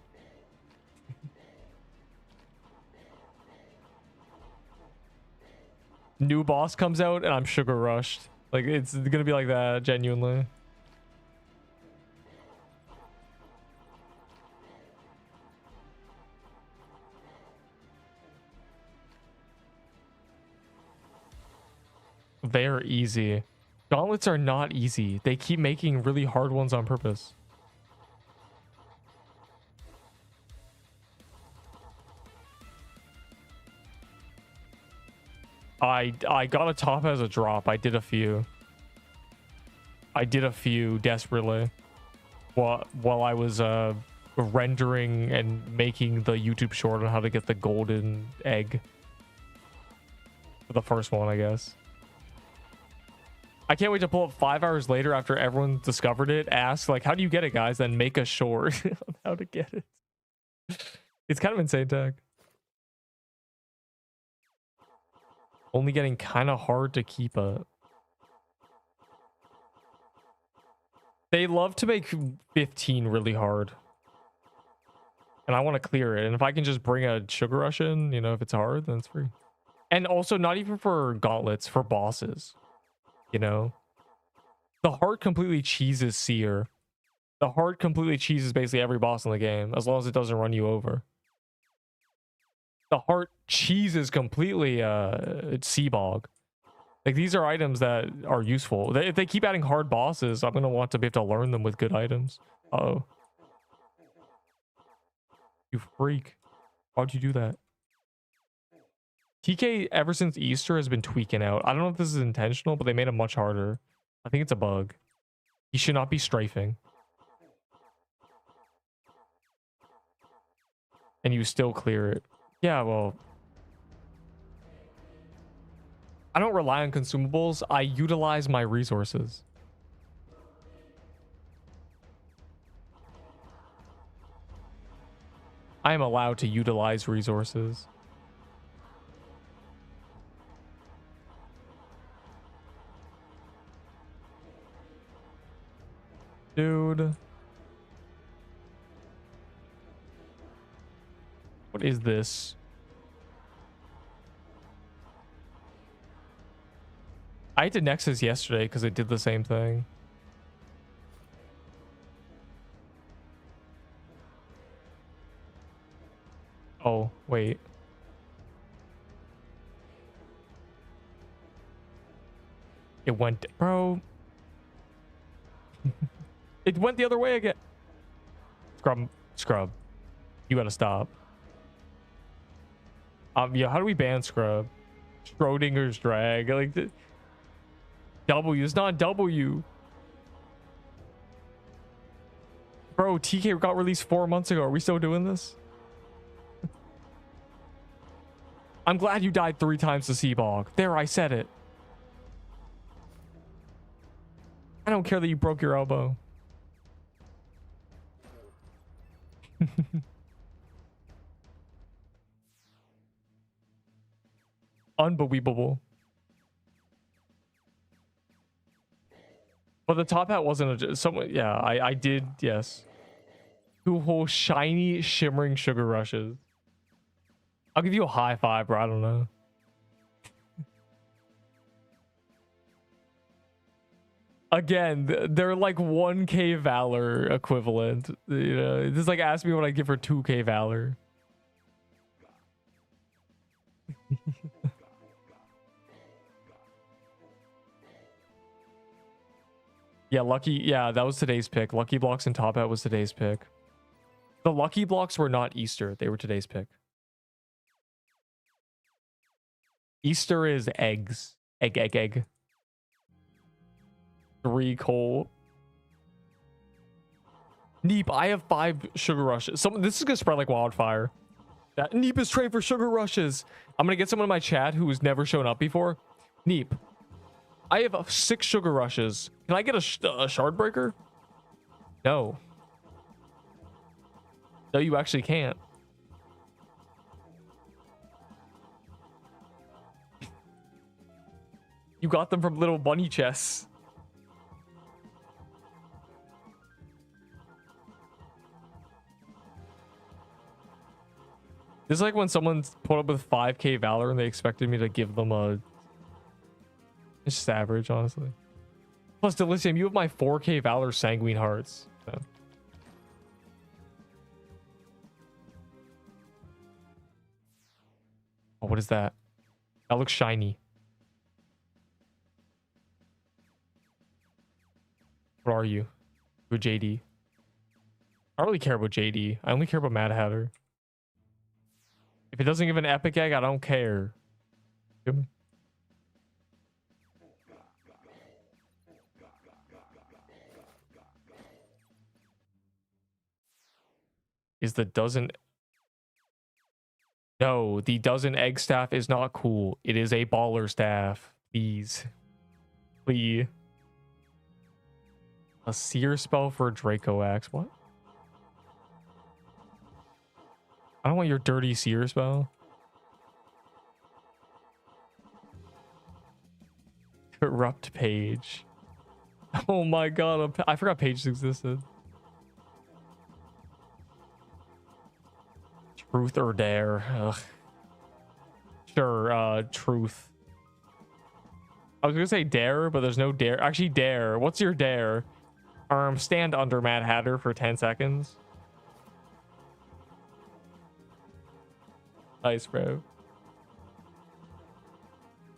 New boss comes out and I'm sugar rushed. Like, it's gonna be like that, genuinely. They're easy. Gauntlets are not easy. They keep making really hard ones on purpose. I got a top as a drop. I did a few. Desperately while I was rendering and making the YouTube short on how to get the golden egg. For the first one, I guess. I can't wait to pull up 5 hours later after everyone discovered it. Ask, like, how do you get it, guys? Then make a short on how to get it. It's kind of insane tech. Only getting kind of hard to keep up. They love to make 15 really hard. And I want to clear it. And if I can just bring a Sugar Rush in, you know, if it's hard, then it's free. And also, not even for gauntlets, for bosses. You know, the heart completely cheeses Seer. The heart completely cheeses basically every boss in the game, as long as it doesn't run you over. The heart cheeses completely Seabog. Like, these are items that are useful. If they keep adding hard bosses, I'm gonna want to be able to learn them with good items. Uh-oh. You freak. Why'd you do that? TK ever since Easter has been tweaking out. I don't know if this is intentional, but they made it much harder. I think it's a bug. He should not be strafing. And you still clear it. Yeah, well, I don't rely on consumables. I utilize my resources. I am allowed to utilize resources. Dude. What is this? I had to Nexus yesterday because it did the same thing. Oh, wait. It went, bro. It went the other way again. Scrub. You gotta stop. Yeah, how do we ban Scrub? Schrodinger's drag. Like, W, it's not W. Bro, TK got released 4 months ago. Are we still doing this? I'm glad you died 3 times to Seabog. There, I said it. I don't care that you broke your elbow. Unbelievable. But the top hat wasn't a someone. Yeah, I did. Yes. 2 whole shiny shimmering sugar rushes. I'll give you a high five, bro. I don't know. Again, they're like 1k valor equivalent. You know, just like ask me what I give for 2k valor. Yeah, lucky. Yeah, that was today's pick. Lucky blocks and top hat was today's pick. The lucky blocks were not Easter. They were today's pick. Easter is eggs. Egg. 3 coal. Neep, I have 5 sugar rushes. This is gonna spread like wildfire. Neep is trained for sugar rushes. I'm gonna get someone in my chat who has never shown up before. Neep, I have 6 sugar rushes. Can I get a shard breaker? No. No, you actually can't. You got them from little bunny chests. This is like when someone's put up with 5k valor and they expected me to give them a... It's just average, honestly. Plus, Delicium, you have my 4k valor sanguine hearts. So. Oh, what is that? That looks shiny. What are you? You're JD. I don't really care about JD. I only care about Mad Hatter. If it doesn't give an epic egg, I don't care. Feel me? Is the dozen... No, the dozen egg staff is not cool. It is a baller staff. Please. Please. A seer spell for a Draco Axe. What? I don't want your dirty seer spell. Corrupt page. Oh my god, I forgot pages existed. Truth or dare. Ugh. Sure, truth. I was gonna say dare, but there's no dare. Actually, dare. What's your dare? Stand under Mad Hatter for 10 seconds. Nice, bro.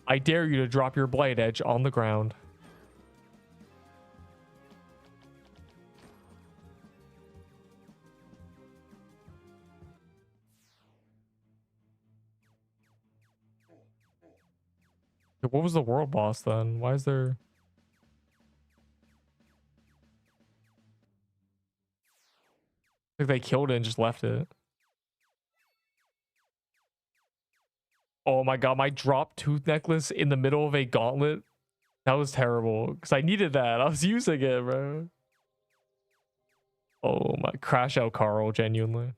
I dare you to drop your blade edge on the ground. What was the world boss then? Why is there... Like they killed it and just left it. Oh my god, my drop tooth necklace in the middle of a gauntlet. That was terrible. Because I needed that. I was using it, bro. Oh my... Crash out, Carl, genuinely.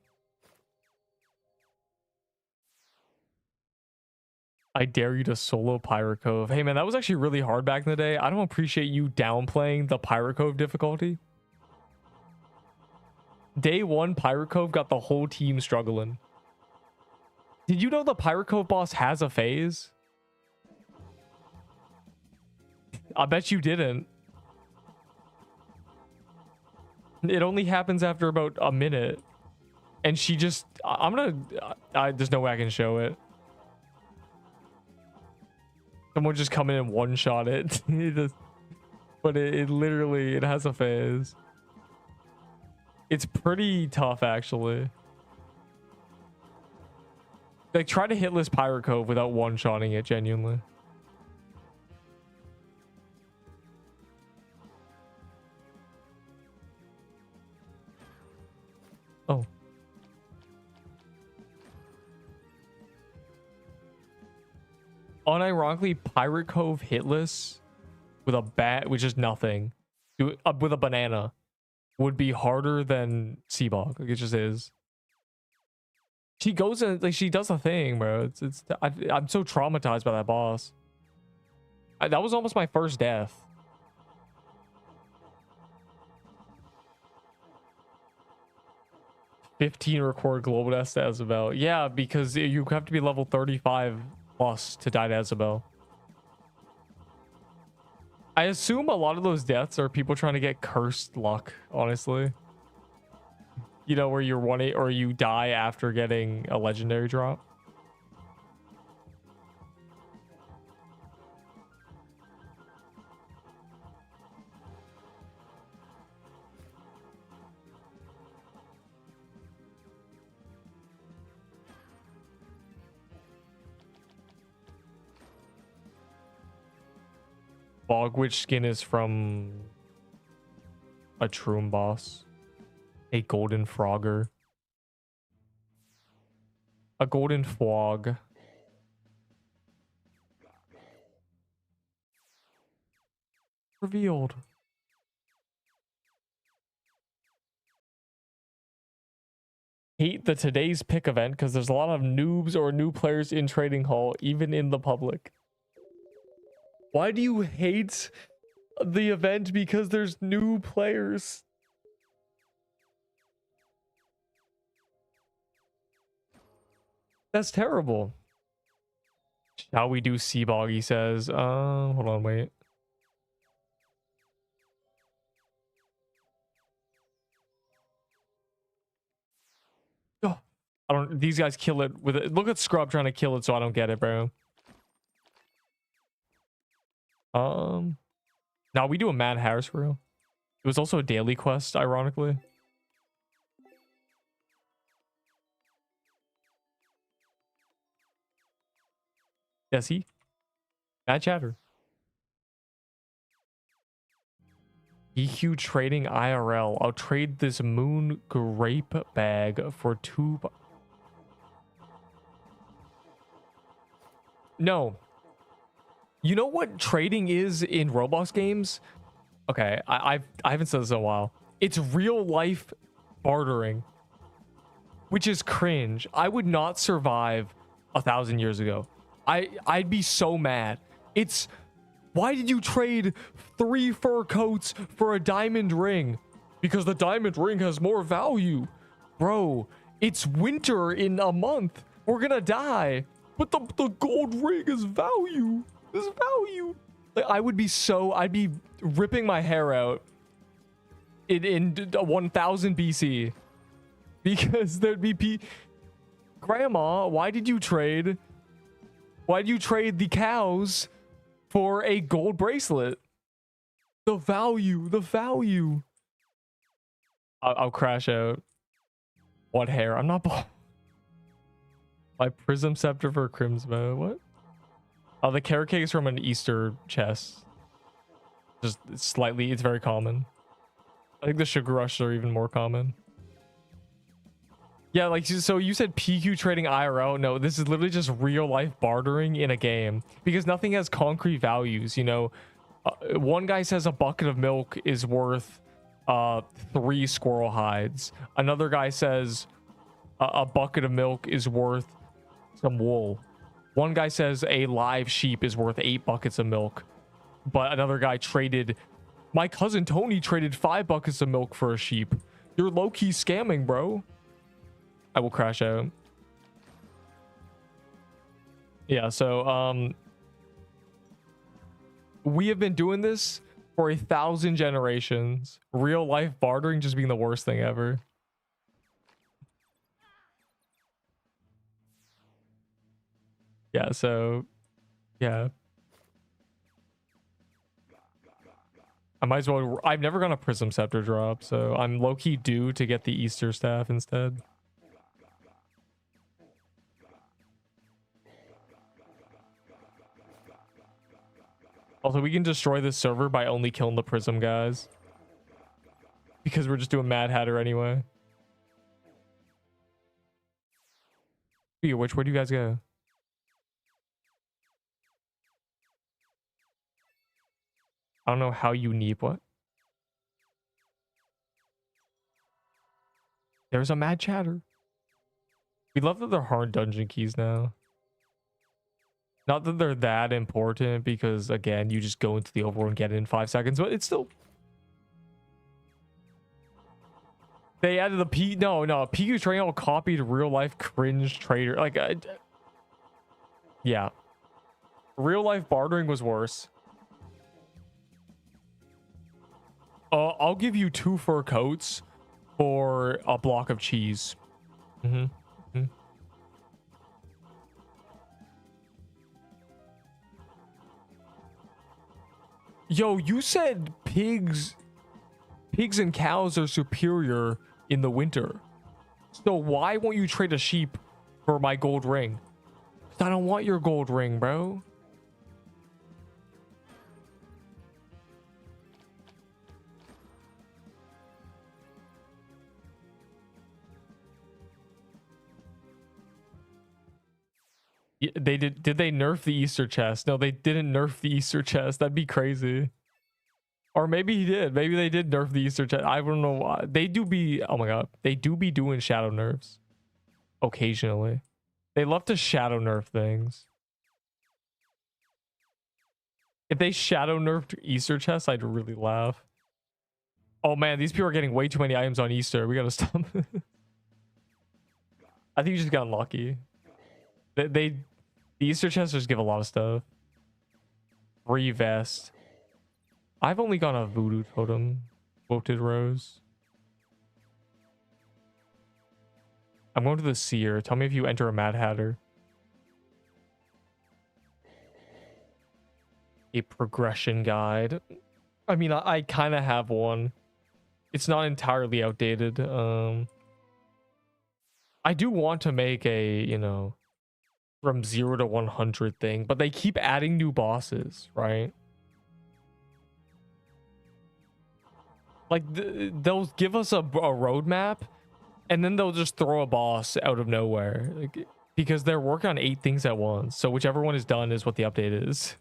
I dare you to solo Pirate Cove. Hey man, that was actually really hard back in the day. I don't appreciate you downplaying the Pirate Cove difficulty. Day one, Pirate Cove got the whole team struggling. Did you know the Pirate Cove boss has a phase? I bet you didn't. It only happens after about a minute. And she just... I'm gonna... there's no way I can show it. Someone just come in and one-shot it. But it literally... It has a phase. It's pretty tough, actually. Like, try to hitless Pirate Cove without one-shotting it, genuinely. Oh. Unironically, Pirate Cove hitless with a bat, which is nothing, with a banana, would be harder than Seabog. Like, it just is. She goes in, like, she does a thing, bro. I'm so traumatized by that boss. That was almost my first death. "15 record global deaths to Isabel." Yeah, because you have to be level 35 plus to die to Isabel. I assume a lot of those deaths are people trying to get cursed luck, honestly. You know, where you're 1-8 or you die after getting a legendary drop. Bogwitch skin is from a Troom boss. A golden frogger. A golden frog. Revealed. Hate the today's pick event because there's a lot of noobs or new players in Trading Hall, even in the public. Why do you hate the event? Because there's new players. That's terrible. Shall we do Seabog, he says. Hold on, wait. Oh, I don't... These guys kill it with it. Look at Scrub trying to kill it, so I don't get it, bro. Now we do a Mad Harris for real. It was also a daily quest, ironically. Yes, he. Mad Chatter. EQ trading IRL. I'll trade this moon grape bag for 2. No. You know what trading is in Roblox games? Okay, I haven't said this in a while. It's real life bartering, which is cringe. I would not survive 1,000 years ago. I'd be so mad. It's... Why did you trade 3 fur coats for a diamond ring? Because the diamond ring has more value. Bro, it's winter in a month. We're gonna die. But the gold ring is value. There's value. Like, I'd be ripping my hair out in 1000 BC. Because there'd be Grandma, why did you trade? Why did you trade the cows for a gold bracelet? The value. I'll crash out. What hair? I'm not... My prism scepter for Crimsmo. What? The carrot cake is from an Easter chest. Just slightly, it's very common. I think the sugar rushes are even more common. Yeah, like, so you said PQ trading IRL. No, this is literally just real life bartering in a game because nothing has concrete values. You know, one guy says a bucket of milk is worth 3 squirrel hides. Another guy says a bucket of milk is worth some wool. One guy says a live sheep is worth 8 buckets of milk. But another guy traded, my cousin Tony traded 5 buckets of milk for a sheep. You're low-key scamming, bro. I will crash out. Yeah, so we have been doing this for 1,000 generations. Real life bartering just being the worst thing ever. Yeah, so yeah. I might as well. I've never gone a Prism Scepter drop, so I'm low-key due to get the Easter staff instead. Also, we can destroy this server by only killing the Prism guys. Because we're just doing Mad Hatter anyway. Which way do you guys go? I don't know how you need what? There's a Mad Chatter. We love that they're hard dungeon keys now. Not that they're that important because, again, you just go into the overworld and get it in 5 seconds, but it's still... They added the PQ trading all copied real life cringe trader. Like, yeah. Real life bartering was worse. I'll give you 2 fur coats for a block of cheese. Yo, you said pigs and cows are superior in the winter. So why won't you trade a sheep for my gold ring? I don't want your gold ring, bro. They did they nerf the Easter chest? No, they didn't nerf the Easter chest. That'd be crazy. Or maybe he did. Maybe they did nerf the Easter chest. I don't know why. They do be, oh my god, they do be doing shadow nerfs occasionally. They love to shadow nerf things. If they shadow nerfed Easter chests, I'd really laugh. Oh man, these people are getting way too many items on Easter. We gotta stop. I think you just got lucky. The Easter chests just give a lot of stuff. Free vest. I've only got a voodoo totem. Quoted rose. I'm going to the seer. Tell me if you enter a Mad Hatter. A progression guide. I mean, I kind of have one. It's not entirely outdated. I do want to make a, you know, from 0 to 100 thing, but they keep adding new bosses, right? Like, they'll give us a roadmap, and then they'll just throw a boss out of nowhere. Like, because they're working on 8 things at once. So whichever one is done is what the update is.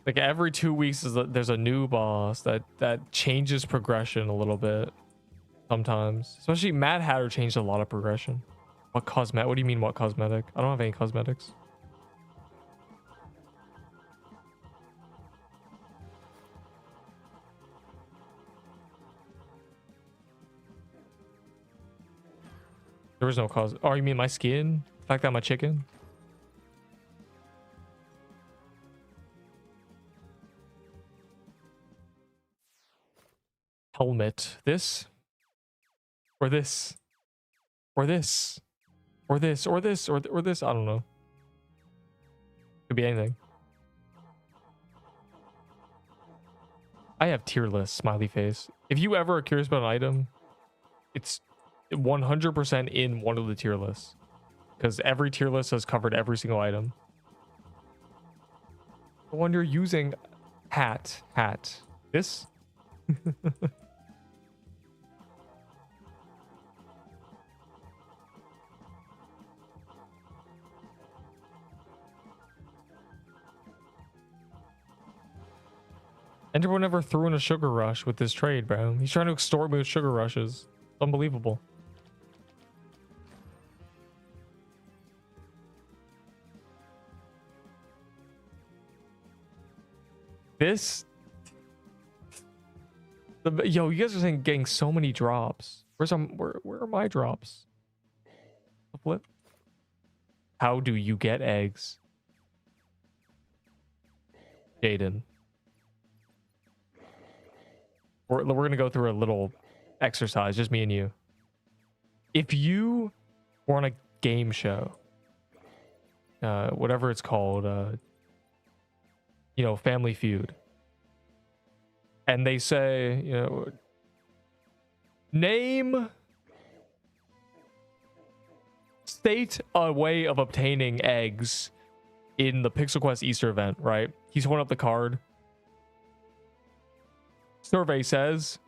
Like, every 2 weeks there's a new boss that changes progression a little bit. Sometimes. Especially Mad Hatter changed a lot of progression. What cosmetic? What do you mean, what cosmetic? I don't have any cosmetics. There was no cause. Oh, you mean my skin? The fact that I'm a chicken? Helmet. This? Or this? Or this? Or this? Or this? Or this? I don't know. Could be anything. I have tier lists, smiley face. If you ever are curious about an item, it's 100% in one of the tier lists. because every tier list has covered every single item. The one you're using, hat. This? Enderboy never threw in a sugar rush with this trade, bro. He's trying to extort me with sugar rushes. It's unbelievable. This... Yo, you guys are saying getting so many drops. Where are my drops? Flip. How do you get eggs? Jaden. We're gonna go through a little exercise, just me and you. If you were on a game show, whatever it's called, you know, Family Feud, and they say, you know, state a way of obtaining eggs in the Pixel Quest Easter event, right? He's holding up the card. Survey says,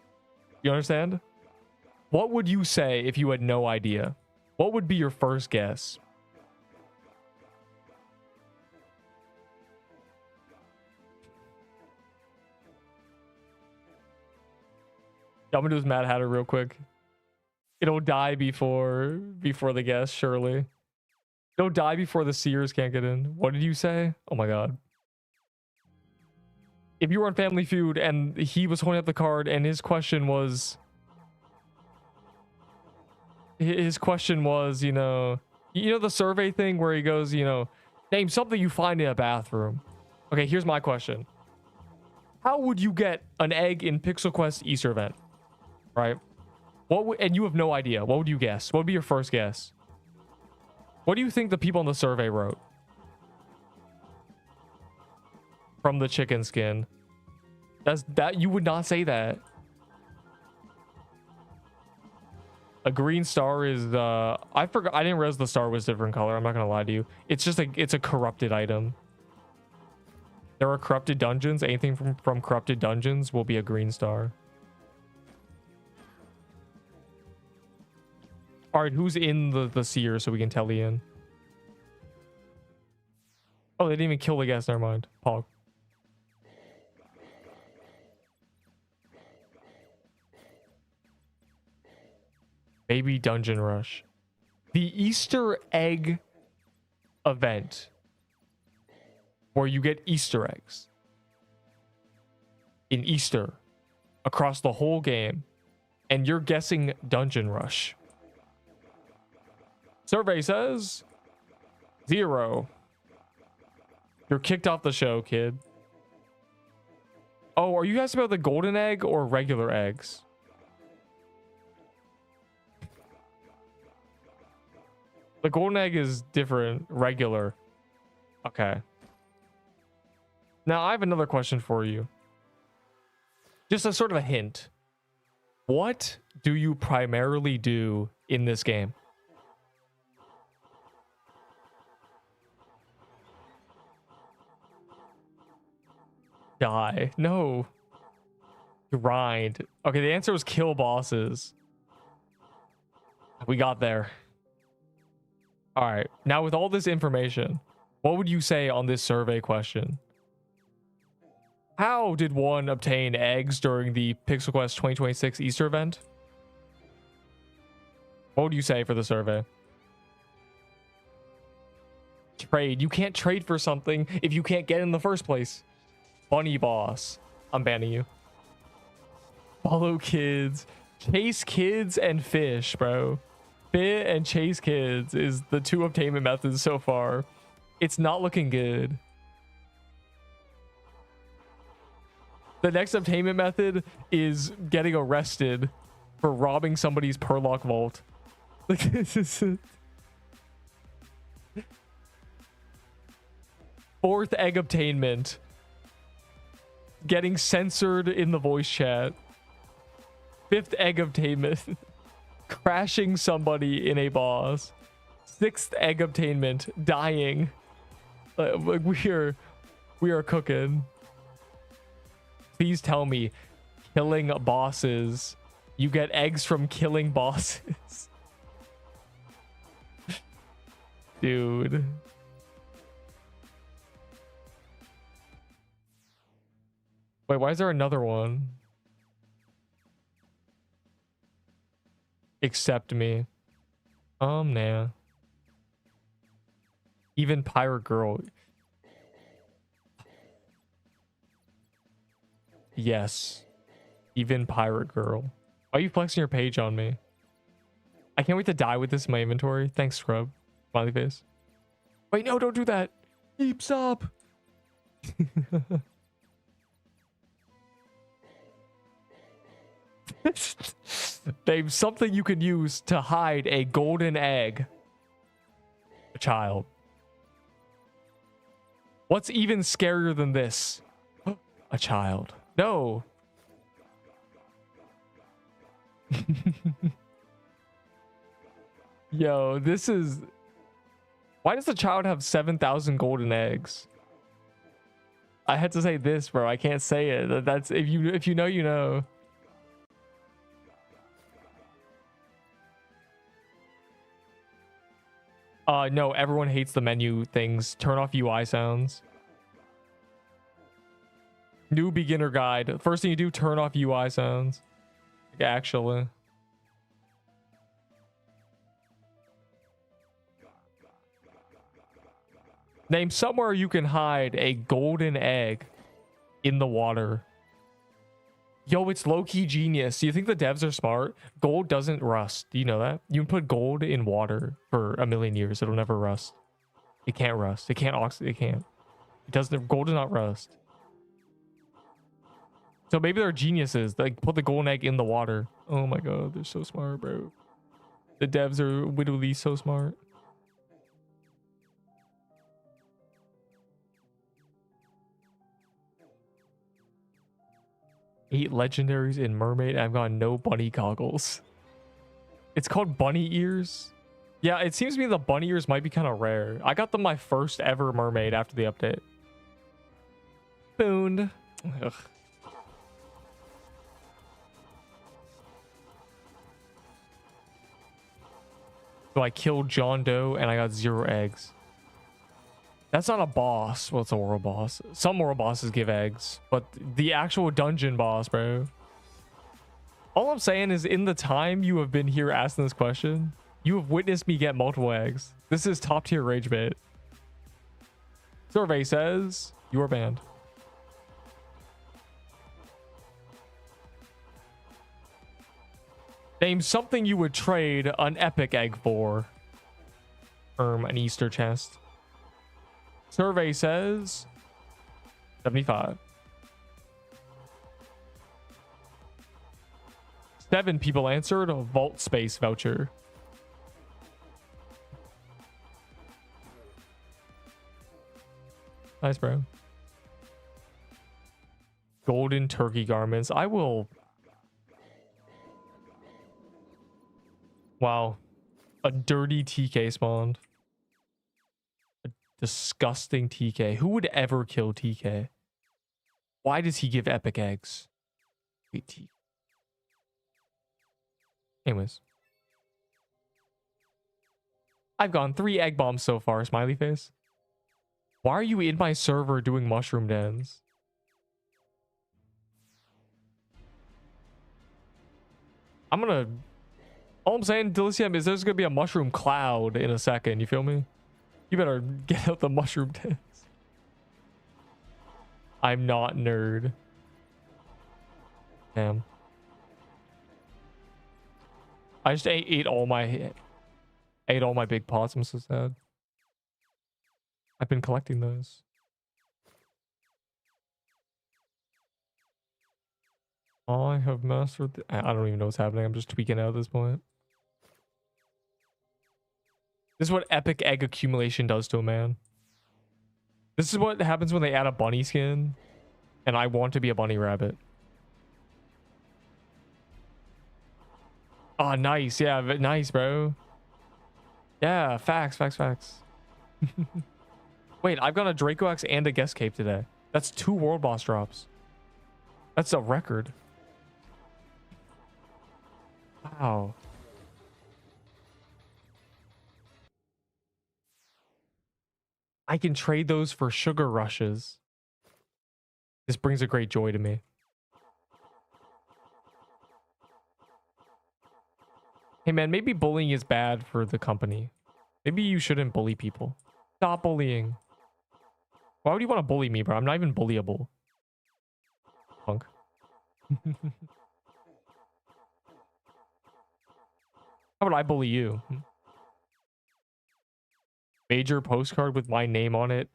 you understand? What would you say if you had no idea? What would be your first guess? I'm gonna do this Mad Hatter real quick. It'll die before the guess, surely. It'll die before the seers can't get in. What did you say? Oh my god. If you were on Family Feud and he was holding up the card and his question was, you know the survey thing where he goes, you know, name something you find in a bathroom. Okay, here's my question. How would you get an egg in Pixel Quest Easter event? Right? And you have no idea. What would you guess? What would be your first guess? What do you think the people on the survey wrote? From the chicken skin. That you would not say that. A green star is I forgot. I didn't realize the star was different color. I'm not gonna lie to you. It's just it's a corrupted item. There are corrupted dungeons. Anything from corrupted dungeons will be a green star. All right, who's in the seer so we can tell Ian? Oh, they didn't even kill the guest. Never mind. Pog. Baby Dungeon Rush. The Easter egg event where you get Easter eggs in Easter across the whole game, and you're guessing Dungeon Rush. Survey says 0. You're kicked off the show, kid. Oh, are you guys about the golden egg or regular eggs? The golden egg is different. Regular. Okay. Now, I have another question for you. Just a sort of a hint. What do you primarily do in this game? Die. No. Grind. Okay, the answer was kill bosses. We got there. All right. Now, with all this information, what would you say on this survey question? How did one obtain eggs during the Pixel Quest 2026 Easter event? What would you say for the survey? Trade. You can't trade for something if you can't get in the first place. Bunny boss. I'm banning you. Follow kids. Chase kids and fish, bro. Fit and chase kids is the 2 obtainment methods so far. It's not looking good. The next obtainment method is getting arrested for robbing somebody's Perlock vault. Like, this is... 4th egg obtainment. Getting censored in the voice chat. 5th egg obtainment. Crashing somebody in a boss. 6th egg obtainment. Dying. We are cooking. Please tell me, killing bosses. You get eggs from killing bosses. Dude. Wait, why is there another one? Accept me. Nah. Even pirate girl. Yes. Even pirate girl. Why are you flexing your page on me? I can't wait to die with this in my inventory. Thanks, Scrub. Smiley face. Wait, no, don't do that. Keep stop. Name something you can use to hide a golden egg. A child. What's even scarier than this? A child. No. Yo, this is... Why does the child have 7,000 golden eggs? I had to say this, bro. I can't say it. That's if you know, you know. No, everyone hates the menu things. Turn off UI sounds. New beginner guide. First thing you do, turn off UI sounds. Like, actually. Name somewhere you can hide a golden egg in the water. Yo, it's low-key genius. Do you think the devs are smart? Gold doesn't rust. Do you know that? You can put gold in water for a million years. It'll never rust. It can't rust. It can't oxidate. It can't. It doesn't. Gold does not rust. So maybe they're geniuses. They put the golden egg in the water. Oh my god, they're so smart, bro. The devs are literally so smart. 8 legendaries in mermaid. I've got no bunny goggles. It's called bunny ears. Yeah, it seems to me the bunny ears might be kind of rare. I got them my first ever mermaid after the update. Booned. Ugh. So I killed John Doe and I got 0 eggs. That's not a boss. Well, it's a world boss. Some world bosses give eggs, but the actual dungeon boss, bro. All I'm saying is in the time you have been here asking this question, you have witnessed me get multiple eggs. This is top tier rage bait. Survey says you are banned. Name something you would trade an epic egg for. An Easter chest. Survey says 75. 7 people answered a vault space voucher. Nice, bro. Golden turkey garments. I will. Wow. A dirty TK spawned. Disgusting TK. Who would ever kill TK? Why does he give epic eggs? Wait, anyways. I've gone 3 egg bombs so far, smiley face. Why are you in my server doing mushroom dance? I'm gonna... All I'm saying, Delicium, is there's gonna be a mushroom cloud in a second. You feel me? You better get out the mushroom dance. I'm not nerd. Damn. I just ate all my big pots. I'm so sad. I've been collecting those. I have mastered I don't even know what's happening. I'm just tweaking out at this point. This is what epic egg accumulation does to a man. This is what happens when they add a bunny skin. And I want to be a bunny rabbit. Oh, nice. Yeah, nice, bro. Yeah, facts, facts, facts. Wait, I've got a Draco Axe and a Guest Cape today. That's 2 world boss drops. That's a record. Wow. I can trade those for sugar rushes. This brings a great joy to me. Hey man, maybe bullying is bad for the company. Maybe you shouldn't bully people. Stop bullying. Why would you want to bully me, bro? I'm not even bullyable. Punk. How would I bully you? Major postcard with my name on it.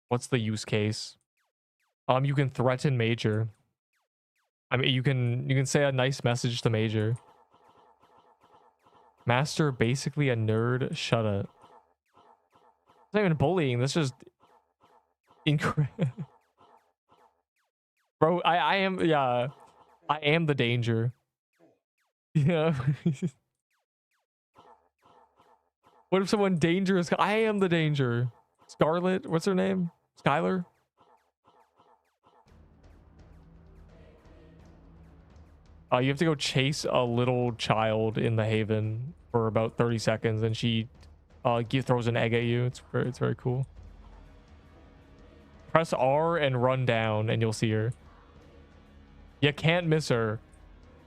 What's the use case? You can threaten Major. I mean, you can say a nice message to Major. Master, basically a nerd. Shut up. It's not even bullying. That's just incredible. Bro, I am, yeah. I am the danger. Yeah. What if someone dangerous? I am the danger. Scarlet, what's her name? Skylar? You have to go chase a little child in the Haven for about 30 seconds, and she throws an egg at you. It's very cool. Press R and run down, and you'll see her. You can't miss her.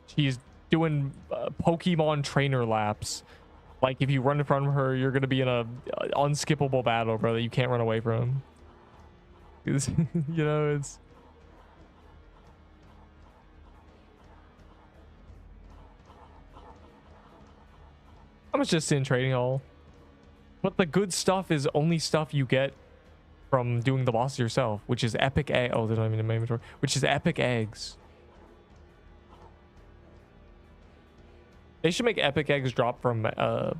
She's doing Pokemon trainer laps. Like, if you run in front of her, you're gonna be in a unskippable battle, bro, that you can't run away from. You know, it's... I'm just in trading hall. But the good stuff is only stuff you get from doing the boss yourself, which is epic egg. Oh, they're not even in my inventory. Which is epic eggs. They should make epic eggs drop from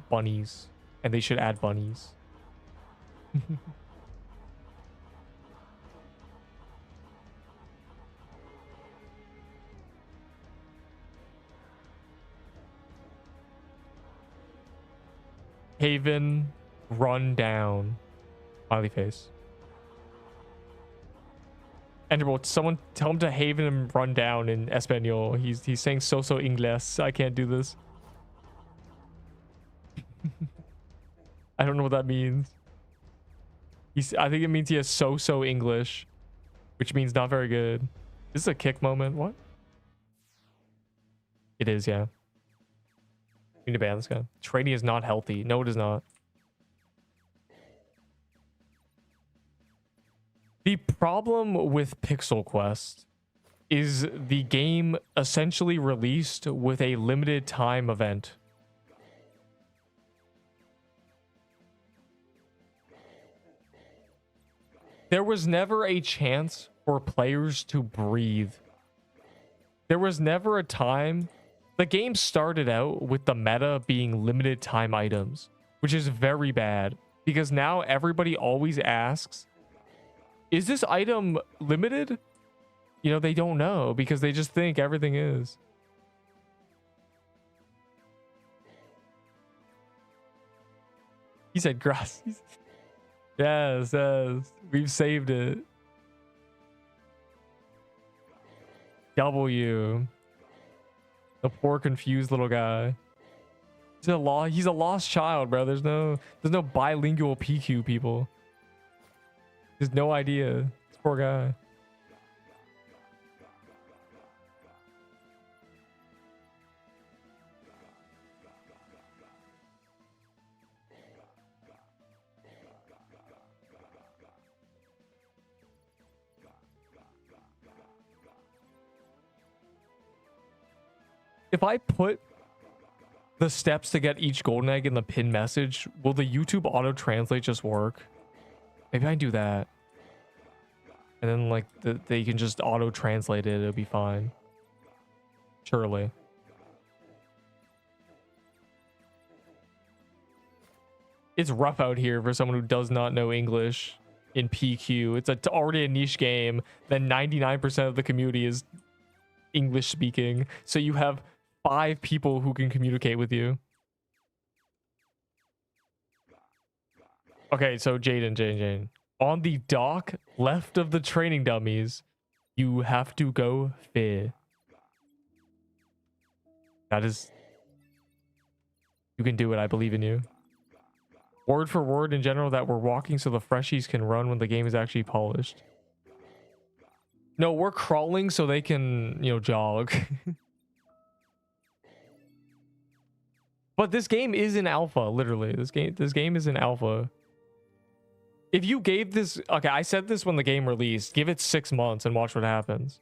bunnies, and they should add bunnies. Haven, run down. Smiley face. Enderbolt, someone tell him to Haven and run down in Espanol. He's saying so Ingles. I can't do this. I don't know what that means. I think it means he has so English, which means not very good. This is a kick moment. What? It is, yeah. We need to ban this guy. Trading is not healthy. No, it is not. The problem with Pixel Quest is the game essentially released with a limited time event. There was never a chance for players to breathe. There was never a time. The game started out with the meta being limited time items, which is very bad because now everybody always asks, is this item limited? You know, they don't know because they just think everything is. He said grass. Yes, we've saved it. W. The poor confused little guy. He's a lost child, bro. There's no bilingual PQ people. There's no idea. This poor guy. If I put the steps to get each golden egg in the pin message, will the YouTube auto translate just work? Maybe I do that. And then like they can just auto translate it. It'll be fine. Surely. It's rough out here for someone who does not know English in PQ. It's already a niche game. Then 99% of the community is English speaking. So you have 5 people who can communicate with you. Okay, so Jaden. On the dock left of the training dummies, you have to go fair. That is... You can do it. I believe in you. Word for word in general that we're walking so the freshies can run when the game is actually polished. No, we're crawling so they can, you know, jog. But this game is in alpha, literally. This game is in alpha. If you gave this... Okay, I said this when the game released. Give it 6 months and watch what happens.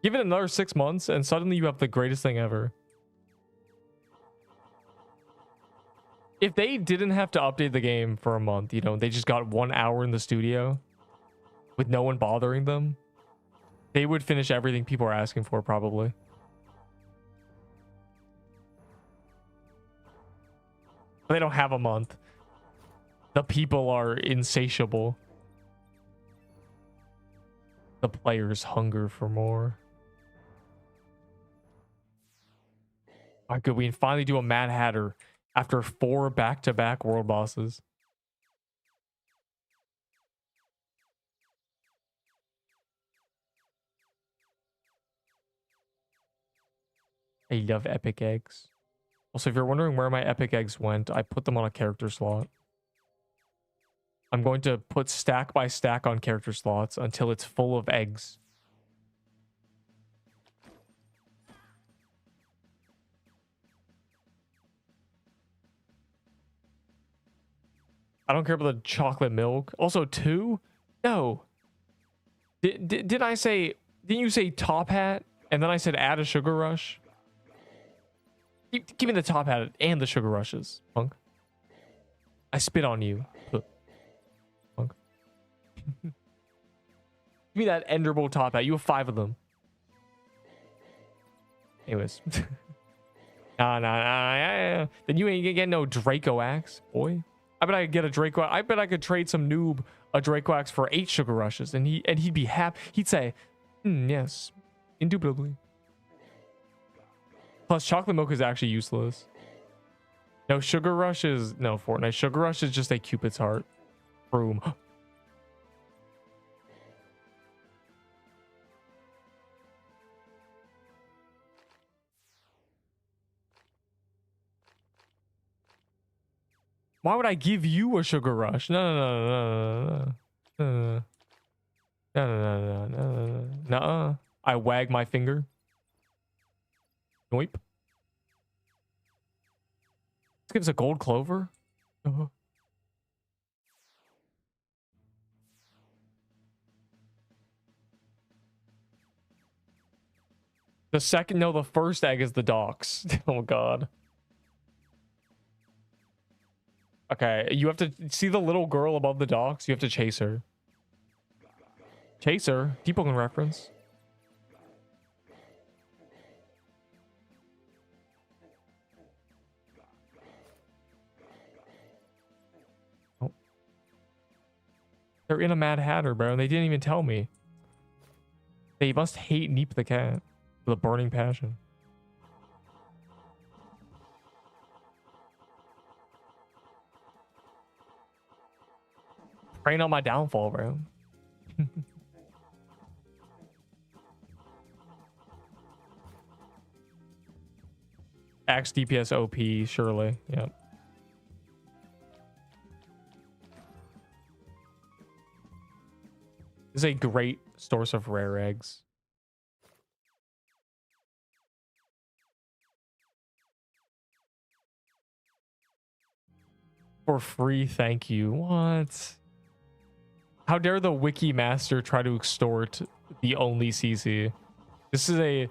Give it another 6 months and suddenly you have the greatest thing ever. If they didn't have to update the game for a month, you know, they just got 1 hour in the studio with no one bothering them, they would finish everything people are asking for, probably. But they don't have a month. The people are insatiable. The players hunger for more. All right, good. We can finally do a Mad Hatter after 4 back-to-back world bosses. I love epic eggs. Also, if you're wondering where my epic eggs went, I put them on a character slot. I'm going to put stack by stack on character slots until it's full of eggs. I don't care about the chocolate milk. Also, 2? No. Did I say... Didn't you say top hat? And then I said add a sugar rush? Give me the top hat and the sugar rushes, punk. I spit on you. Punk. Give me that enderable top hat. You have 5 of them. Anyways. Nah. Then you ain't gonna get no Draco axe, boy. I bet I could get a Draco. I bet I could trade some noob a Draco axe for 8 sugar rushes, and he'd be happy. He'd say, yes, indubitably. Plus, chocolate milk is actually useless. No, sugar rush is... No, Fortnite. Sugar rush is just a Cupid's heart. Room. Why would I give you a sugar rush? No. No. I wag my finger. Nope. This gives a gold clover. The first egg is the docks. Oh god. Okay, you have to see the little girl above the docks. You have to chase her. Chase her? Deepwoken reference. Oh. They're in a Mad Hatter, bro. They didn't even tell me. They must hate Neep the cat with a burning passion. Praying on my downfall, bro. Axe DPS OP, surely. Yep. This is a great source of rare eggs. For free, thank you. What? How dare the Wiki master try to extort the only CC? This is a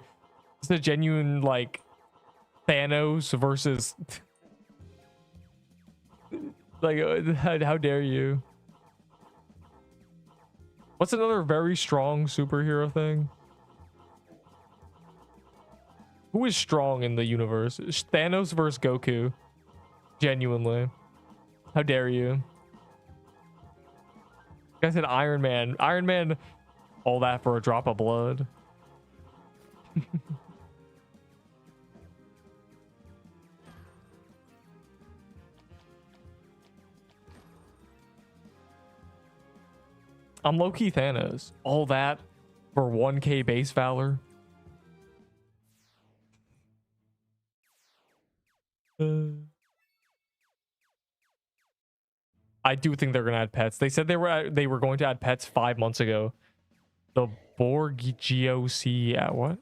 genuine, like, Thanos versus like how dare you? What's another very strong superhero thing? Who is strong in the universe? Thanos versus Goku. Genuinely. How dare you? I said Iron Man. Iron Man, all that for a drop of blood. I'm low-key Thanos. All that for 1k base valor. I do think they're gonna add pets. They said they were going to add pets 5 months ago. The Borg GOC at what?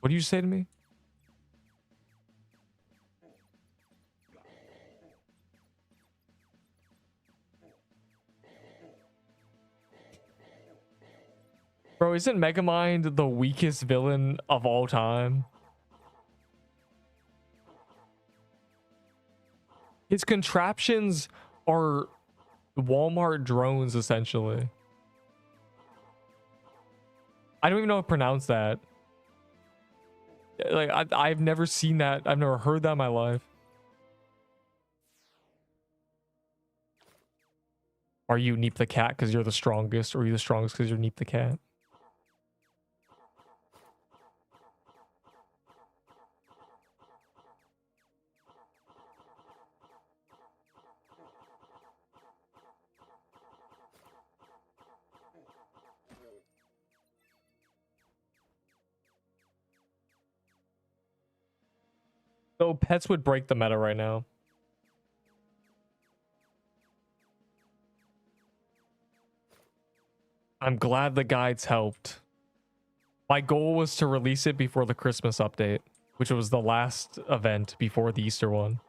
What did you say to me? Bro, isn't Megamind the weakest villain of all time? His contraptions are Walmart drones, essentially. I don't even know how to pronounce that. Like, I've never seen that. I've never heard that in my life. Are you Neep the cat because you're the strongest? Or are you the strongest because you're Neep the cat? So pets would break the meta right now. I'm glad the guides helped. My goal was to release it before the Christmas update, which was the last event before the Easter one.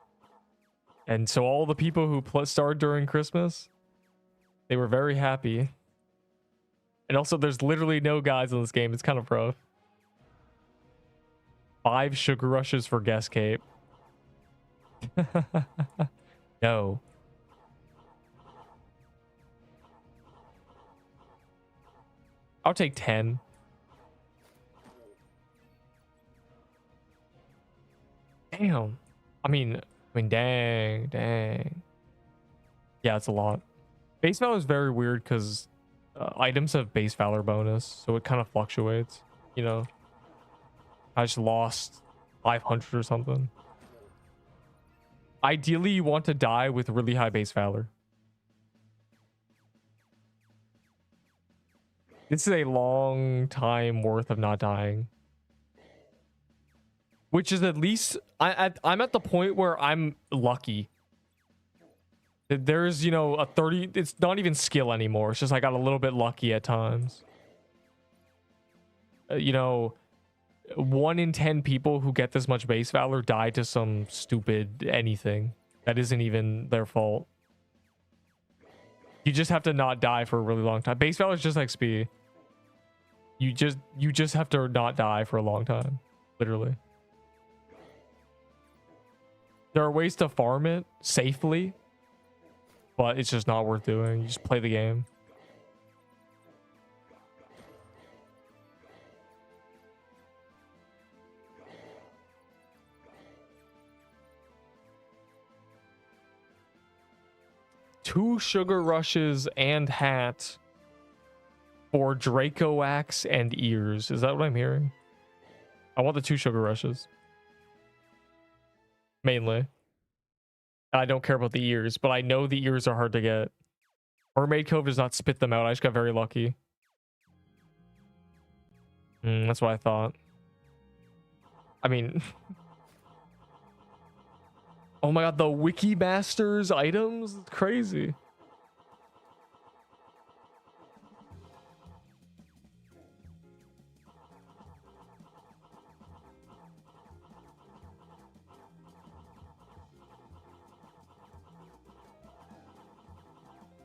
And so all the people who started during Christmas, they were very happy. And also there's literally no guides in this game. It's kind of rough. 5 sugar rushes for guest cape. No. I'll take 10. Damn. I mean, dang. Yeah, it's a lot. Base valor is very weird because items have base valor bonus, so it kind of fluctuates. You know, I just lost 500 or something. Ideally, you want to die with really high base valor. This is a long time worth of not dying. Which is at least... I'm at the point where I'm lucky. There's, you know, a 30... It's not even skill anymore. It's just I got a little bit lucky at times. You know, 1 in 10 people who get this much base valor die to some stupid anything. That isn't even their fault. You just have to not die for a really long time. Base valor is just like XP. You just have to not die for a long time. Literally. There are ways to farm it safely, but it's just not worth doing. You just play the game. Two sugar rushes and hat for Draco Axe and ears. Is that what I'm hearing? I want the 2 sugar rushes. Mainly. I don't care about the ears, but I know the ears are hard to get. Mermaid Cove does not spit them out. I just got very lucky. That's what I thought. I mean... Oh my god, the Wiki Masters items? It's crazy.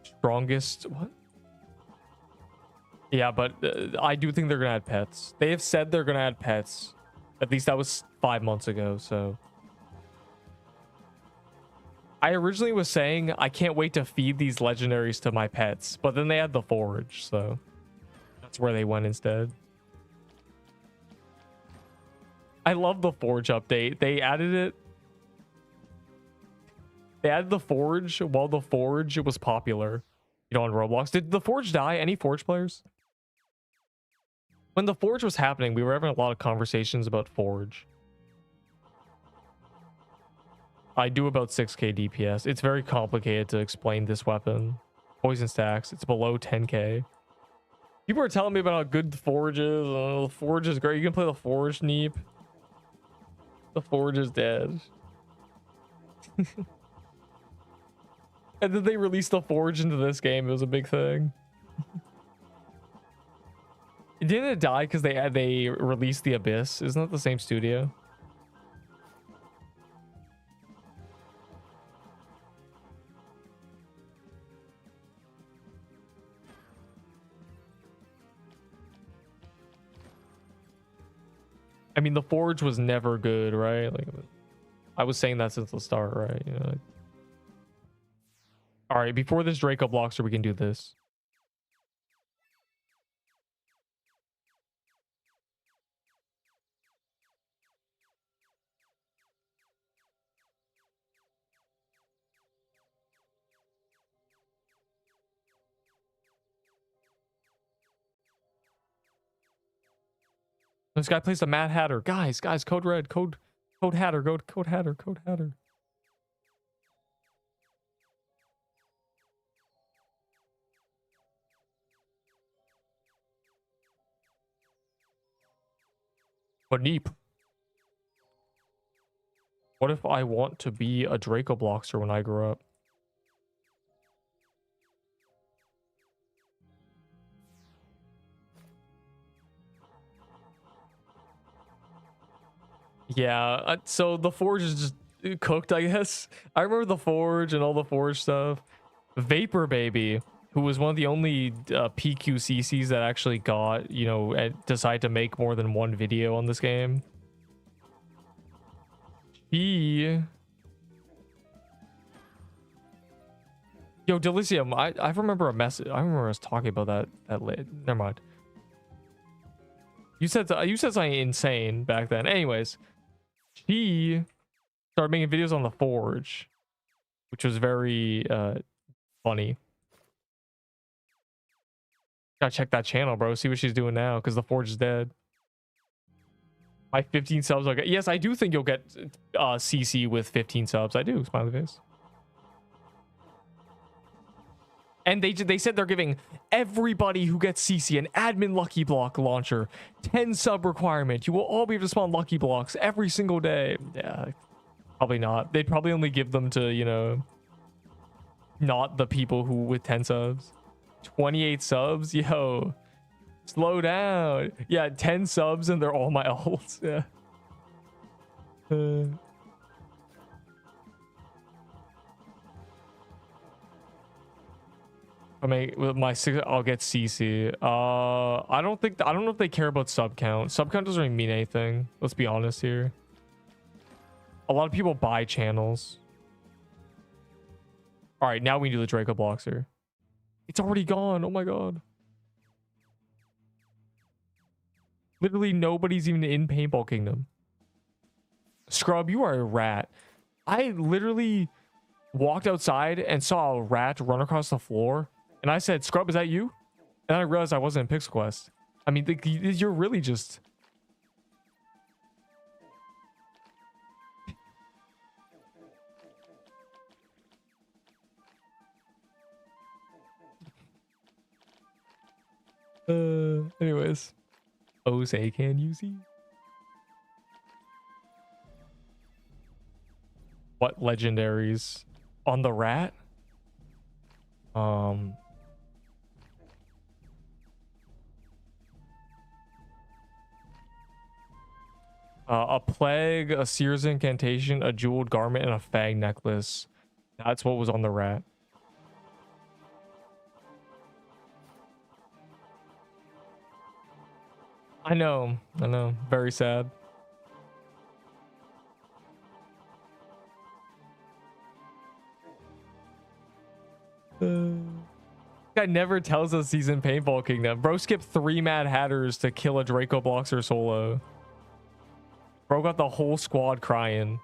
Strongest... What? Yeah, but I do think they're gonna add pets. They have said they're gonna add pets. At least that was 5 months ago, so... I originally was saying I can't wait to feed these legendaries to my pets, but then they had the forage, so that's where they went instead. I love the forge update. They added it. They added the forge while the forge was popular, you know, on Roblox. Did the forge die? Any forge players? When the forge was happening, we were having a lot of conversations about forge. I do about 6k DPS. It's very complicated to explain this weapon. Poison stacks. It's below 10k. People are telling me about how good the forge is. The forge is great. You can play the forge, Neep. The forge is dead. And then they released the forge into this game. It was a big thing. Didn't it die because they released the Abyss? Isn't that the same studio? I mean, the forge was never good, right? Like, I was saying that since the start, right? You know. All right, before this Draco blocks, we can do this. This guy plays the Mad Hatter. Guys, code red, code Hatter, code Hatter, code Hatter. But Neep. What if I want to be a Draco Blockster when I grow up? Yeah, so the forge is just cooked, I guess. I remember the forge and all the forge stuff. Vapor Baby, who was one of the only PQCCs that actually got, you know, decided to make more than one video on this game. Yo, Delicium, I remember a message. I remember us talking about that late. Never mind. You said something insane back then. Anyways, she started making videos on the forge, which was very funny. Gotta check that channel, bro. See what she's doing now, because the forge is dead. My 15 subs. Okay. Yes, I do think you'll get CC with 15 subs. I do. Smiley face. And they said they're giving everybody who gets CC an admin lucky block launcher, 10 sub requirement. You will all be able to spawn lucky blocks every single day. Yeah, probably not. They'd probably only give them to, you know, not the people who with 10 subs. 28 subs? Yo, slow down. Yeah, 10 subs and they're all my ults. Yeah. I mean, with my 6, I'll get CC. I don't know if they care about sub count. Sub count doesn't really mean anything. Let's be honest here. A lot of people buy channels. All right, now we do the Draco Bloxer. It's already gone. Oh my god. Literally nobody's even in Paintball Kingdom. Scrub, you are a rat. I literally walked outside and saw a rat run across the floor. And I said, Scrub, is that you? And I realized I wasn't in Pixel Quest. I mean, you're really just... Anyways. Oh, say, can you see? What legendaries? On the rat? A plague, a Seer's incantation, a jeweled garment, and a fang necklace. That's what was on the rat. I know. Very sad. Guy never tells us he's in Paintball Kingdom. Bro skipped 3 Mad Hatters to kill a Draco Bloxer solo. Bro got the whole squad crying.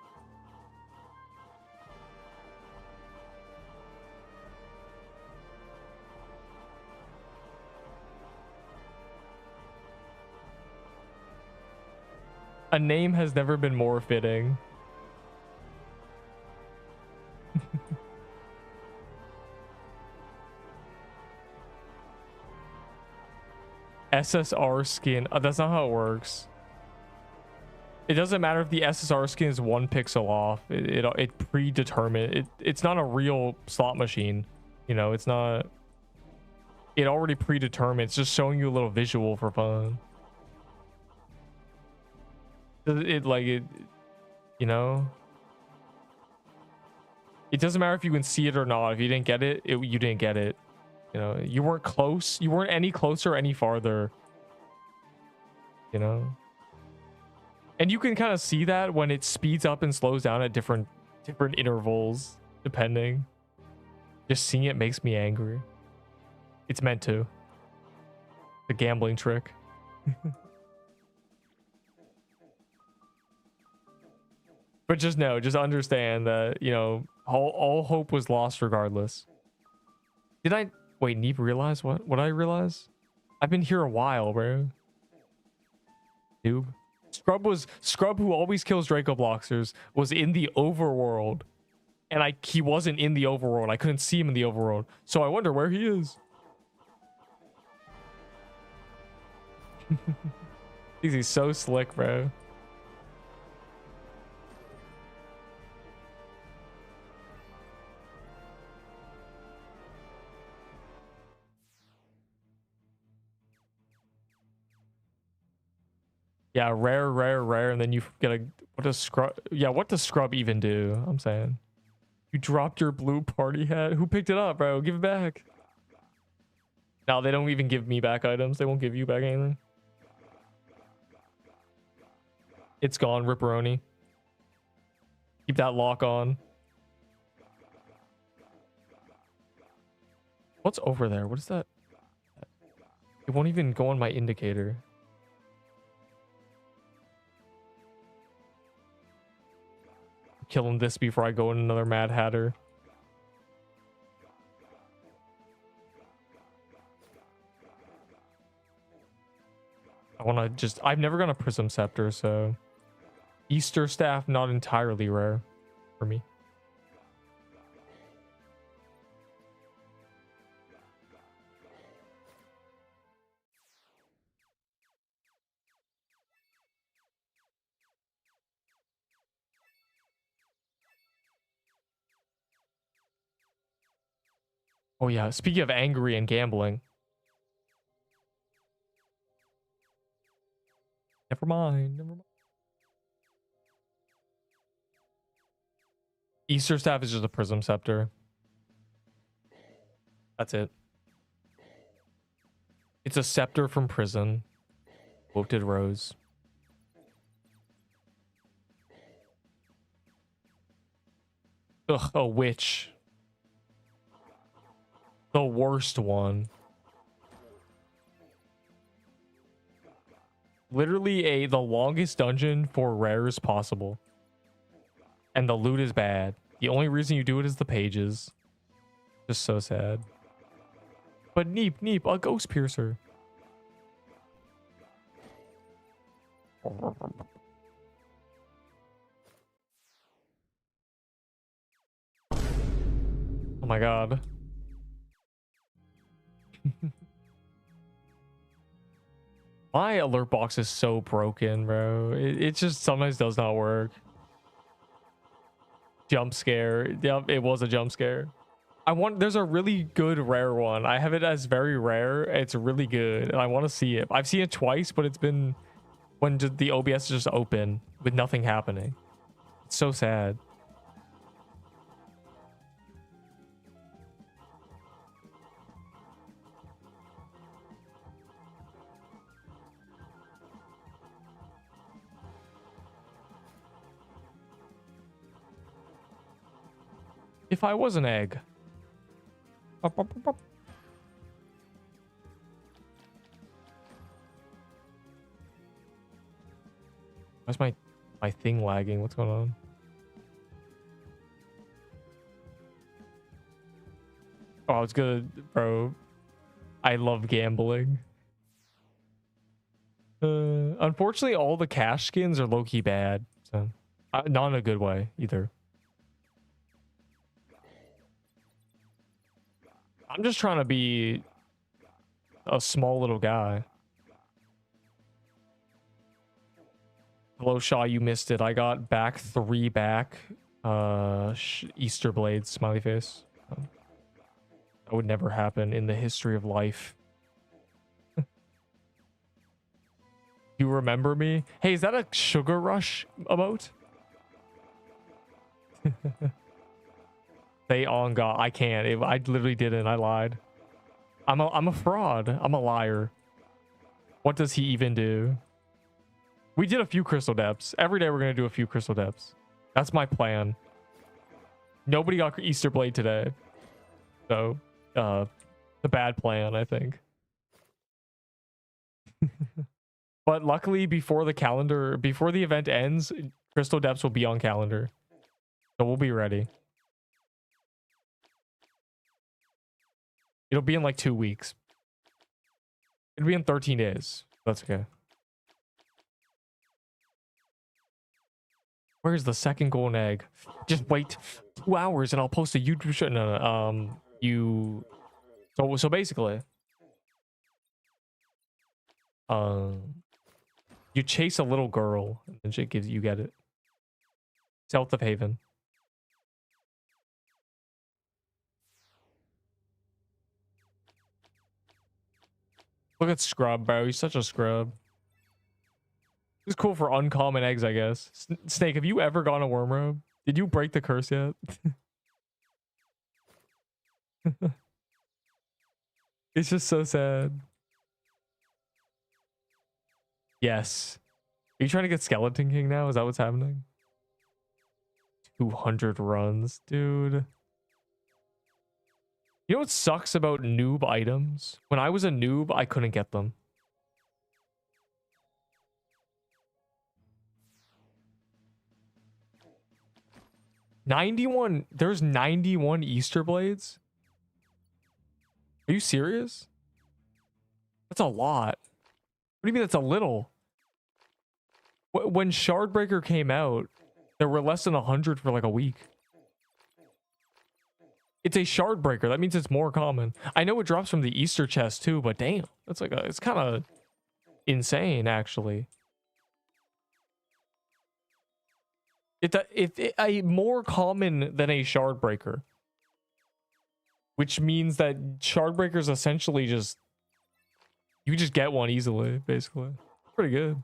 A name has never been more fitting. SSR skin. That's not how it works. It doesn't matter if the SSR skin is 1 pixel off. It predetermined. It's not a real slot machine. You know, it's not. It already predetermined. It's just showing you a little visual for fun. It, you know. It doesn't matter if you can see it or not. If you didn't get it, you didn't get it. You know, you weren't close. You weren't any closer, any farther. You know. And you can kind of see that when it speeds up and slows down at different intervals, depending. Just seeing it makes me angry. It's meant to. The gambling trick. But just understand that, you know, all hope was lost regardless. Did I wait, Neep realize what I realize? I've been here a while, bro. Noob. Scrub who always kills Draco Bloxers was in the overworld. And he wasn't in the overworld. I couldn't see him in the overworld. So I wonder where he is. He's so slick, bro. Yeah, rare, and then you get a what does scrub? Yeah, what does scrub even do? I'm saying, you dropped your blue party hat. Who picked it up, bro? Give it back. No, they don't even give me back items. They won't give you back anything. It's gone, Ripperoni. Keep that lock on. What's over there? What is that? It won't even go on my indicator. Killing this before I go in another Mad Hatter. I want to just... I've never gone a Prism Scepter, so... Easter Staff, not entirely rare for me. Oh yeah, speaking of angry and gambling. Never mind. Easter Staff is just a Prism Scepter. That's it. It's a scepter from prison. Quoted Rose. Ugh, a witch. The worst one. Literally the longest dungeon for rares possible. And the loot is bad. The only reason you do it is the pages. Just so sad. But Neep, a ghost piercer. Oh my god. My alert box is so broken, bro. It just sometimes does not work. Jump scare. Yep, it was a jump scare. There's a really good rare one. I have it as very rare. It's really good, and I want to see it. I've seen it twice, but it's been when the OBS is just open with nothing happening. It's so sad. If I was an egg. Up, up, up, up. Why's my thing lagging? What's going on? Oh, it's good, bro. I love gambling. Unfortunately, all the cash skins are low-key bad. So, not in a good way either. I'm just trying to be a small little guy. Hello, Shaw, you missed it. I got back 3 back. Easter blades, smiley face. That would never happen in the history of life. You remember me? Hey, is that a Sugar Rush emote? They on God. I can't. I literally didn't. I lied. I'm a fraud. I'm a liar. What does he even do? We did a few crystal depths. Every day we're gonna do a few crystal depths. That's my plan. Nobody got Easter blade today. So, the bad plan, I think. But luckily, before the event ends, crystal depths will be on calendar. So we'll be ready. It'll be in like 2 weeks. It'll be in 13 days. That's okay. Where's the second golden egg? Just wait 2 hours and I'll post a YouTube show. No. So basically, you chase a little girl and she you get it. South of Haven. Look at Scrub, bro. He's such a scrub. It's cool for uncommon eggs, I guess. Snake, have you ever gone a worm robe? Did you break the curse yet? It's just so sad. Yes. Are you trying to get Skeleton King now? Is that what's happening? 200 runs, dude. You know what sucks about noob items? When I was a noob, I couldn't get them. There's 91 Easter blades? Are you serious? That's a lot. What do you mean that's a little? When Shardbreaker came out, there were less than 100 for like a week. It's a Shardbreaker. That means it's more common. I know it drops from the Easter chest too, but damn, that's like it's kind of insane actually. It's a more common than a Shardbreaker, which means that Shardbreaker's essentially just you just get one easily, basically. Pretty good.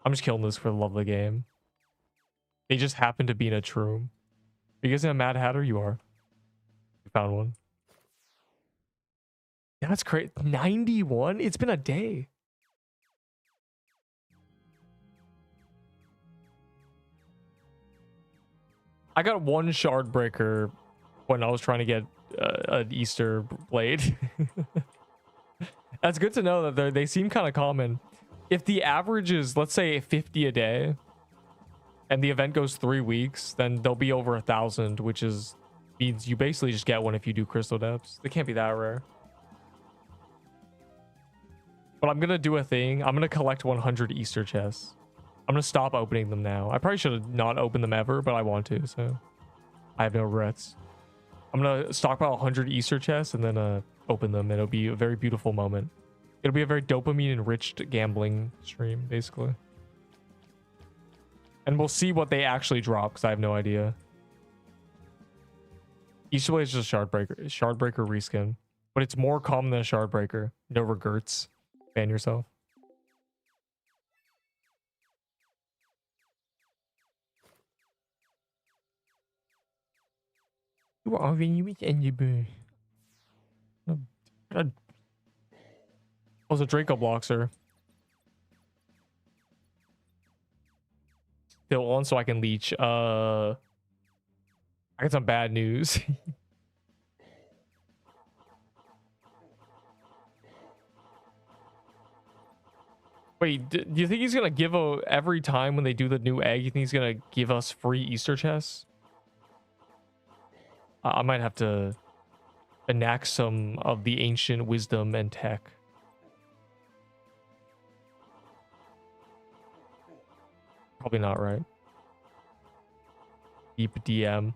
I'm just killing this for the love of the game. They just happen to be in a room. Are you guys in a Mad Hatter? You are. You found one. Yeah, that's great. 91? It's been a day. I got one Shardbreaker when I was trying to get an Easter blade. That's good to know that they seem kind of common. If the average is, let's say, 50 a day, and the event goes 3 weeks, then they'll be over 1,000, which means you basically just get one if you do crystal depths. They can't be that rare. But I'm gonna do a thing. I'm gonna collect 100 Easter chests. I'm gonna stop opening them now. I probably should have not opened them ever, but I want to, so I have no regrets. I'm gonna stockpile 100 Easter chests and then open them. It'll be a very beautiful moment. It'll be a very dopamine enriched gambling stream, basically. And we'll see what they actually drop, because I have no idea. Easter Blade is just Shardbreaker reskin, but it's more common than a Shardbreaker. No regrets. Ban yourself. You are when you meet anybody. Oh, it's a Draco Bloxer. Still on so I can leech. I got some bad news. Wait, do you think he's gonna give every time when they do the new egg, you think he's gonna give us free Easter chests? I might have to enact some of the ancient wisdom and tech. Probably not, right? Deep DM.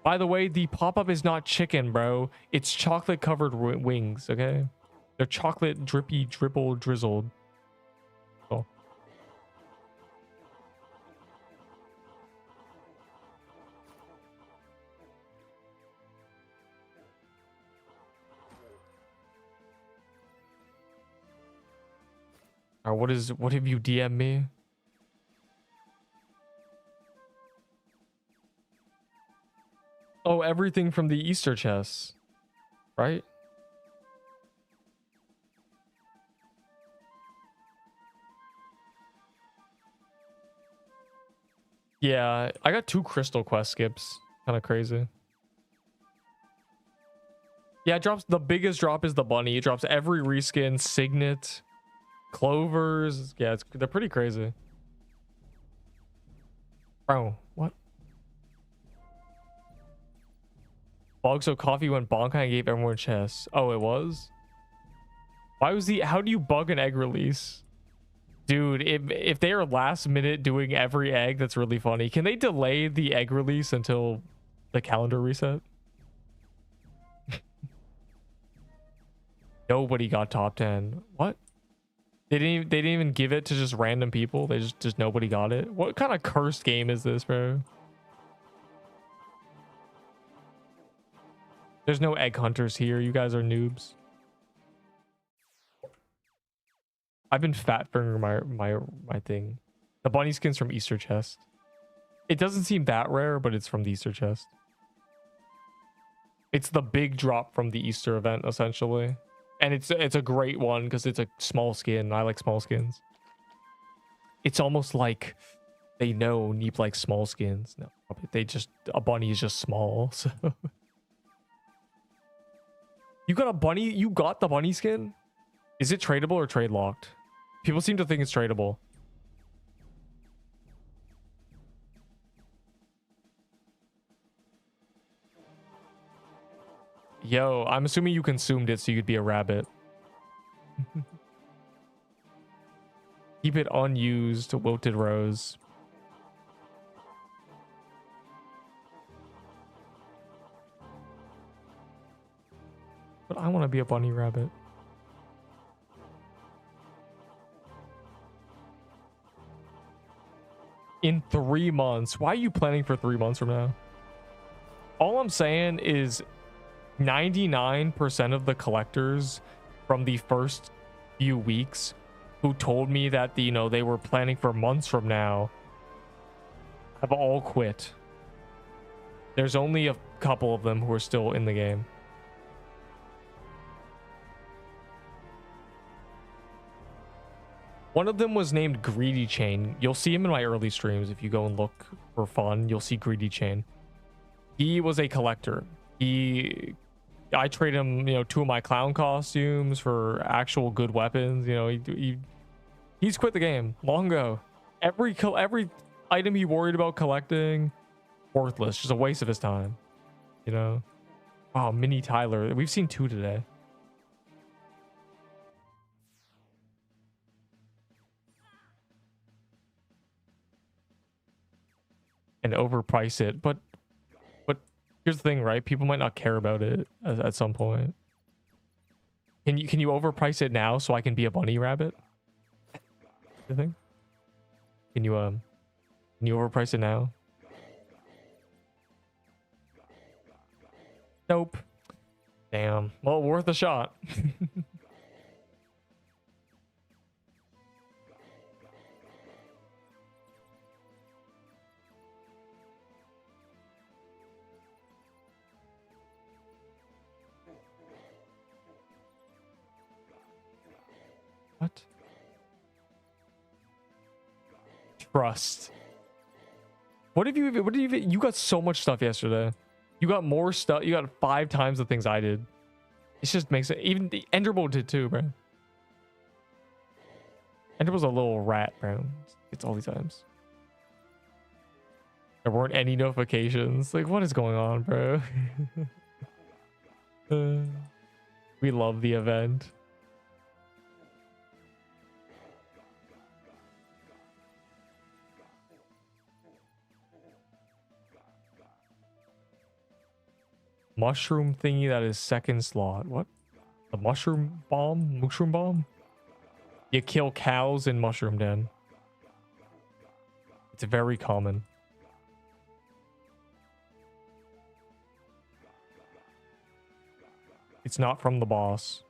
By the way, the pop-up is not chicken, bro. It's chocolate covered wings, okay? They're chocolate drippy, dribble, drizzled. Oh. Or what have you DM me? Oh, everything from the Easter chests, right? Yeah, I got 2 crystal quest skips. Kind of crazy. Yeah, it drops, the biggest drop is the bunny. It drops every reskin, signet, clovers. Yeah, they're pretty crazy. Bro, what? Bog, so coffee went bonk and I gave everyone chests. Oh, it was? Why was how do you bug an egg release? Dude, if they are last minute doing every egg, that's really funny. Can they delay the egg release until the calendar reset? Nobody got top 10. What? They didn't even give it to just random people. They just nobody got it. What kind of cursed game is this, bro? There's no egg hunters here. You guys are noobs. I've been fat fingering my thing. The bunny skin's from Easter chest. It doesn't seem that rare, but it's from the Easter chest. It's the big drop from the Easter event, essentially. And it's a great one because it's a small skin. I like small skins. It's almost like they know Neep likes small skins. No, a bunny is just small. So you got a bunny? You got the bunny skin? Is it tradable or trade locked? People seem to think it's tradable. Yo, I'm assuming you consumed it so you could be a rabbit. Keep it unused, wilted rose. But I want to be a bunny rabbit. In 3 months. Why are you planning for 3 months from now? All I'm saying is 99% of the collectors from the first few weeks who told me that they were planning for months from now have all quit. There's only a couple of them who are still in the game. One of them was named Greedy Chain. You'll see him in my early streams. If you go and look for fun, you'll see Greedy Chain. He was a collector. I trade him, 2 of my clown costumes for actual good weapons. He's quit the game long ago. Every item he worried about collecting, worthless, just a waste of his time. Oh, Mini Tyler. We've seen 2 today. And overprice it, but here's the thing, right? People might not care about it at some point. Can you overprice it now so I can be a bunny rabbit? You think? Can you overprice it now? Nope. Damn. Well, worth a shot. What? Trust. You got so much stuff yesterday. You got more stuff. You got 5 times the things I did. It just makes it, even the Enderbo did too, bro. Enderbo's a little rat, bro. It's all these items. There weren't any notifications. Like, what is going on, bro? We love the event. Mushroom thingy that is second slot. What? The mushroom bomb? Mushroom bomb? You kill cows in Mushroom Den. It's very common. It's not from the boss.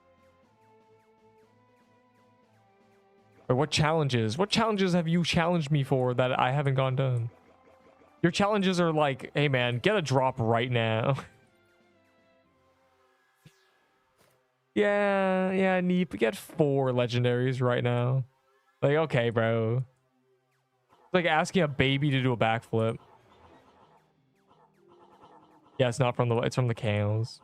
Or what challenges? What challenges have you challenged me for that I haven't gone done? Your challenges are like, hey man, get a drop right now. yeah, Neep, get 4 legendaries right now. Like, okay, bro. It's like asking a baby to do a backflip. Yeah, it's not from the, it's from the cows.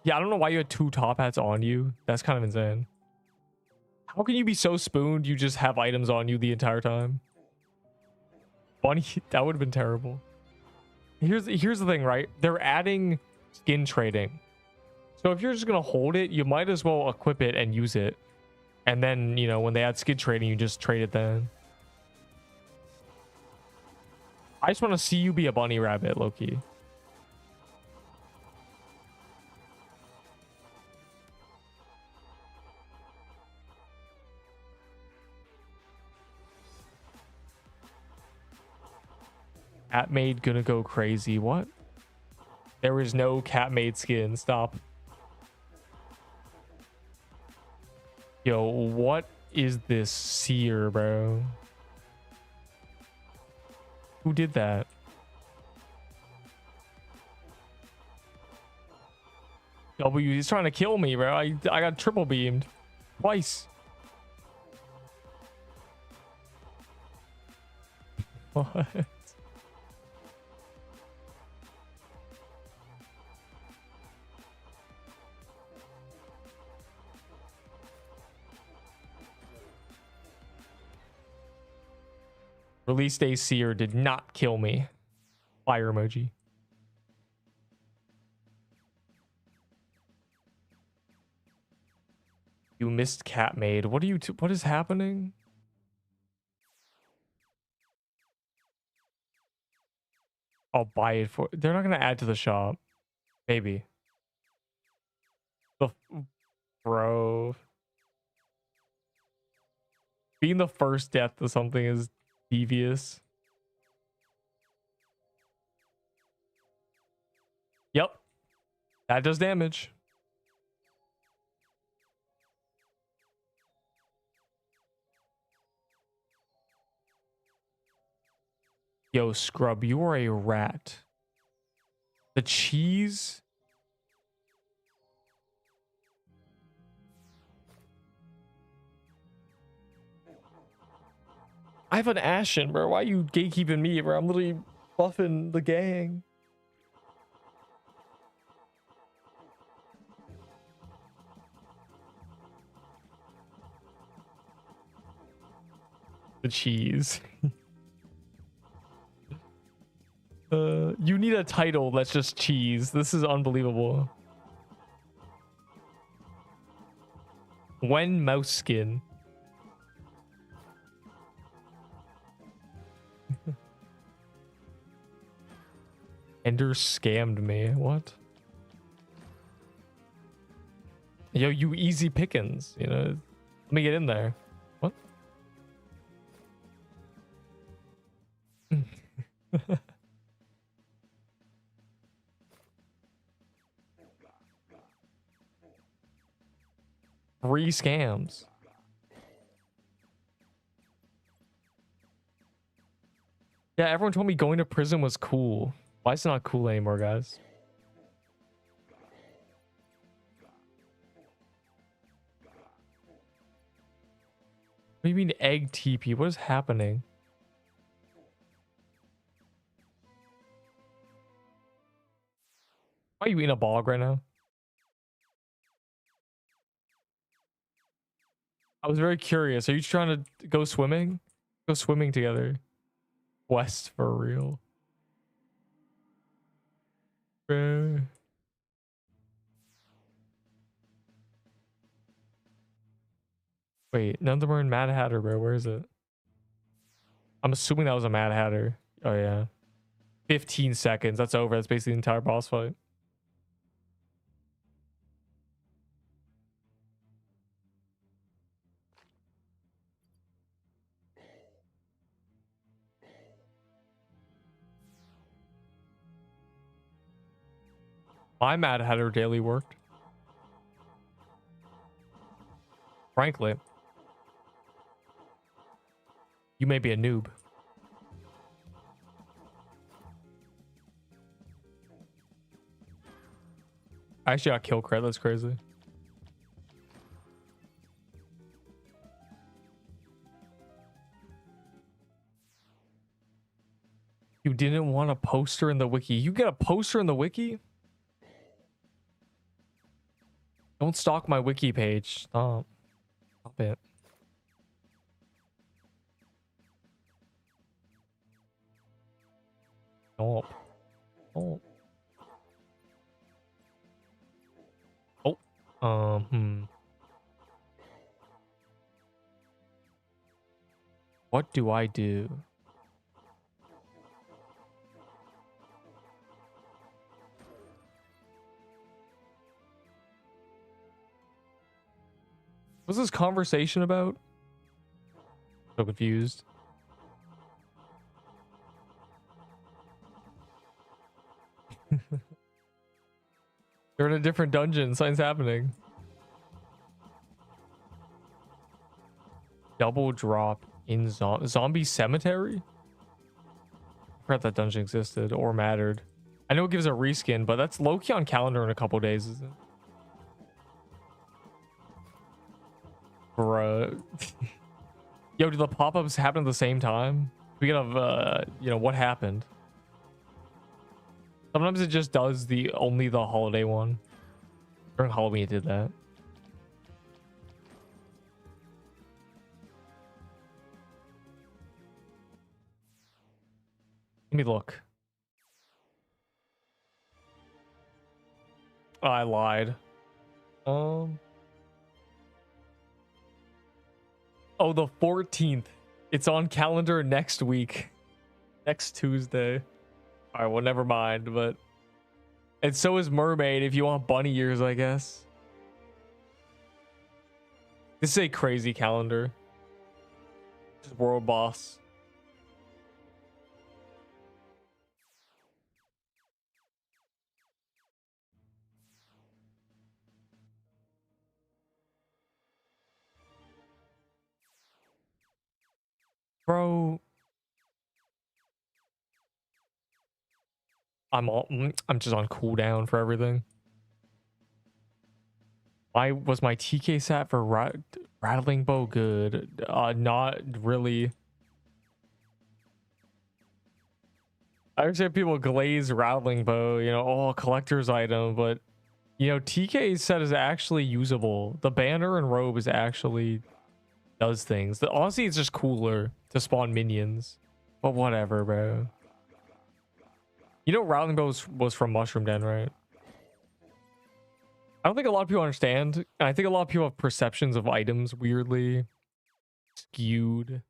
Yeah, I don't know why you had 2 top hats on you. That's kind of insane. How can you be so spooned you just have items on you the entire time? Bunny, that would have been terrible. Here's the thing, right? They're adding skin trading. So if you're just gonna hold it, you might as well equip it and use it. And then, you know, when they add skin trading, you just trade it then. I just want to see you be a bunny rabbit, Loki. Cat maid gonna go crazy. What? There is no cat maid skin. Stop. Yo, what is this seer, bro? Who did that? W, he's trying to kill me, bro. I got triple beamed. Twice. What? Release day seer did not kill me. Fire emoji. You missed cat maid. What are you? What is happening? I'll buy it for. They're not gonna add to the shop. Maybe. The bro. Being the first death to something is devious. Yep. That does damage. Yo, Scrub, you are a rat. The cheese. I have an Ashen, bro. Why are you gatekeeping me, bro? I'm literally buffing the gang. The cheese. You need a title that's just cheese. This is unbelievable. When mouse skin. Ender scammed me. What? Yo, you easy pickings. You know, let me get in there. What? Free scams. Yeah, everyone told me going to prison was cool. Why is it not cool anymore, guys? What do you mean egg TP? What is happening? Why are you eating a bog right now? I was very curious. Are you trying to go swimming? Go swimming together. West for real. Bro. Wait, none of them are in Mad Hatter, bro. Where is it? I'm assuming that was a Mad Hatter. Oh, yeah. 15 seconds. That's over. That's basically the entire boss fight. My Mad Hatter daily worked. Frankly, you may be a noob. I actually got kill credit. That's crazy. You didn't want a poster in the wiki. You get a poster in the wiki? Don't stalk my wiki page. Stop. Stop it. Stop. Oh. Oh. What do I do? What's this conversation about? So confused. They're in a different dungeon. Something's happening. Double drop in zombie cemetery? I forgot that dungeon existed or mattered. I know it gives a reskin, but that's low-key on calendar in a couple days, isn't it? Bruh. Yo, do the pop-ups happen at the same time? We gotta, you know, what happened? Sometimes it just does only the holiday one. During Halloween, it did that. Let me look. Oh, I lied. Oh, the 14th. It's on calendar next week. Next Tuesday. All right, well, never mind, but... And so is Mermaid if you want bunny ears, I guess. This is a crazy calendar. This is World Boss. Bro. I'm just on cooldown for everything. Why was my TK sat for rattling bow good? Not really. I understand people glaze rattling bow, you know, oh, collector's item, but you know, TK set is actually usable. The banner and robe is actually does things. Honestly, it's just cooler to spawn minions, but whatever, bro. You know, rattling bow was from Mushroom Den, right? I don't think a lot of people understand. And I think a lot of people have perceptions of items weirdly skewed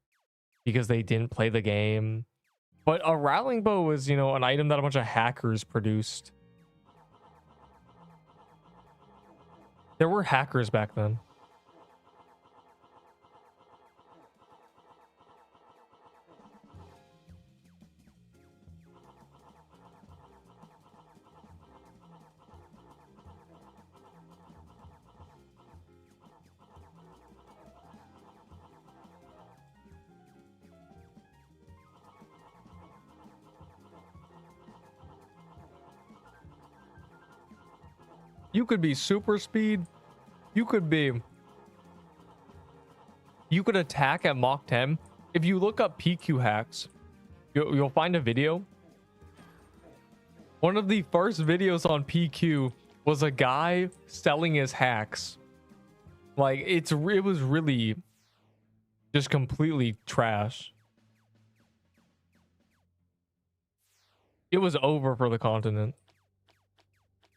because they didn't play the game. But a rattling bow was, you know, an item that a bunch of hackers produced. There were hackers back then. You could be super speed. You could attack at Mach 10. If you look up PQ hacks, you'll find a video. One of the first videos on PQ was a guy selling his hacks. Like it was really just completely trash. It was over for the continent.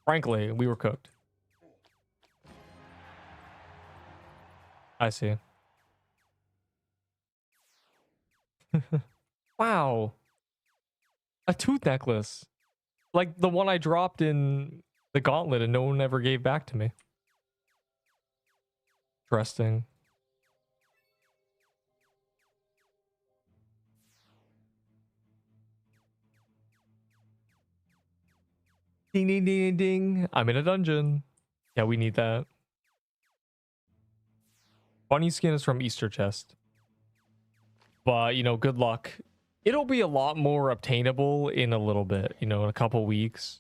Frankly, we were cooked. I see. Wow. A tooth necklace. Like the one I dropped in the gauntlet and no one ever gave back to me. Interesting. Ding, ding, ding, ding, ding. I'm in a dungeon. Yeah, we need that. Bunny skin is from Easter chest. But, you know, good luck. It'll be a lot more obtainable in a little bit, you know, in a couple weeks.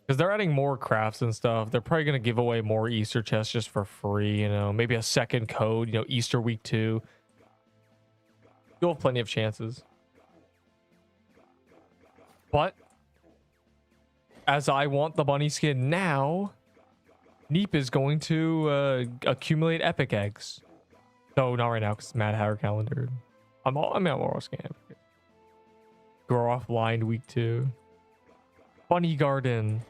Because they're adding more crafts and stuff. They're probably going to give away more Easter chests just for free, you know. Maybe a second code, you know, Easter week 2. You'll have plenty of chances. But as I want the bunny skin now, Neep is going to accumulate epic eggs. No, not right now because it's Mad Hatter calendar. I'm all scam. Grow off blind week 2. Bunny garden.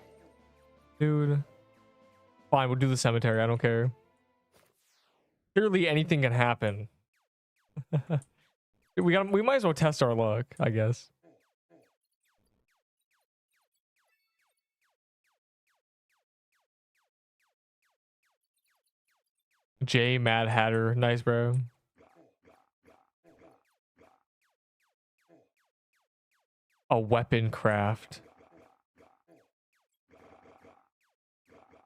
Dude. Fine, we'll do the cemetery. I don't care. Clearly anything can happen. We might as well test our luck, I guess. J Mad Hatter. Nice, bro. A weapon craft.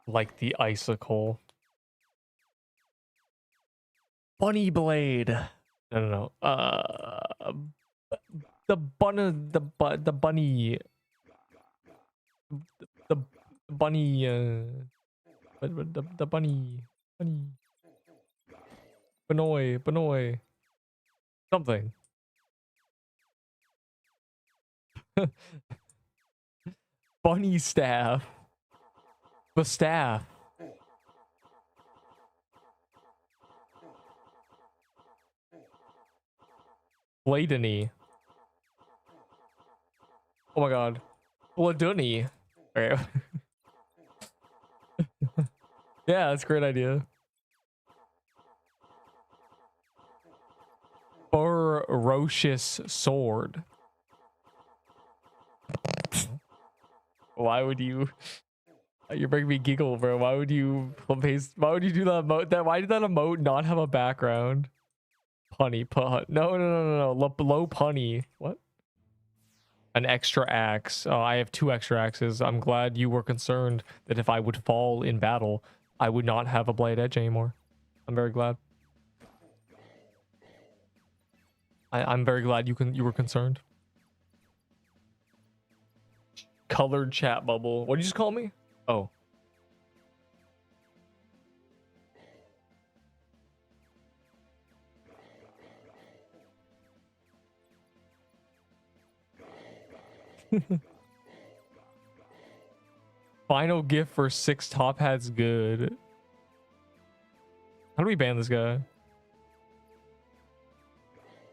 Like the icicle. Bunny blade. No. The bunny. The bunny. The bunny. Benoy. Something. Bunny staff. The staff. Bladeny. Oh my god. Bladunny. Okay. Yeah, that's a great idea. Ferocious sword. Why would you? You're making me giggle, bro. Why would you paste? Why would you do that emote? Why did that emote not have a background? Punny, no. Low punny. What? An extra axe. Oh, I have 2 extra axes. I'm glad you were concerned that if I would fall in battle, I would not have a blade edge anymore. I'm very glad. I'm very glad you were concerned. Colored chat bubble. What did you just call me? Oh. Final gift for 6 top hats. Good. How do we ban this guy?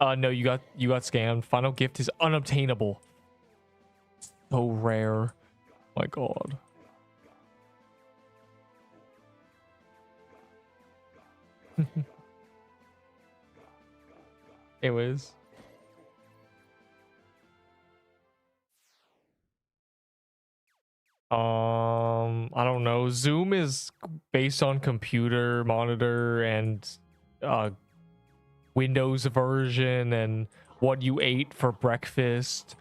No, you got scammed. Final gift is unobtainable. So rare. Oh my god. Anyways. I don't know. Zoom is based on computer monitor and Windows version and what you ate for breakfast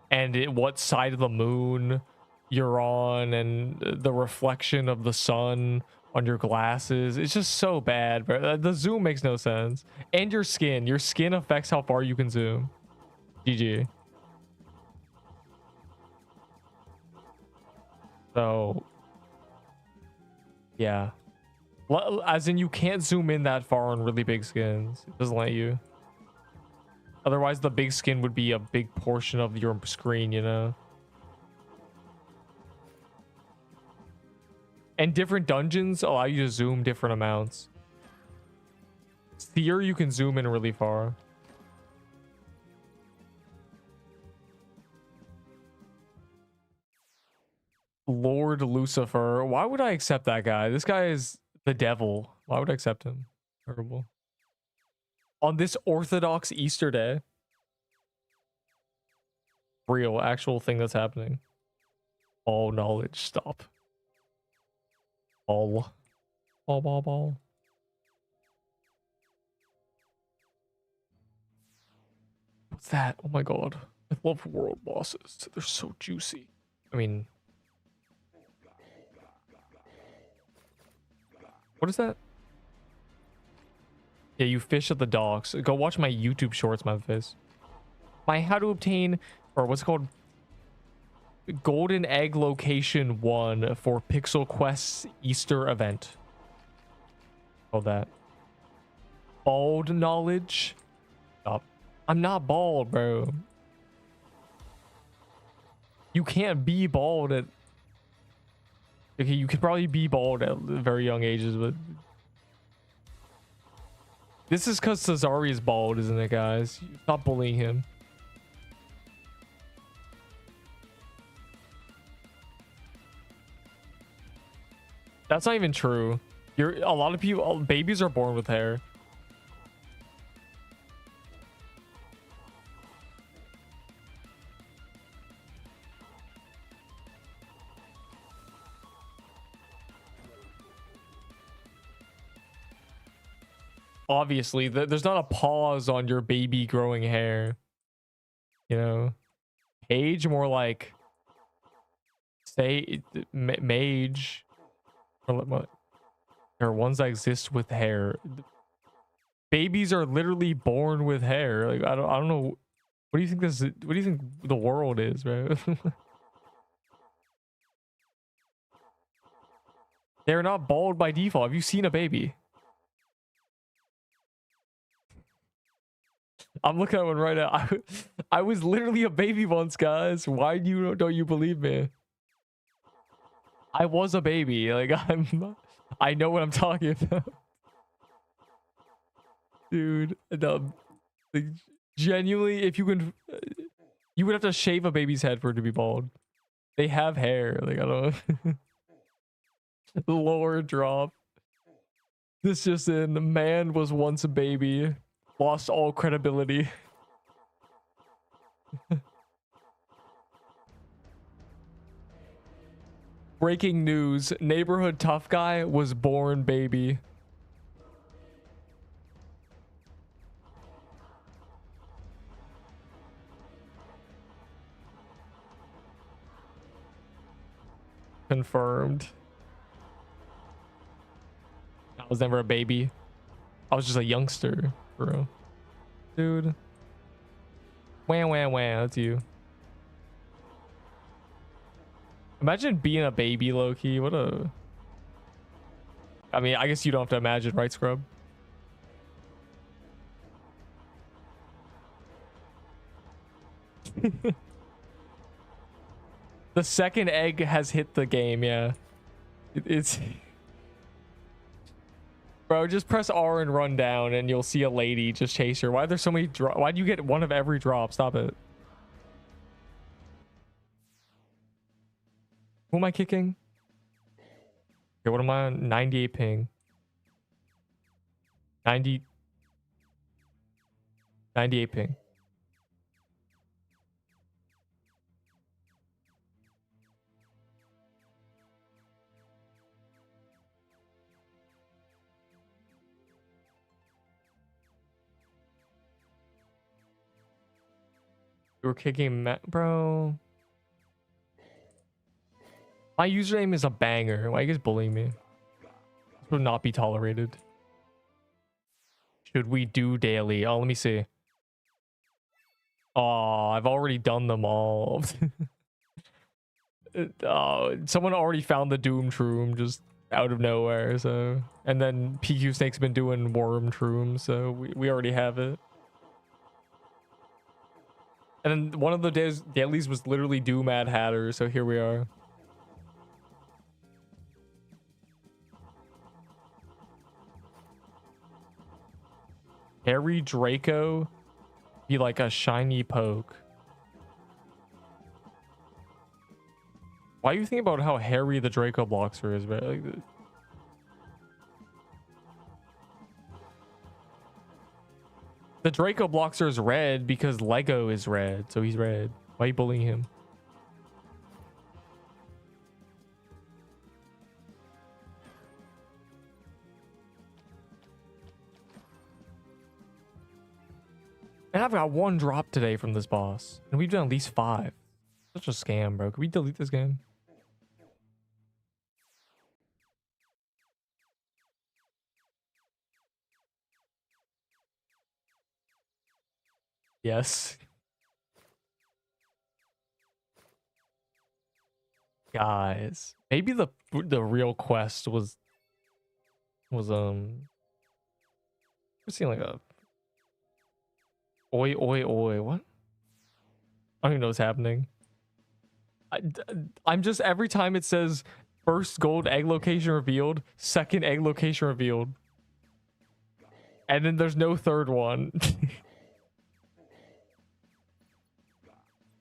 and what side of the moon you're on and the reflection of the sun on your glasses. It's just so bad, bro. The zoom makes no sense. And your skin affects how far you can zoom. GG. So yeah, as in you can't zoom in that far on really big skins. It doesn't let you. Otherwise the big skin would be a big portion of your screen, you know. And different dungeons allow you to zoom different amounts. Here you can zoom in really far. Lord Lucifer. Why would I accept that guy? This guy is the devil. Why would I accept him? Terrible. On this Orthodox Easter day. Real, actual thing that's happening. All knowledge. Stop. Ball. Ball. What's that? Oh my god. I love world bosses. They're so juicy. I mean, What is that? Yeah, you fish at the docks. Go watch my YouTube shorts, my face. My how to obtain, or what's it called? Golden Egg Location 1 for Pixel Quest's Easter event. All that. Bald knowledge. Stop. I'm not bald, bro. You can't be bald at... Okay, you could probably be bald at very young ages, but... This is because Cesari is bald, isn't it, guys? Stop bullying him. That's not even true. A lot of people, babies are born with hair. Obviously, there's not a pause on your baby growing hair. You know, age more like say mage. Or there are ones that exist with hair. Babies are literally born with hair. Like I don't know. What do you think this? What do you think the world is, bro? They're not bald by default. Have you seen a baby? I'm looking at one right now. I was literally a baby once, guys. Why don't you believe me? I was a baby. Like I know what I'm talking about. Dude, like, genuinely, if you can, you would have to shave a baby's head for it to be bald. They have hair. Like, I don't know. Lower drop. This just in, the man was once a baby. Lost all credibility. Breaking news. Neighborhood tough guy was born baby. Confirmed. I was never a baby. I was just a youngster, bro. Dude. Wham, wham, wham. That's you. Imagine being a baby, low-key. What a... I mean, I guess you don't have to imagine, right, Scrub? The second egg has hit the game, yeah. It's... Bro, just press R and run down and you'll see a lady just chase her. Why are there so many why do you get one of every drop? Stop it. Who am I kicking? Okay, what am I on? 98 ping. 98 ping. You were kicking bro. My username is a banger. Why are you guys bullying me? This would not be tolerated. Should we do daily? Oh, let me see. Oh, I've already done them all. Someone already found the Doom Shroom just out of nowhere, so... And then PQ Snake's been doing Worm Shroom, so we already have it. And then one of the dailies was literally do Mad Hatter, so here we are. Harry Draco be like a shiny poke. Why are you thinking about how hairy the Draco Bloxer is, man? Like, the Draco Bloxer is red because Lego is red, so he's red. Why are you bullying him? And I've got one drop today from this boss, and we've done at least 5. Such a scam, bro. Can we delete this game? Yes. Guys, maybe the real quest was we're seeing like a oi what? I don't even know what's happening. I'm just every time it says first gold egg location revealed, second egg location revealed, and then there's no third one.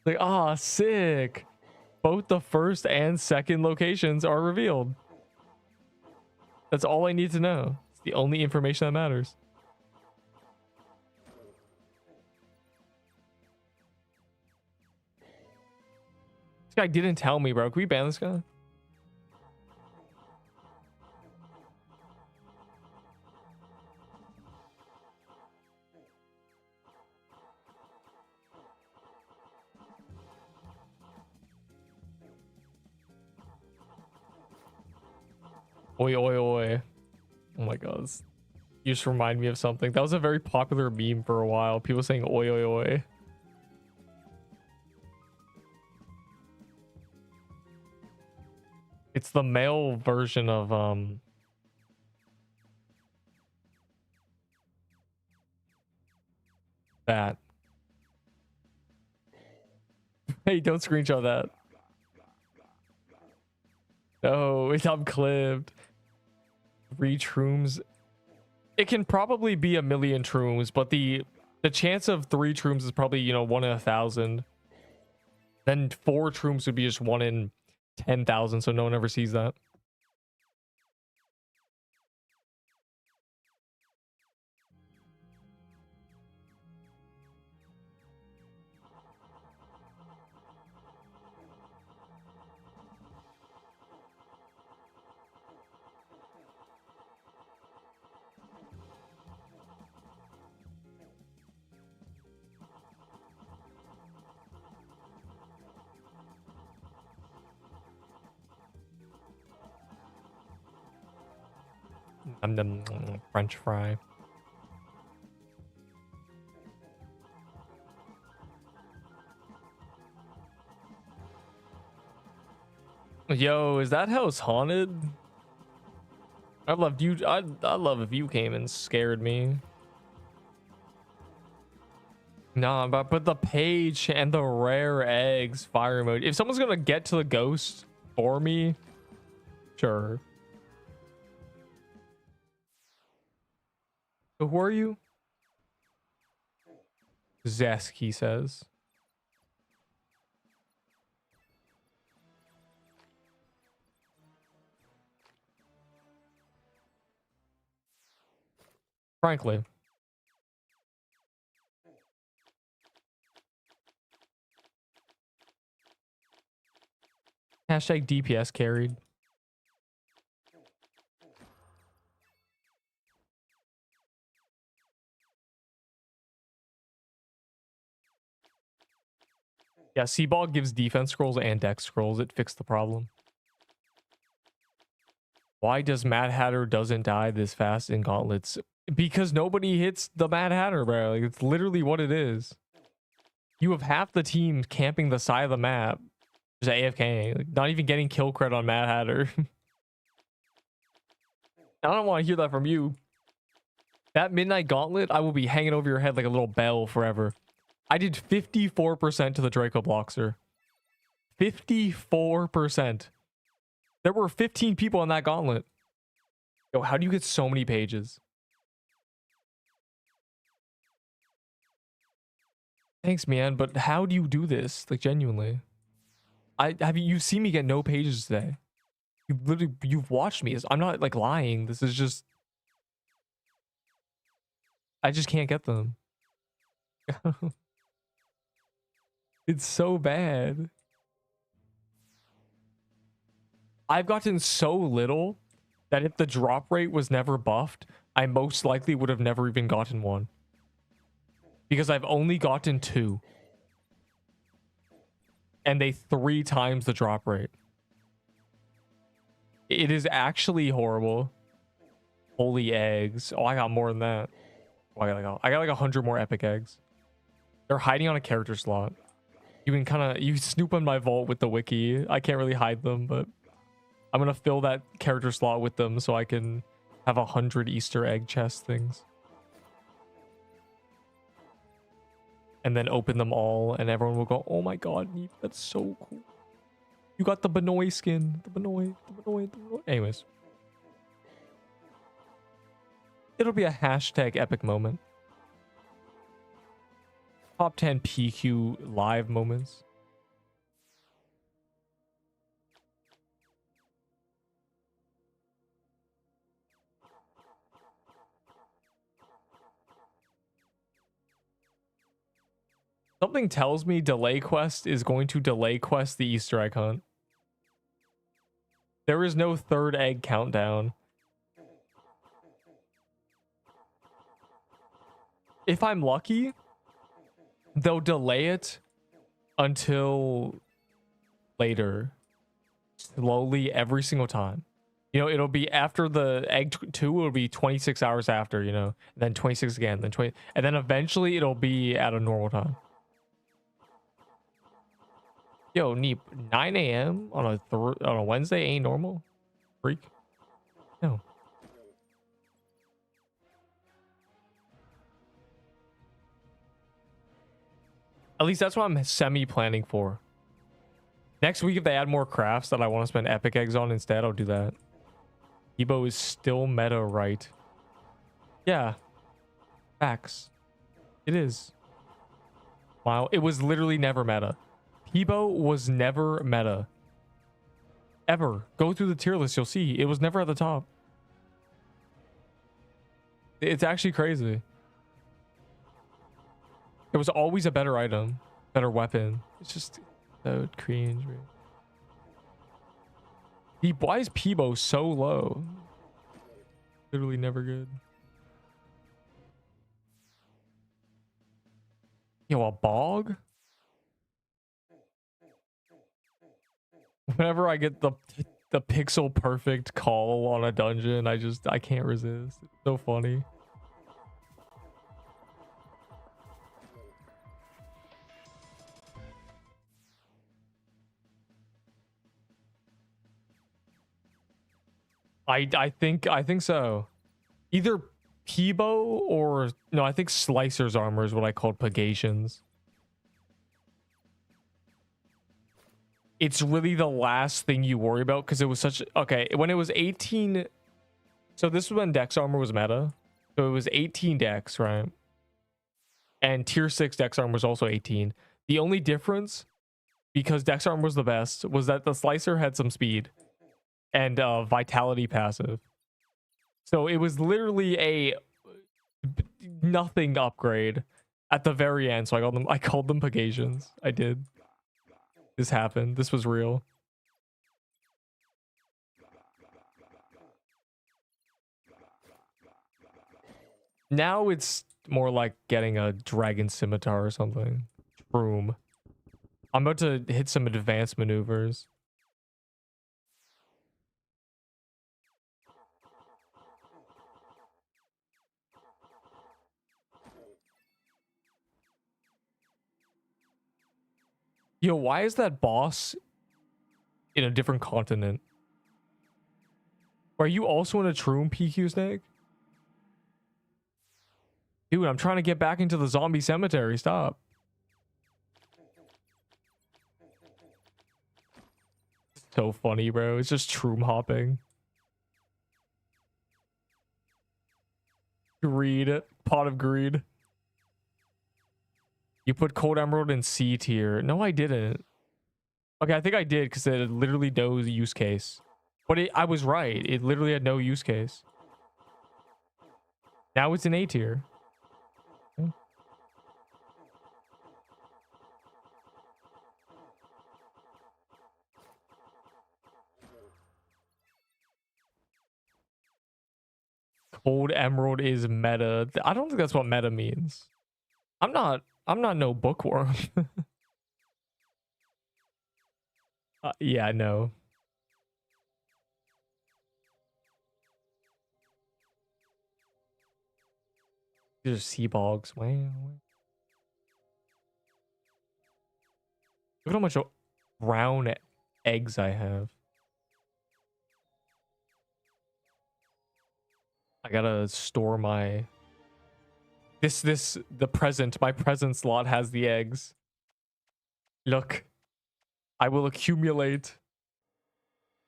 Like, ah, sick. Both the first and second locations are revealed. That's all I need to know. It's the only information that matters. This guy didn't tell me, bro. Can we ban this guy? Oi, oi, oi. Oh my god. You just remind me of something. That was a very popular meme for a while. People saying oi, oi, oi. It's the male version of that. Hey, don't screenshot that. No, it's unclipped. 3 shrooms. It can probably be 1,000,000 shrooms, but the chance of 3 shrooms is probably, you know, 1 in 1,000. Then 4 shrooms would be just 1 in 10,000, so no one ever sees that. I'm the French fry. Yo, is that house haunted? I'd love you. I'd love if you came and scared me. Nah, but the page and the rare eggs fire emoji. If someone's gonna get to the ghost for me, sure. So who are you? Zesk, he says. Frankly. Hashtag DPS carried. Yeah, Seaball gives defense scrolls and dex scrolls. It fixed the problem. Why does Mad Hatter doesn't die this fast in gauntlets? Because nobody hits the Mad Hatter, bro. Like, it's literally what it is. You have half the team camping the side of the map. Just AFK. Like, not even getting kill credit on Mad Hatter. I don't want to hear that from you. That Midnight Gauntlet, I will be hanging over your head like a little bell forever. I did 54% to the Draco Bloxer. 54%. There were 15 people on that gauntlet. Yo, how do you get so many pages? Thanks, man, but how do you do this? Like, genuinely. You've seen me get no pages today. You've watched me. I'm not like lying. This is just, I just can't get them. It's so bad. I've gotten so little that if the drop rate was never buffed, I most likely would have never even gotten one. Because I've only gotten 2. And they 3 times the drop rate. It is actually horrible. Holy eggs. Oh, I got more than that. Oh, I got like 100 more epic eggs. They're hiding on a character slot. You can kind of you snoop on my vault with the wiki. I can't really hide them, but I'm gonna fill that character slot with them so I can have 100 Easter egg chest things. And then open them all, and everyone will go, "Oh my god, Neep, that's so cool. You got the Benoy skin. The Benoy. Anyways. It'll be a hashtag epic moment. Top 10 PQ live moments. Something tells me delay quest is going to delay quest the Easter egg hunt. There is no third egg countdown. If I'm lucky, they'll delay it until later. Slowly every single time. You know, it'll be after the egg 2, it'll be 26 hours after, you know, then 26 again, then 20, and then eventually it'll be at a normal time. Yo, Neep, 9 a.m. on a Wednesday ain't normal? Freak? No. At least that's what I'm semi-planning for. Next week, if they add more crafts that I want to spend epic eggs on instead, I'll do that. Ebo is still meta, right? Yeah. Facts. It is. Wow. It was literally never meta. Ebo was never meta. Ever. Go through the tier list, you'll see. It was never at the top. It's actually crazy. It was always a better item. Better weapon. It's just so cringe. Why is Peebo so low? Literally never good. Yo, a bog? Whenever I get the pixel perfect call on a dungeon, I can't resist. It's so funny. I think so. Either Peebo or no, I think Slicer's armor is what I called Pagations. It's really the last thing you worry about because it was such okay when it was 18. So this was when Dex armor was meta. So it was 18 Dex, right? And tier 6 Dex armor was also 18. The only difference, because Dex armor was the best, was that the Slicer had some speed and vitality passive. So it was literally a nothing upgrade at the very end. So I called them Pagations. I did. This happened. This was real. Now it's more like getting a dragon scimitar or something. Shroom. I'm about to hit some advanced maneuvers. Yo, why is that boss in a different continent? Are you also in a Shroom, PQ Snake? Dude, I'm trying to get back into the zombie cemetery. Stop. So funny, bro. It's just Shroom hopping. Greed. Pot of greed. You put Cold Emerald in C tier. No, I didn't. Okay, I think I did because it had literally no use case. But I was right. It literally had no use case. Now it's in A tier. Okay. Cold Emerald is meta. I don't think that's what meta means. I'm not no bookworm. Yeah, I know. These are sea bogs. Wow. Look at how much brown eggs I have. I gotta store my... My present slot has the eggs. Look. I will accumulate.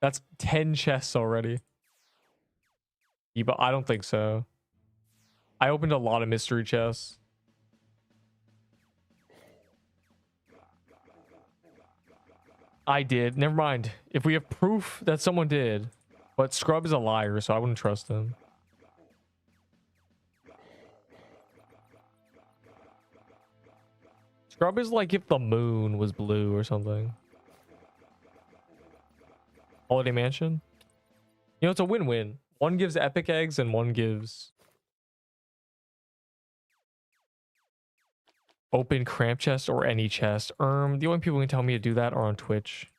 That's 10 chests already. Yeah, but I don't think so. I opened a lot of mystery chests. I did. Never mind. If we have proof that someone did. But Scrub is a liar, so I wouldn't trust him. Scrub is like if the moon was blue or something. Holiday Mansion? You know, it's a win-win. One gives epic eggs and one gives... open cramp chest or any chest. The only people who can tell me to do that are on Twitch.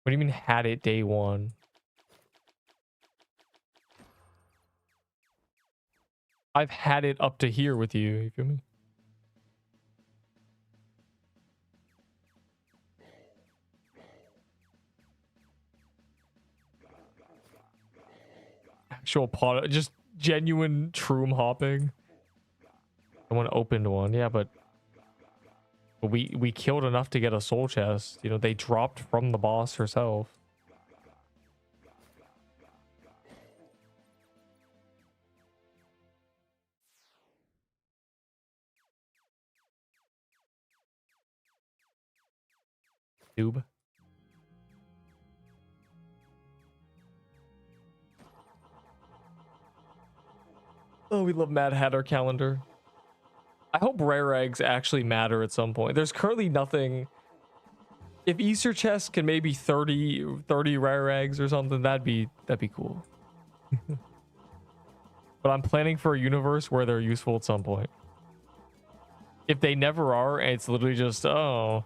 What do you mean had it day one? I've had it up to here with you. You feel me? Actual pot, just genuine shroom hopping. Someone opened one, yeah, but we killed enough to get a soul chest. You know, they dropped from the boss herself. Noob. Oh, we love Mad Hatter calendar. I hope rare eggs actually matter at some point. There's currently nothing. If Easter chest can maybe 30 rare eggs or something, that'd be cool. But I'm planning for a universe where they're useful at some point. If they never are, and it's literally just, oh,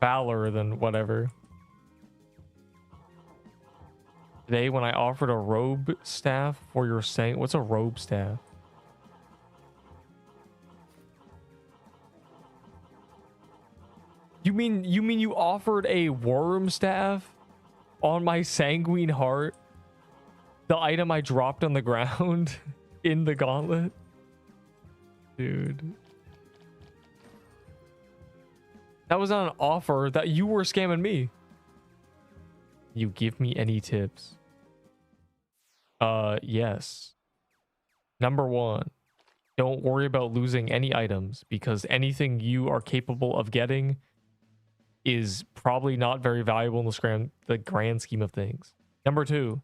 Valor, then whatever. Today, when I offered a robe staff for your saint, what's a robe staff? You mean you offered a worm staff on my sanguine heart? The item I dropped on the ground in the gauntlet? Dude. That was not an offer. That you were scamming me. You give me any tips? Yes. Number 1. Don't worry about losing any items because anything you are capable of getting is probably not very valuable in the grand scheme of things. Number 2,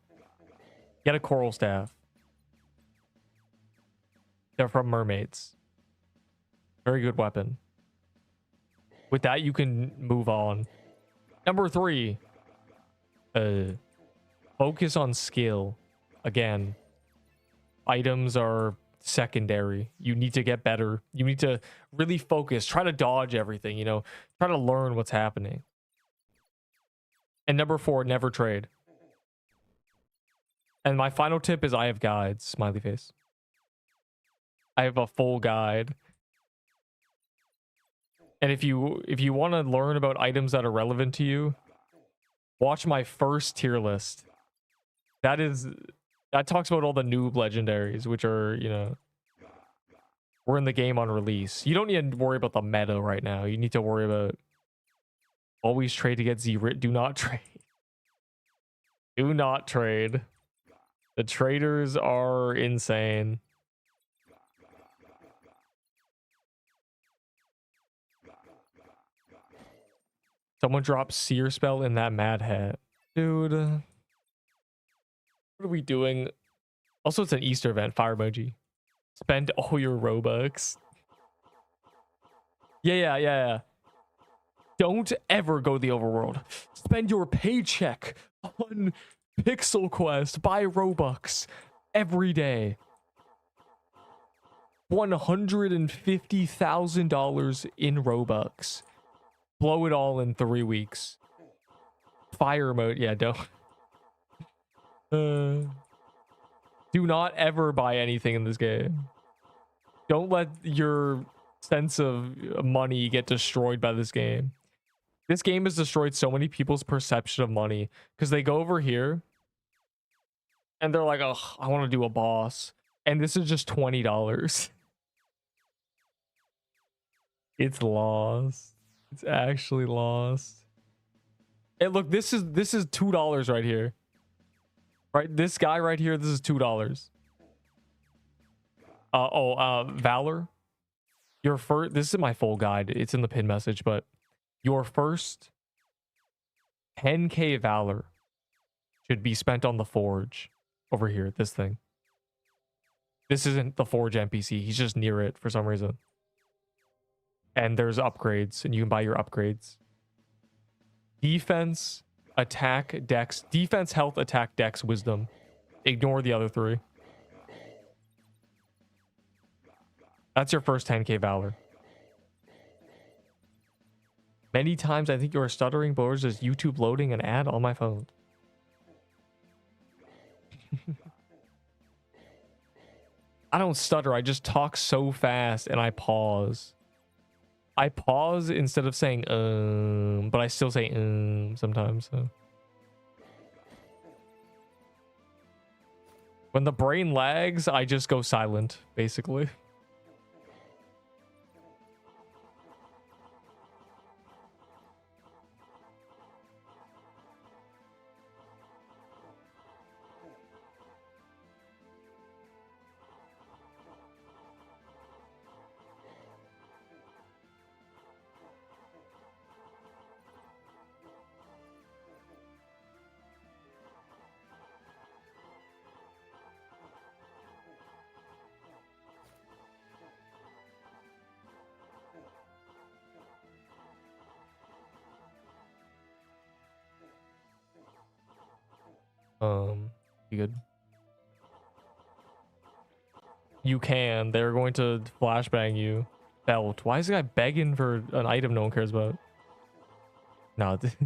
get a coral staff. They're from mermaids. Very good weapon. With that, you can move on. Number 3, focus on skill. Again, items are secondary. You need to get better. You need to really focus. Try to dodge everything, you know. Try to learn what's happening. And number 4, never trade. And my final tip is I have guides. Smiley face. I have a full guide. And if you want to learn about items that are relevant to you, watch my first tier list. That talks about all the noob legendaries, which are, you know, we're in the game on release. You don't need to worry about the meta right now. You need to worry about always trade to get Z-Rit. Do not trade. Do not trade. The traders are insane. Someone dropped Seer Spell in that Mad Hat. Dude. What are we doing? Also, it's an Easter event. Fire emoji. Spend all your Robux. Yeah. Don't ever go to the overworld. Spend your paycheck on Pixel Quest. Buy Robux every day. $150,000 in Robux. Blow it all in 3 weeks. Fire mode. Yeah, don't. Do not ever buy anything in this game. Don't let your sense of money get destroyed by this game. This game has destroyed so many people's perception of money because they go over here and they're like, oh, I want to do a boss. And this is just $20. It's lost. It's actually lost. And look, this is $2 right here. Right? This guy right here, this is $2. Valor. Your first, this is my full guide. It's in the pin message, but your first 10k Valor should be spent on the Forge over here, this thing. This isn't the Forge NPC. He's just near it for some reason. And there's upgrades, and you can buy your upgrades. Defense, attack, dex. Defense, health, attack, dex, wisdom. Ignore the other three. That's your first 10k Valor. Many times I think you are stuttering, but it's just YouTube loading an ad on my phone. I don't stutter. I just talk so fast and I pause. I pause instead of saying but I still say sometimes. So. When the brain lags, I just go silent, basically. You good? You can. They're going to flashbang you. Belt. Why is this guy begging for an item no one cares about? No, this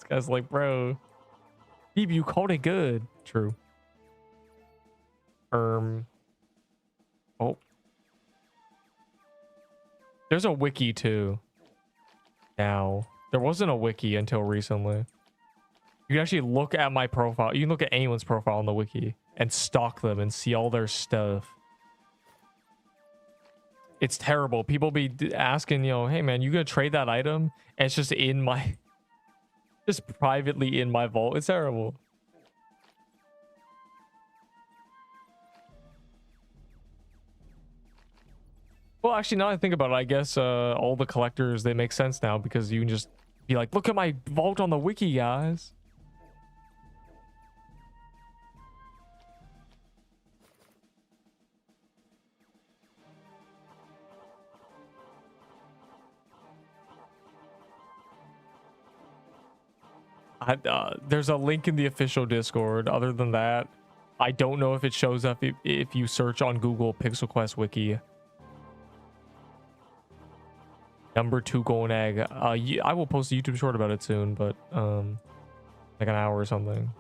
guy's like, bro. Steve, you called it good. True. Oh. There's a wiki too. Now, there wasn't a wiki until recently. You can actually look at my profile. You can look at anyone's profile on the wiki and stalk them and see all their stuff. It's terrible. People be asking, you know, hey man, you gonna trade that item? And it's just in my, just privately in my vault. It's terrible. Well, actually, now that I think about it, I guess all the collectors, they make sense now because you can just be like, look at my vault on the wiki, guys. There's a link in the official Discord. Other than that, I don't know if it shows up if you search on Google Pixel Quest Wiki. Number 2 golden egg. I will post a YouTube short about it soon, but like an hour or something.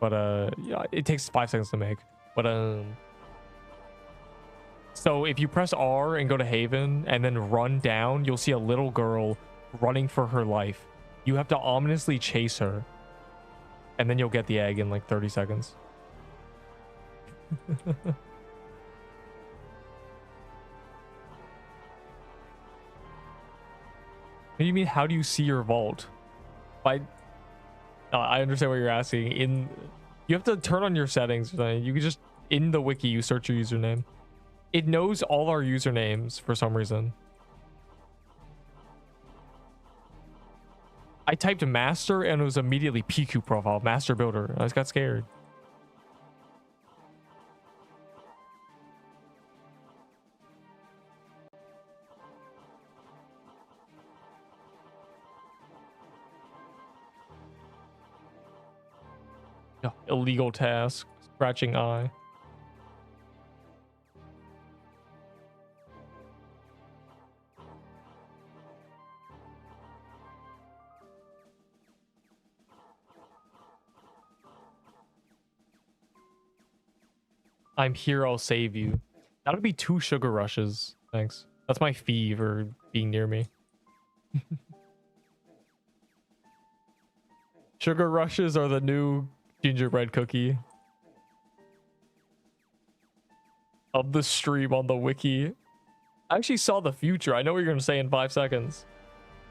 But yeah, it takes 5 seconds to make. But so if you press R and go to Haven and then run down, you'll see a little girl running for her life. You have to ominously chase her. And then you'll get the egg in like 30 seconds. What do you mean, how do you see your vault? I understand what you're asking. You have to turn on your settings. You can just, in the wiki, you search your username. It knows all our usernames for some reason. I typed master and it was immediately PQ profile, master builder. I just got scared. Oh, illegal task, scratching eye. I'm here, I'll save you. That'll be 2 sugar rushes. Thanks. That's my fee for being near me. Sugar rushes are the new gingerbread cookie of the stream on the wiki. I actually saw the future. I know what you're going to say in 5 seconds.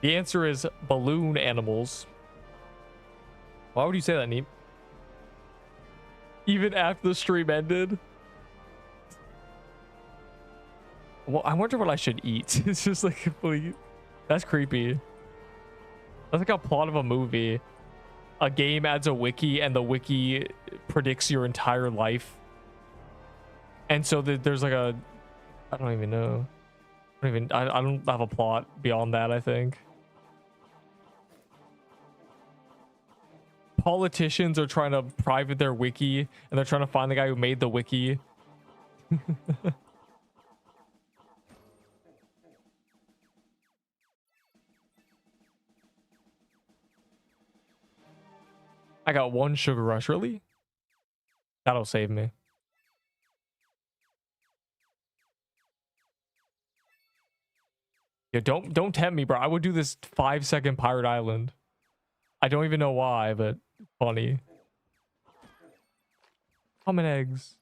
The answer is balloon animals. Why would you say that, Neep? Even after the stream ended? Well, I wonder what I should eat. It's just like complete... That's creepy. That's like a plot of a movie. A game adds a wiki and the wiki predicts your entire life. And so there's like a... I don't even know. I don't have a plot beyond that, I think. Politicians are trying to private their wiki and they're trying to find the guy who made the wiki. I got 1 sugar rush, really? That'll save me. Yeah, don't tempt me, bro. I would do this 5-second Pirate Island. I don't even know why, but funny. Common eggs.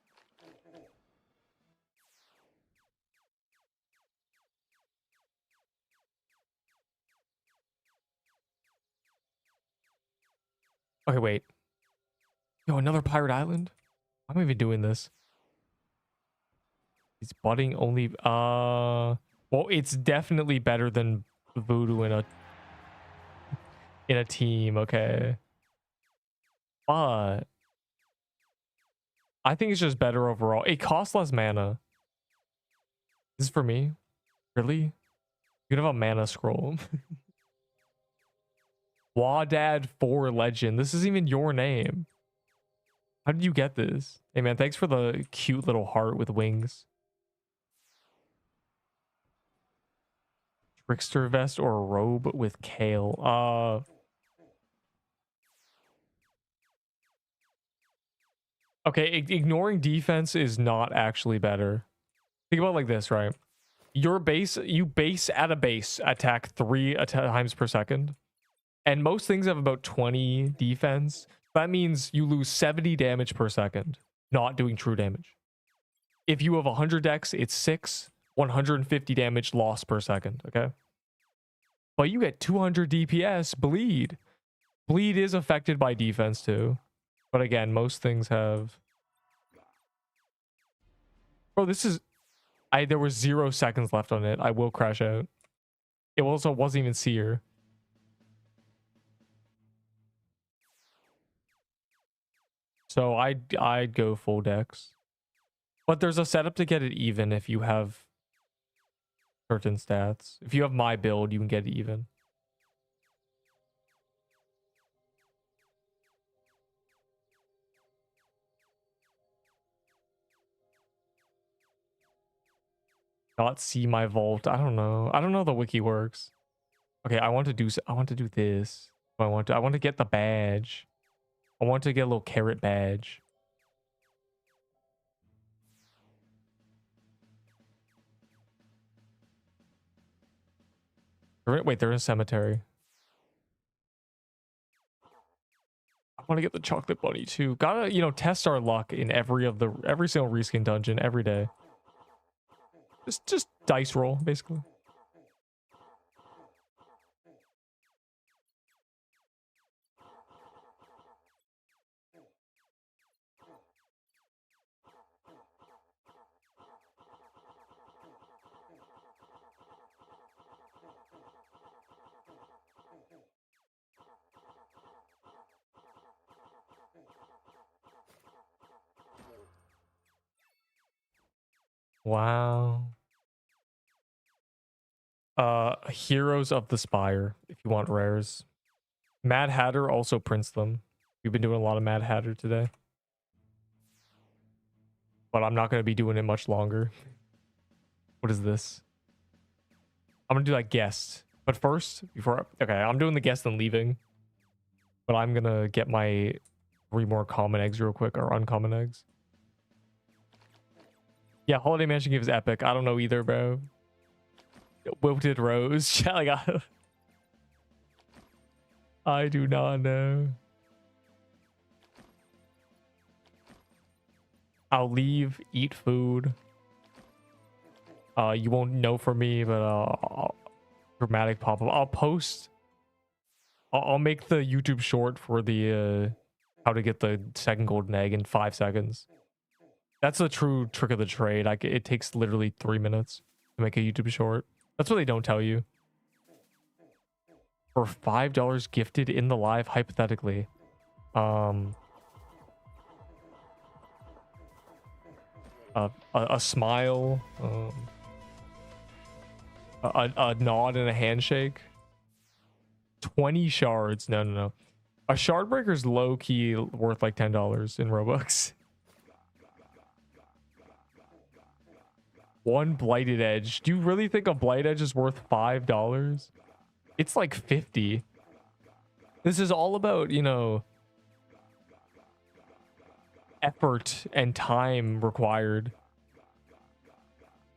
Okay, wait. Yo, another Pirate Island? Why am I even doing this? It's budding only... Well, it's definitely better than Voodoo in a team, okay. But... I think it's just better overall. It costs less mana. This is for me? Really? You can have a mana scroll. Wadad 4 Legend. This isn't even your name. How did you get this? Hey man, thanks for the cute little heart with wings. Trickster vest or a robe with kale. Okay, ignoring defense is not actually better. Think about it like this, right? You base at a base attack 3 times per second. And most things have about 20 defense. That means you lose 70 damage per second, not doing true damage. If you have 100 dex, it's 150 damage loss per second, okay? But you get 200 DPS, bleed. Bleed is affected by defense too. But again, most things have... Bro, this is... There was 0 seconds left on it. I will crash out. It also wasn't even seer. So I'd go full dex. But there's a setup to get it even if you have certain stats. If you have my build, you can get it even. Not see my vault. I don't know. I don't know how the wiki works. Okay, I want to do this. I want to get the badge. I want to get a little carrot badge. Wait, they're in a cemetery. I want to get the chocolate bunny too. Gotta, test our luck in every single reskin dungeon every day. Just dice roll, basically. Wow. Heroes of the Spire, if you want rares. Mad Hatter also prints them. We've been doing a lot of Mad Hatter today. But I'm not going to be doing it much longer. What is this? I'm going to do that guest. But first, okay, I'm doing the guest and leaving. But I'm going to get my 3 more common eggs real quick, or uncommon eggs. Yeah, Holiday Mansion gives epic. I don't know either, bro. Wilted rose. Like, I do not know. I'll leave, eat food. You won't know from me, but dramatic pop-up. I'll post. I'll make the YouTube short for the how to get the second golden egg in 5 seconds. That's the true trick of the trade. It takes literally 3 minutes to make a YouTube short. That's what they don't tell you. For $5 gifted in the live, hypothetically. A smile. A nod and a handshake. 20 shards. No. A shard breaker's low key worth like $10 in Robux. One blighted edge. Do you really think a blight edge is worth $5? It's like 50. This is all about, you know, effort and time required.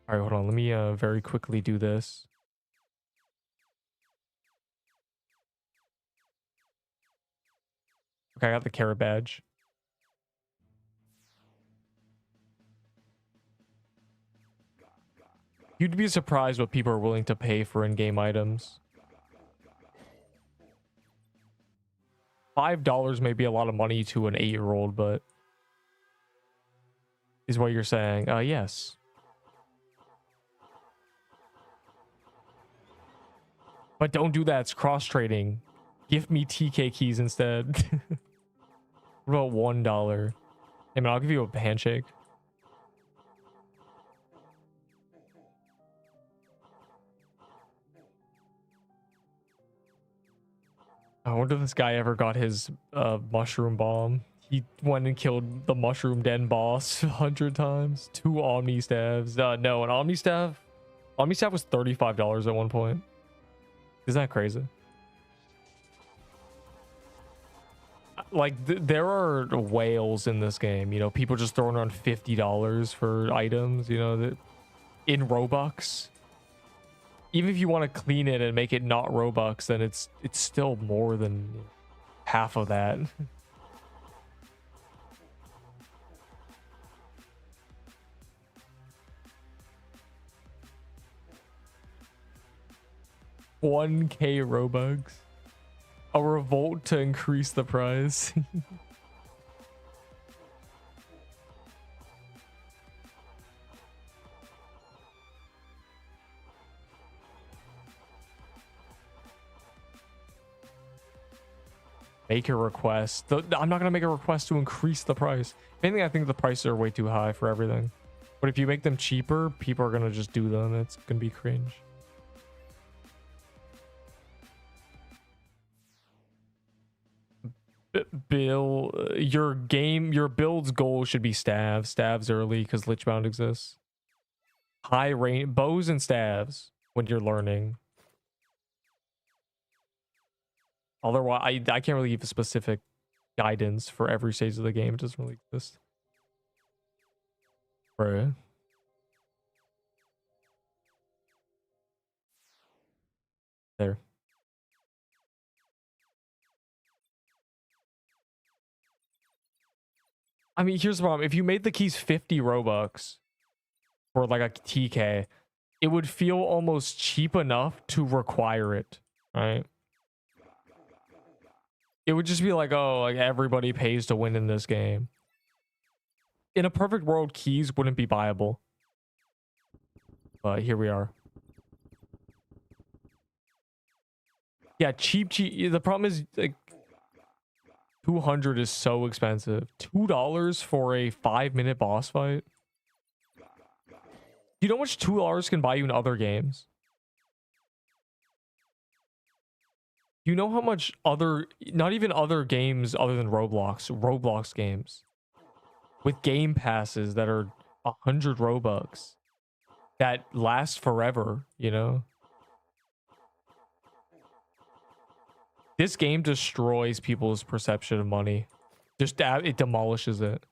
All right, hold on. Let me very quickly do this. Okay, I got the carrot badge. You'd be surprised what people are willing to pay for in-game items. $5 may be a lot of money to an 8-year-old, but is what you're saying. Yes. But don't do that. It's cross-trading. Give me TK keys instead. What about $1? Hey, man, I'll give you a handshake. I wonder if this guy ever got his mushroom bomb. He went and killed the mushroom den boss 100 times. 2 omni staves. No, an omni staff. Omni staff was $35 at one point. Isn't that crazy? Like there are whales in this game. You know, people just throwing around $50 for items. You know, that in Robux. Even if you want to clean it and make it not Robux, then it's still more than half of that. $1K Robux. A revolt to increase the price. Make a request. I'm not gonna make a request to increase the price. If anything, I think the prices are way too high for everything. But if you make them cheaper, people are gonna just do them. It's gonna be cringe. Bill, your build's goal should be staves early because Lichbound exists. High range bows and staves when you're learning. Otherwise, I can't really give a specific guidance for every stage of the game. It doesn't really exist. Bro. There. I mean, here's the problem. If you made the keys 50 Robux for like a TK, it would feel almost cheap enough to require it, right? It would just be like, oh, like everybody pays to win in this game. In a perfect world, keys wouldn't be viable. But here we are. Yeah, cheap. The problem is like 200 is so expensive. $2 for a 5-minute boss fight. You know how much $2 can buy you in other games? You know how much not even other games other than Roblox games with game passes that are 100 Robux that last forever, you know? This game destroys people's perception of money. Just it demolishes it.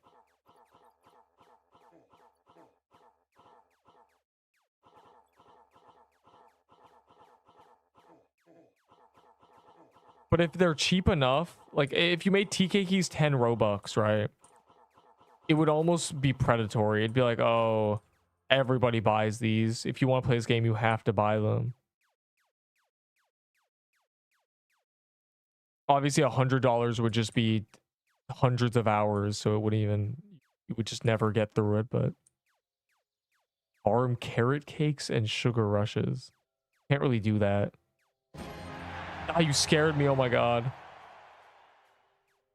But if they're cheap enough, like if you made TK keys 10 Robux, right? It would almost be predatory. It'd be like, oh, everybody buys these. If you want to play this game, you have to buy them. Obviously, $100 would just be hundreds of hours, so it wouldn't even, you would just never get through it. But farm carrot cakes and sugar rushes. Can't really do that. Ah, you scared me. Oh my god.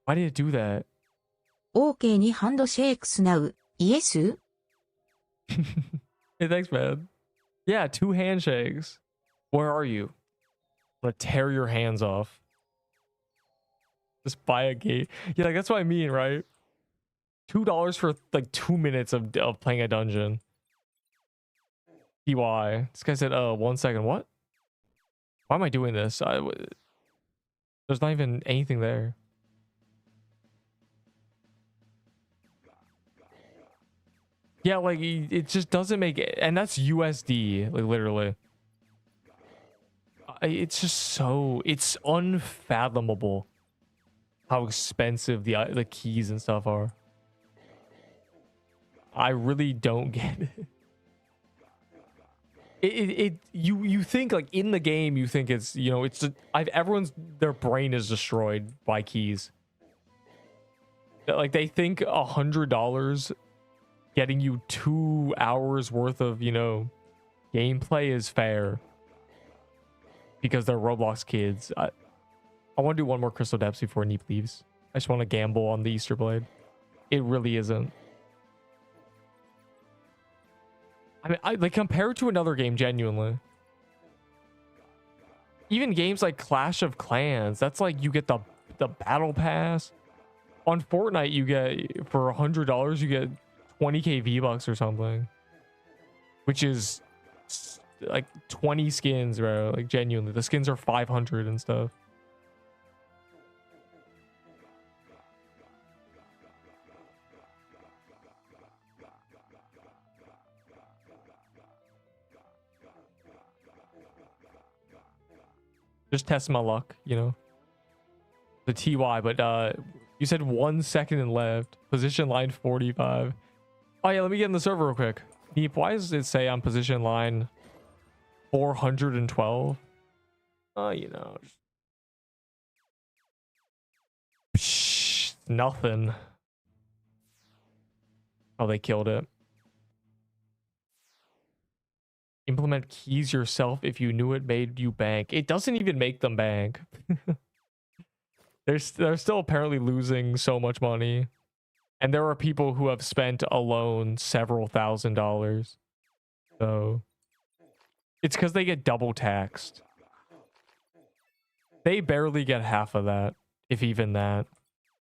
Why did it do that? OK にハンドシェイクスナウ。イエス Hey, thanks, man. Yeah, 2 handshakes. Where are you? I'm gonna tear your hands off. Just buy a gate. Yeah, like, that's what I mean, right? $2 for like 2 minutes of playing a dungeon. TY. This guy said, 1 second. What? Why am I doing this? There's not even anything there. Yeah, like it just doesn't make it, and that's USD, like literally. It's just so, it's unfathomable how expensive the keys and stuff are. I really don't get it. You think like in the game, you think it's, you know, it's everyone's, their brain is destroyed by keys. Like they think $100 getting you 2 hours worth of, you know, gameplay is fair because they're Roblox kids. I want to do one more Crystal Depths before Neep leaves. I just want to gamble on the Easter Blade. It really isn't. I mean, like, compared to another game, genuinely. Even games like Clash of Clans, that's like you get the battle pass. On Fortnite, you get, for $100, you get 20k V-Bucks or something, which is like 20 skins, bro. Like genuinely, the skins are 500 and stuff. Just test my luck, you know. The TY, but you said 1 second left. Position line 45. Oh yeah, let me get in the server real quick. Neep, why does it say on position line 412? You know. Psh, nothing. Oh, they killed it. Implement keys yourself if you knew it made you bank. It doesn't even make them bank. They're still apparently losing so much money. And there are people who have spent alone several $1,000s. So it's because they get double taxed. They barely get half of that, if even that.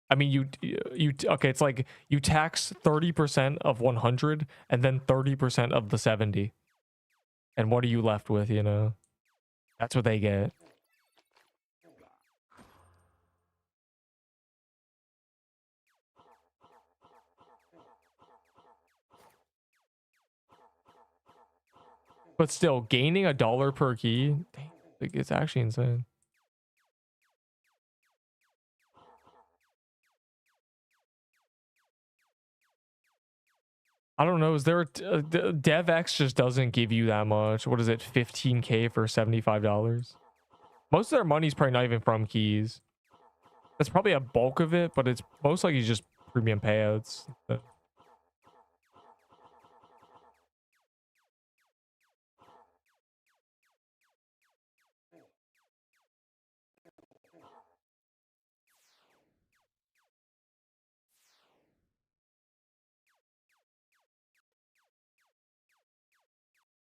I mean, you okay, it's like you tax 30% of 100 and then 30% of the 70. And what are you left with, you know? That's what they get. But still, gaining $1 per key, dang, like, it's actually insane. I don't know. Is there a DevX just doesn't give you that much? What is it? 15k for $75? Most of their money's probably not even from keys. That's probably a bulk of it, but it's most likely just premium payouts.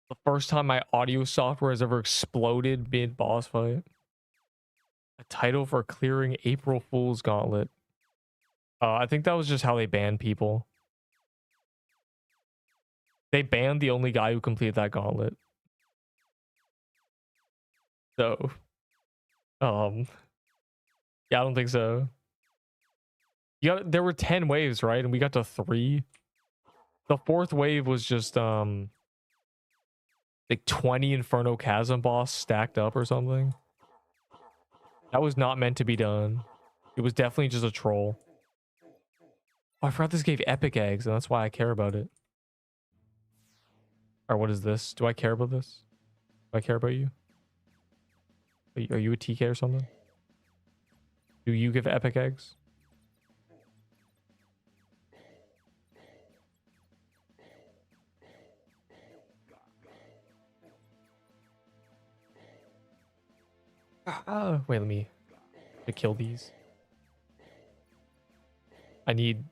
The first time my audio software has ever exploded mid boss fight. A title for clearing April Fool's Gauntlet. I think that was just how they banned people. They banned the only guy who completed that gauntlet. So, yeah, I don't think so. There were 10 waves, right? And we got to 3. The 4th wave was just like 20 Inferno Chasm boss stacked up or something. That was not meant to be done. It was definitely just a troll. Oh, I forgot this gave epic eggs, and that's why I care about it. Or what is this? Do I care about this? Do I care about you? Are you a TK or something? Do you give epic eggs? Wait, let me kill these. I need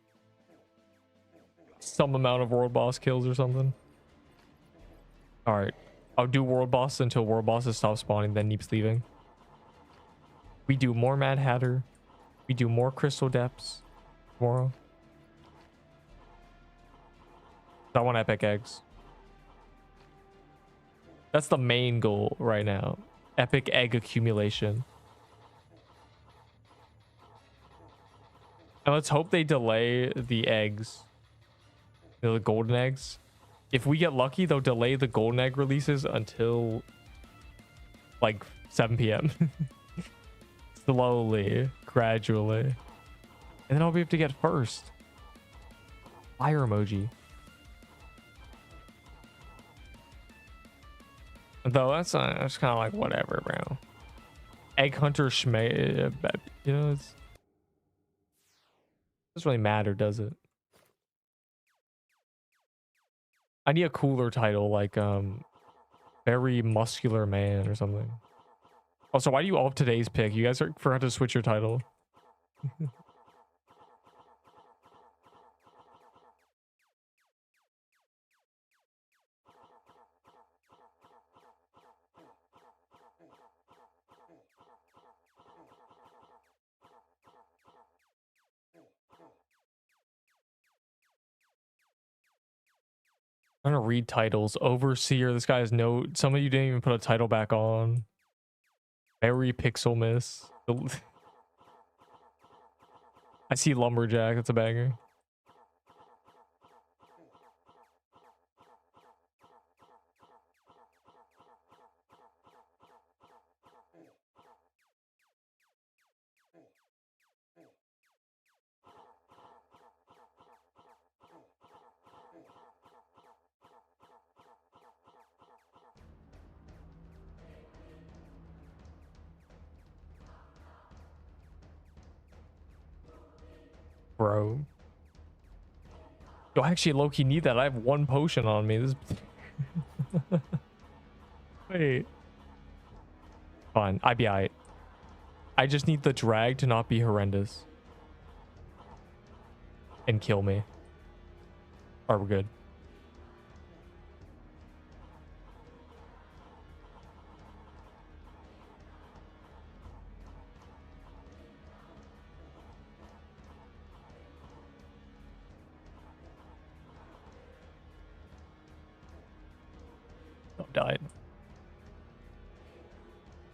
some amount of world boss kills or something. All right, I'll do world boss until world bosses stop spawning, then Neep's leaving. We do more Mad Hatter. We do more Crystal Depths tomorrow. I want epic eggs. That's the main goal right now. Epic egg accumulation. And let's hope they delay the eggs. The golden eggs. If we get lucky, they'll delay the golden egg releases until like 7 p.m. Slowly, gradually. And then I'll be able to get first. Fire emoji. Though that's kind of like whatever, bro. Egg hunter schmay, you know, it doesn't really matter, does it? I need a cooler title, like very muscular man or something. Also, why do you all have today's pick? You guys forgot to switch your title. I'm trying to read titles. Overseer. This guy has no. Some of you didn't even put a title back on. Very pixel miss. I see lumberjack. That's a banger. Bro. Yo, I actually low-key need that. I have one potion on me. This. Wait. Fine. I be alright. I just need the drag to not be horrendous. And kill me. Are we good? Oh, died.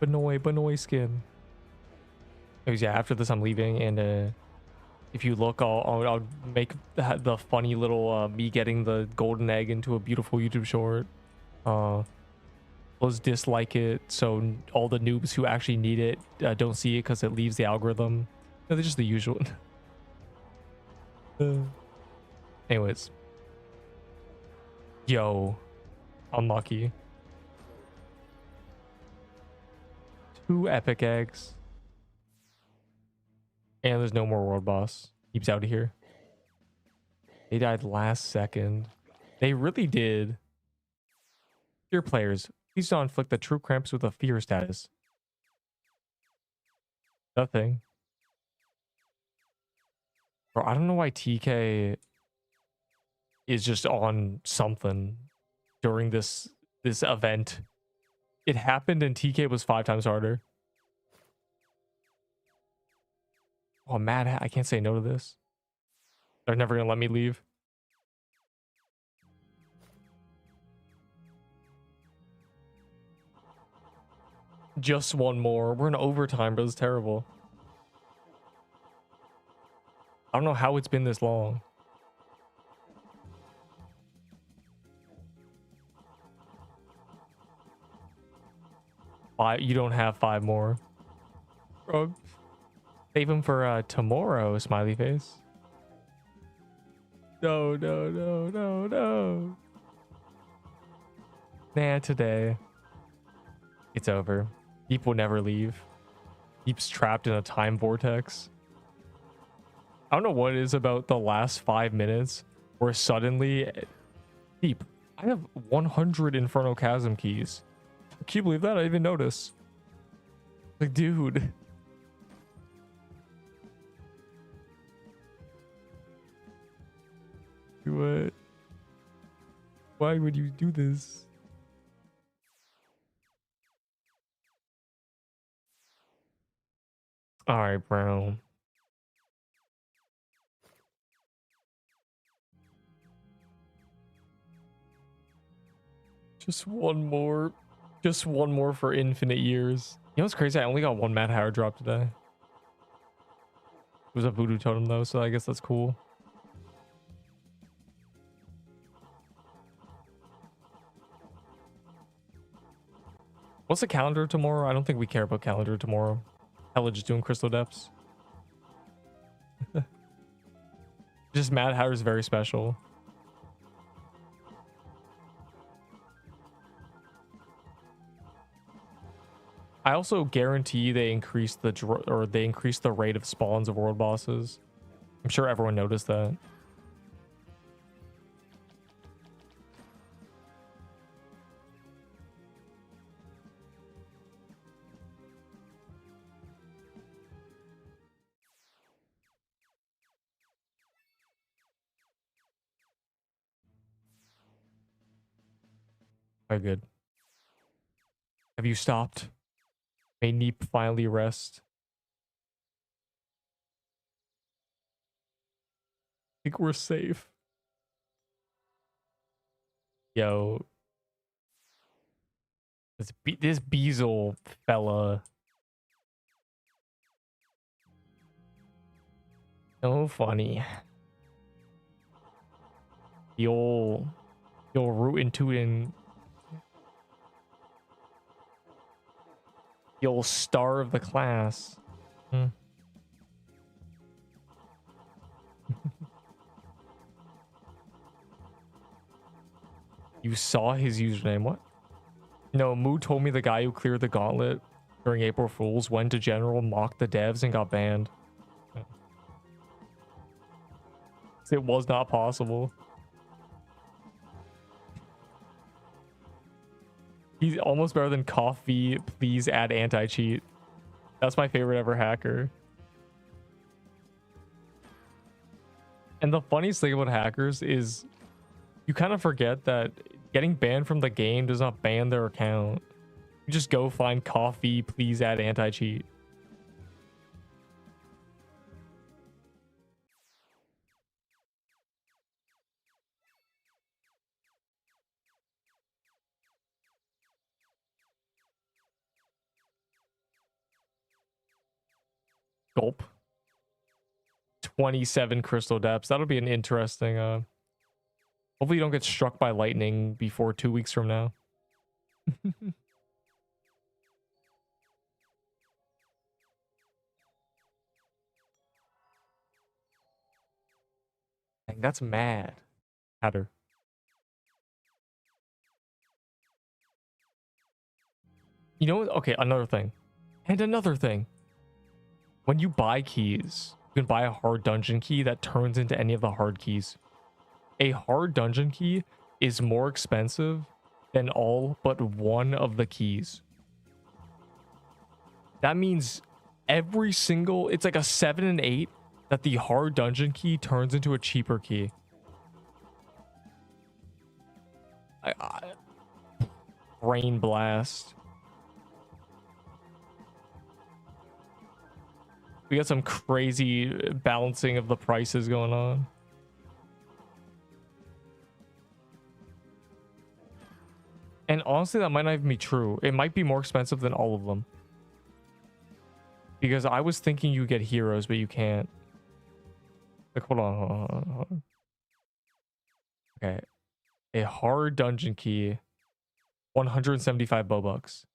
Benoy skin. Because yeah, after this I'm leaving, and if you look, I'll make the funny little me getting the golden egg into a beautiful YouTube short. Let's dislike it so all the noobs who actually need it don't see it because it leaves the algorithm. No, they're just the usual. Anyways. Yo. Unlucky. 2 epic eggs. And there's no more world boss. Keeps out of here. They died last second. They really did. Fear players, please don't inflict the true cramps with a fear status. Nothing. Bro, I don't know why TK is just on something during this event. It happened and TK was 5 times harder. Oh, I'm mad. I can't say no to this. They're never gonna let me leave. Just one more. We're in overtime, bro. It's terrible. I don't know how it's been this long. You don't have 5 more. Bro, save him for tomorrow, smiley face. No, no, no, no, no. Nah, today. It's over. Deep will never leave. Deep's trapped in a time vortex. I don't know what it is about the last 5 minutes where suddenly... Deep, I have 100 Inferno Chasm keys. Can you believe that? I didn't even notice. Like, dude. What? Why would you do this? All right, bro. Just one more. Just one more for infinite years. You know what's crazy? I only got one Mad Hatter drop today. It was a voodoo totem though, so I guess that's cool. What's the calendar tomorrow? I don't think we care about calendar tomorrow. Hella just doing crystal depths. Just Mad Hatter is very special. I also guarantee they increase the rate of spawns of world bosses. I'm sure everyone noticed that. Very good. Have you stopped? May Neep finally rest? I think we're safe. Yo. This Beazle fella. So funny. You'll root into it and you'll starve the class. You saw his username. What? No, Moo told me the guy who cleared the gauntlet during April Fools went to general, mocked the devs, and got banned. It was not possible. He's almost better than Coffee. Please add anti-cheat. That's my favorite ever hacker. And the funniest thing about hackers is you kind of forget that getting banned from the game does not ban their account. You just go find Coffee, please add anti-cheat. Gulp. 27 crystal depths. That'll be an interesting hopefully you don't get struck by lightning before 2 weeks from now. Dang, that's mad. Hatter. You know what? Okay, another thing. And another thing. When you buy keys, you can buy a hard dungeon key that turns into any of the hard keys. A hard dungeon key is more expensive than all but one of the keys. That means every single, it's like a 7 and 8 that the hard dungeon key turns into a cheaper key. Brain blast. We got some crazy balancing of the prices going on. And honestly, that might not even be true. It might be more expensive than all of them. Because I was thinking you get heroes, but you can't. Like, hold on. Okay. A hard dungeon key, 175 Bobucks.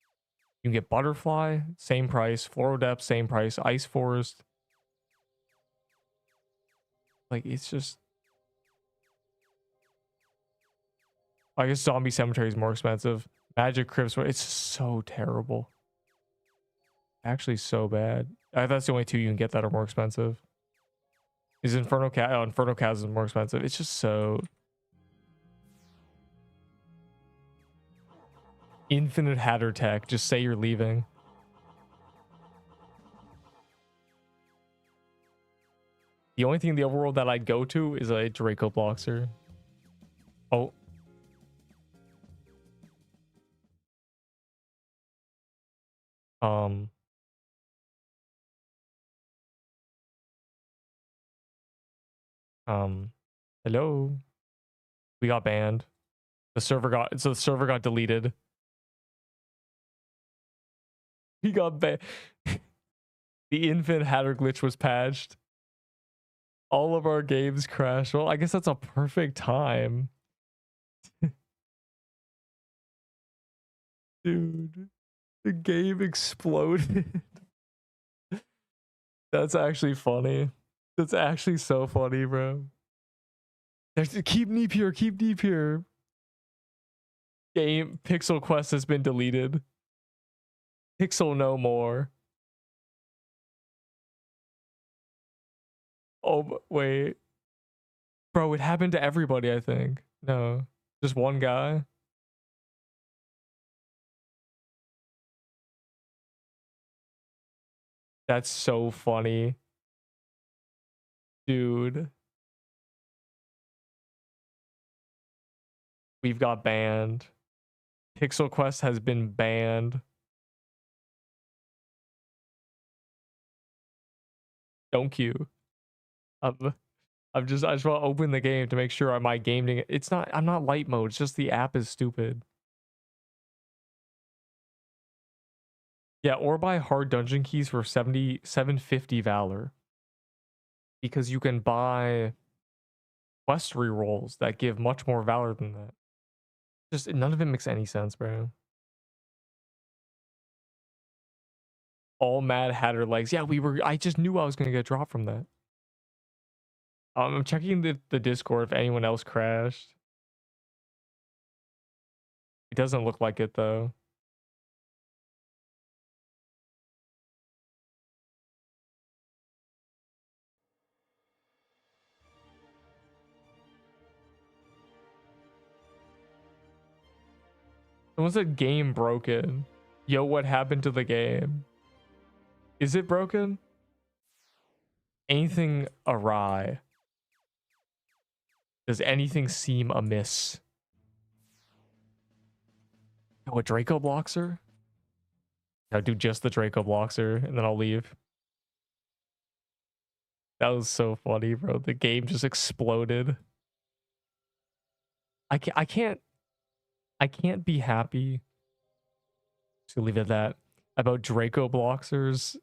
You can get butterfly, same price. Floral depth, same price. Ice forest. Like, it's just... I guess zombie cemetery is more expensive. Magic crypts, it's so terrible. Actually, so bad. That's the only two you can get that are more expensive. Is Inferno Cat? Oh, Inferno Cat is more expensive. It's just so... Infinite Hatter tech. Just say you're leaving. The only thing in the overworld that I'd go to is a Draco Bloxer. Oh. Hello. We got banned. The server got deleted. He got banned. The Infinite Hatter glitch was patched. All of our games crashed. Well, I guess that's a perfect time. Dude, the game exploded. That's actually funny. That's actually so funny, bro. Keep Neep here, keep Neep here. Game Pixel Quest has been deleted. Pixel no more. Oh, wait. Bro, it happened to everybody, I think. No, just one guy. That's so funny. Dude. We've got banned. Pixel Quest has been banned. Don't you? I just want to open the game to make sure my gaming. It's not. I'm not light mode. It's just the app is stupid. Yeah, or buy hard dungeon keys for 750 valor. Because you can buy quest rerolls that give much more valor than that. Just none of it makes any sense, bro. All Mad Hatter legs. Yeah, I just knew I was gonna get dropped from that. I'm checking the Discord if anyone else crashed. It doesn't look like it though. Someone said game broken. Yo, what happened to the game? Is it broken? Anything awry? Does anything seem amiss? Oh, a Draco Bloxer? I'll do just the Draco Bloxer and then I'll leave. That was so funny, bro. The game just exploded. I can't be happy. Just leave it at that. About Draco Bloxers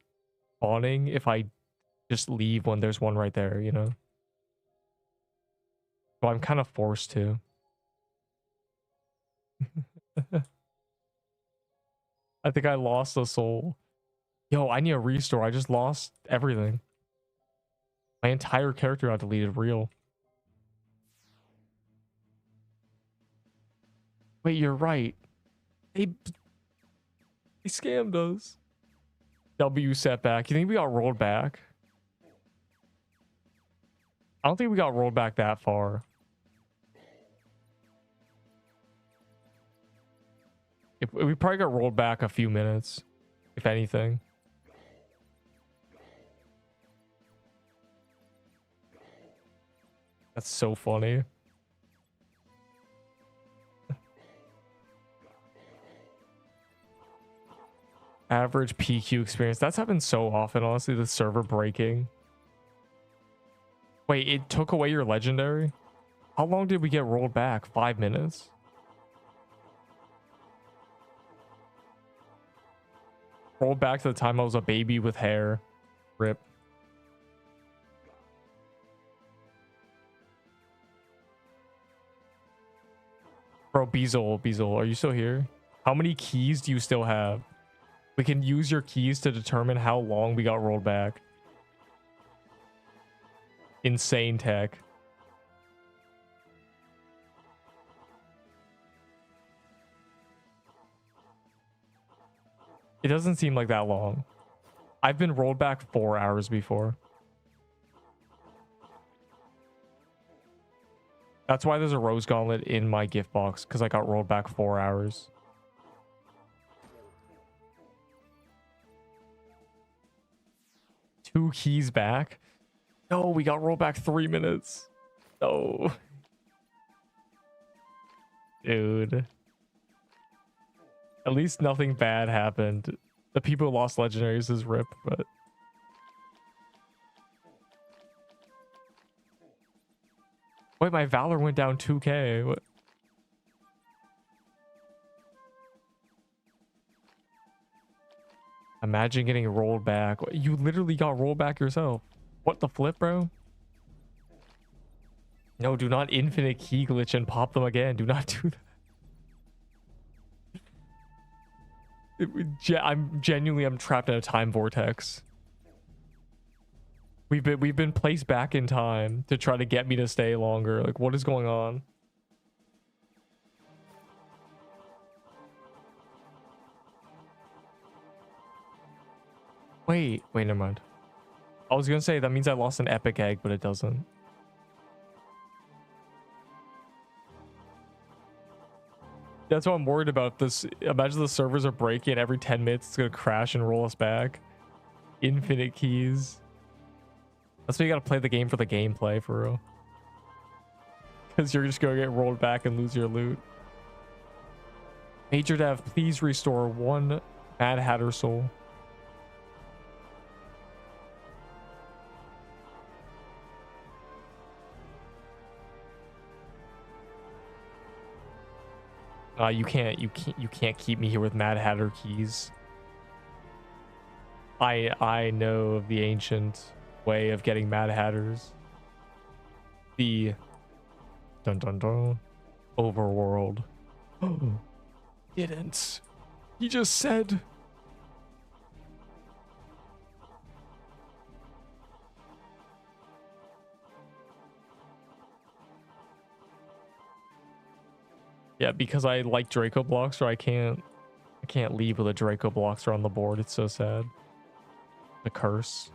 spawning if I just leave when there's one right there, you know? So I'm kind of forced to. I think I lost a soul. Yo, I need a restore. I just lost everything. My entire character got deleted. Real. Wait, you're right. They scammed us. W setback. You think we got rolled back? I don't think we got rolled back that far. If we probably got rolled back a few minutes, if anything. That's so funny. Average PQ experience. That's happened so often, honestly, the server breaking. Wait, it took away your legendary? How long did we get rolled back? 5 minutes? Rolled back to the time I was a baby with hair. Rip. Bro, Beezle, are you still here? How many keys do you still have? We can use your keys to determine how long we got rolled back. Insane tech. It doesn't seem like that long. I've been rolled back 4 hours before. That's why there's a rose gauntlet in my gift box, because I got rolled back 4 hours. Two keys back? No, we got rolled back 3 minutes. No. Dude. At least nothing bad happened. The people who lost legendaries is rip, but... Wait, my Valor went down 2k. What? Imagine getting rolled back. You literally got rolled back yourself. What the flip, bro? No, do not infinite key glitch and pop them again. Do not do that. I'm trapped in a time vortex. We've been placed back in time to try to get me to stay longer. Like, what is going on? Wait, never mind. I was gonna say that means I lost an epic egg, but it doesn't. That's what I'm worried about. This, imagine the servers are breaking every 10 minutes. It's gonna crash and roll us back. Infinite keys. That's why you gotta play the game for the gameplay, for real. Because you're just gonna get rolled back and lose your loot. Major Dev, please restore 1 Mad Hatter soul. You can't keep me here with Mad Hatter keys. I know of the ancient way of getting Mad Hatters. The dun dun dun overworld. Oh, didn't. He just said. Yeah, because I like Draco blocks, or I can't leave with a Draco blockster on the board. It's so sad. The curse.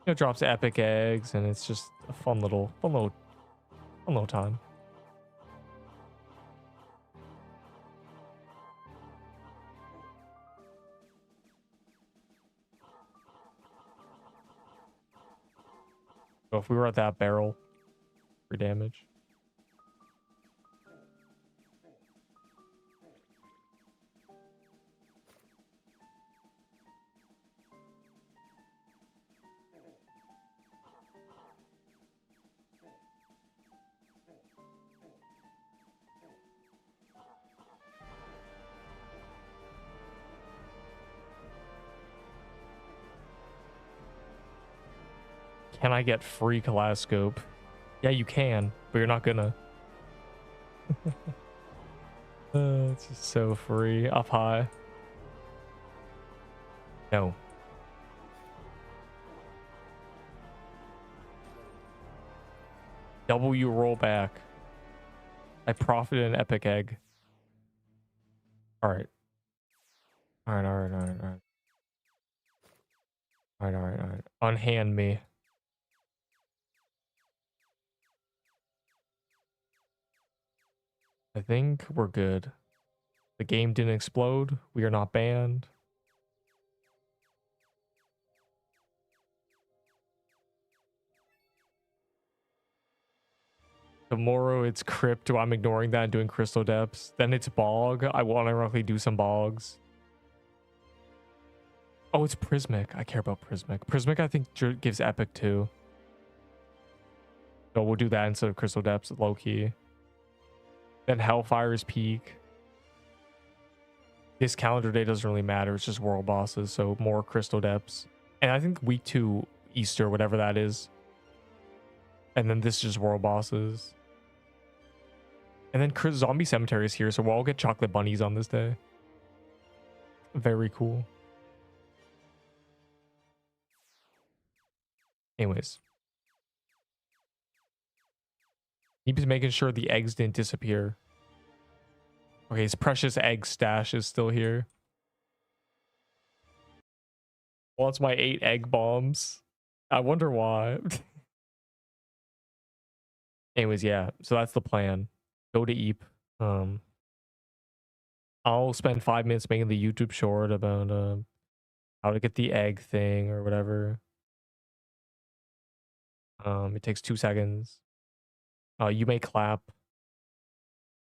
It drops epic eggs, and it's just a fun little time. So if we were at that barrel for damage. Can I get free Kaleidoscope? Yeah, you can, but you're not gonna. It's just so free. Up high. No. W roll back. I profited an epic egg. Alright. Alright. Unhand me. I think we're good. The game didn't explode. We are not banned. Tomorrow it's crypt. I'm ignoring that and doing crystal depths. Then it's bog. I will unironically do some bogs. Oh, it's prismic. I care about prismic. Prismic, I think, gives epic too. So we'll do that instead of crystal depths, low key. Then Hellfire's peak. This calendar day doesn't really matter. It's just world bosses, so more crystal depths. And I think week 2 Easter, whatever that is. And then this is just world bosses. And then Zombie Cemetery is here, so we'll all get chocolate bunnies on this day. Very cool. Anyways. He's making sure the eggs didn't disappear. Okay, his precious egg stash is still here. Wants my 8 egg bombs. I wonder why. Anyways, yeah. So that's the plan. Go to Eep. I'll spend 5 minutes making the YouTube short about how to get the egg thing or whatever. It takes 2 seconds. You may clap.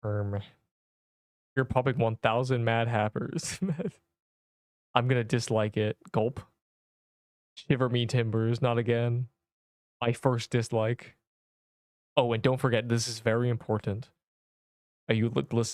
You're public 1000 mad happers. I'm gonna dislike it. Gulp. Shiver me timbers, not again. My first dislike. Oh, and don't forget, this is very important. Are you listening?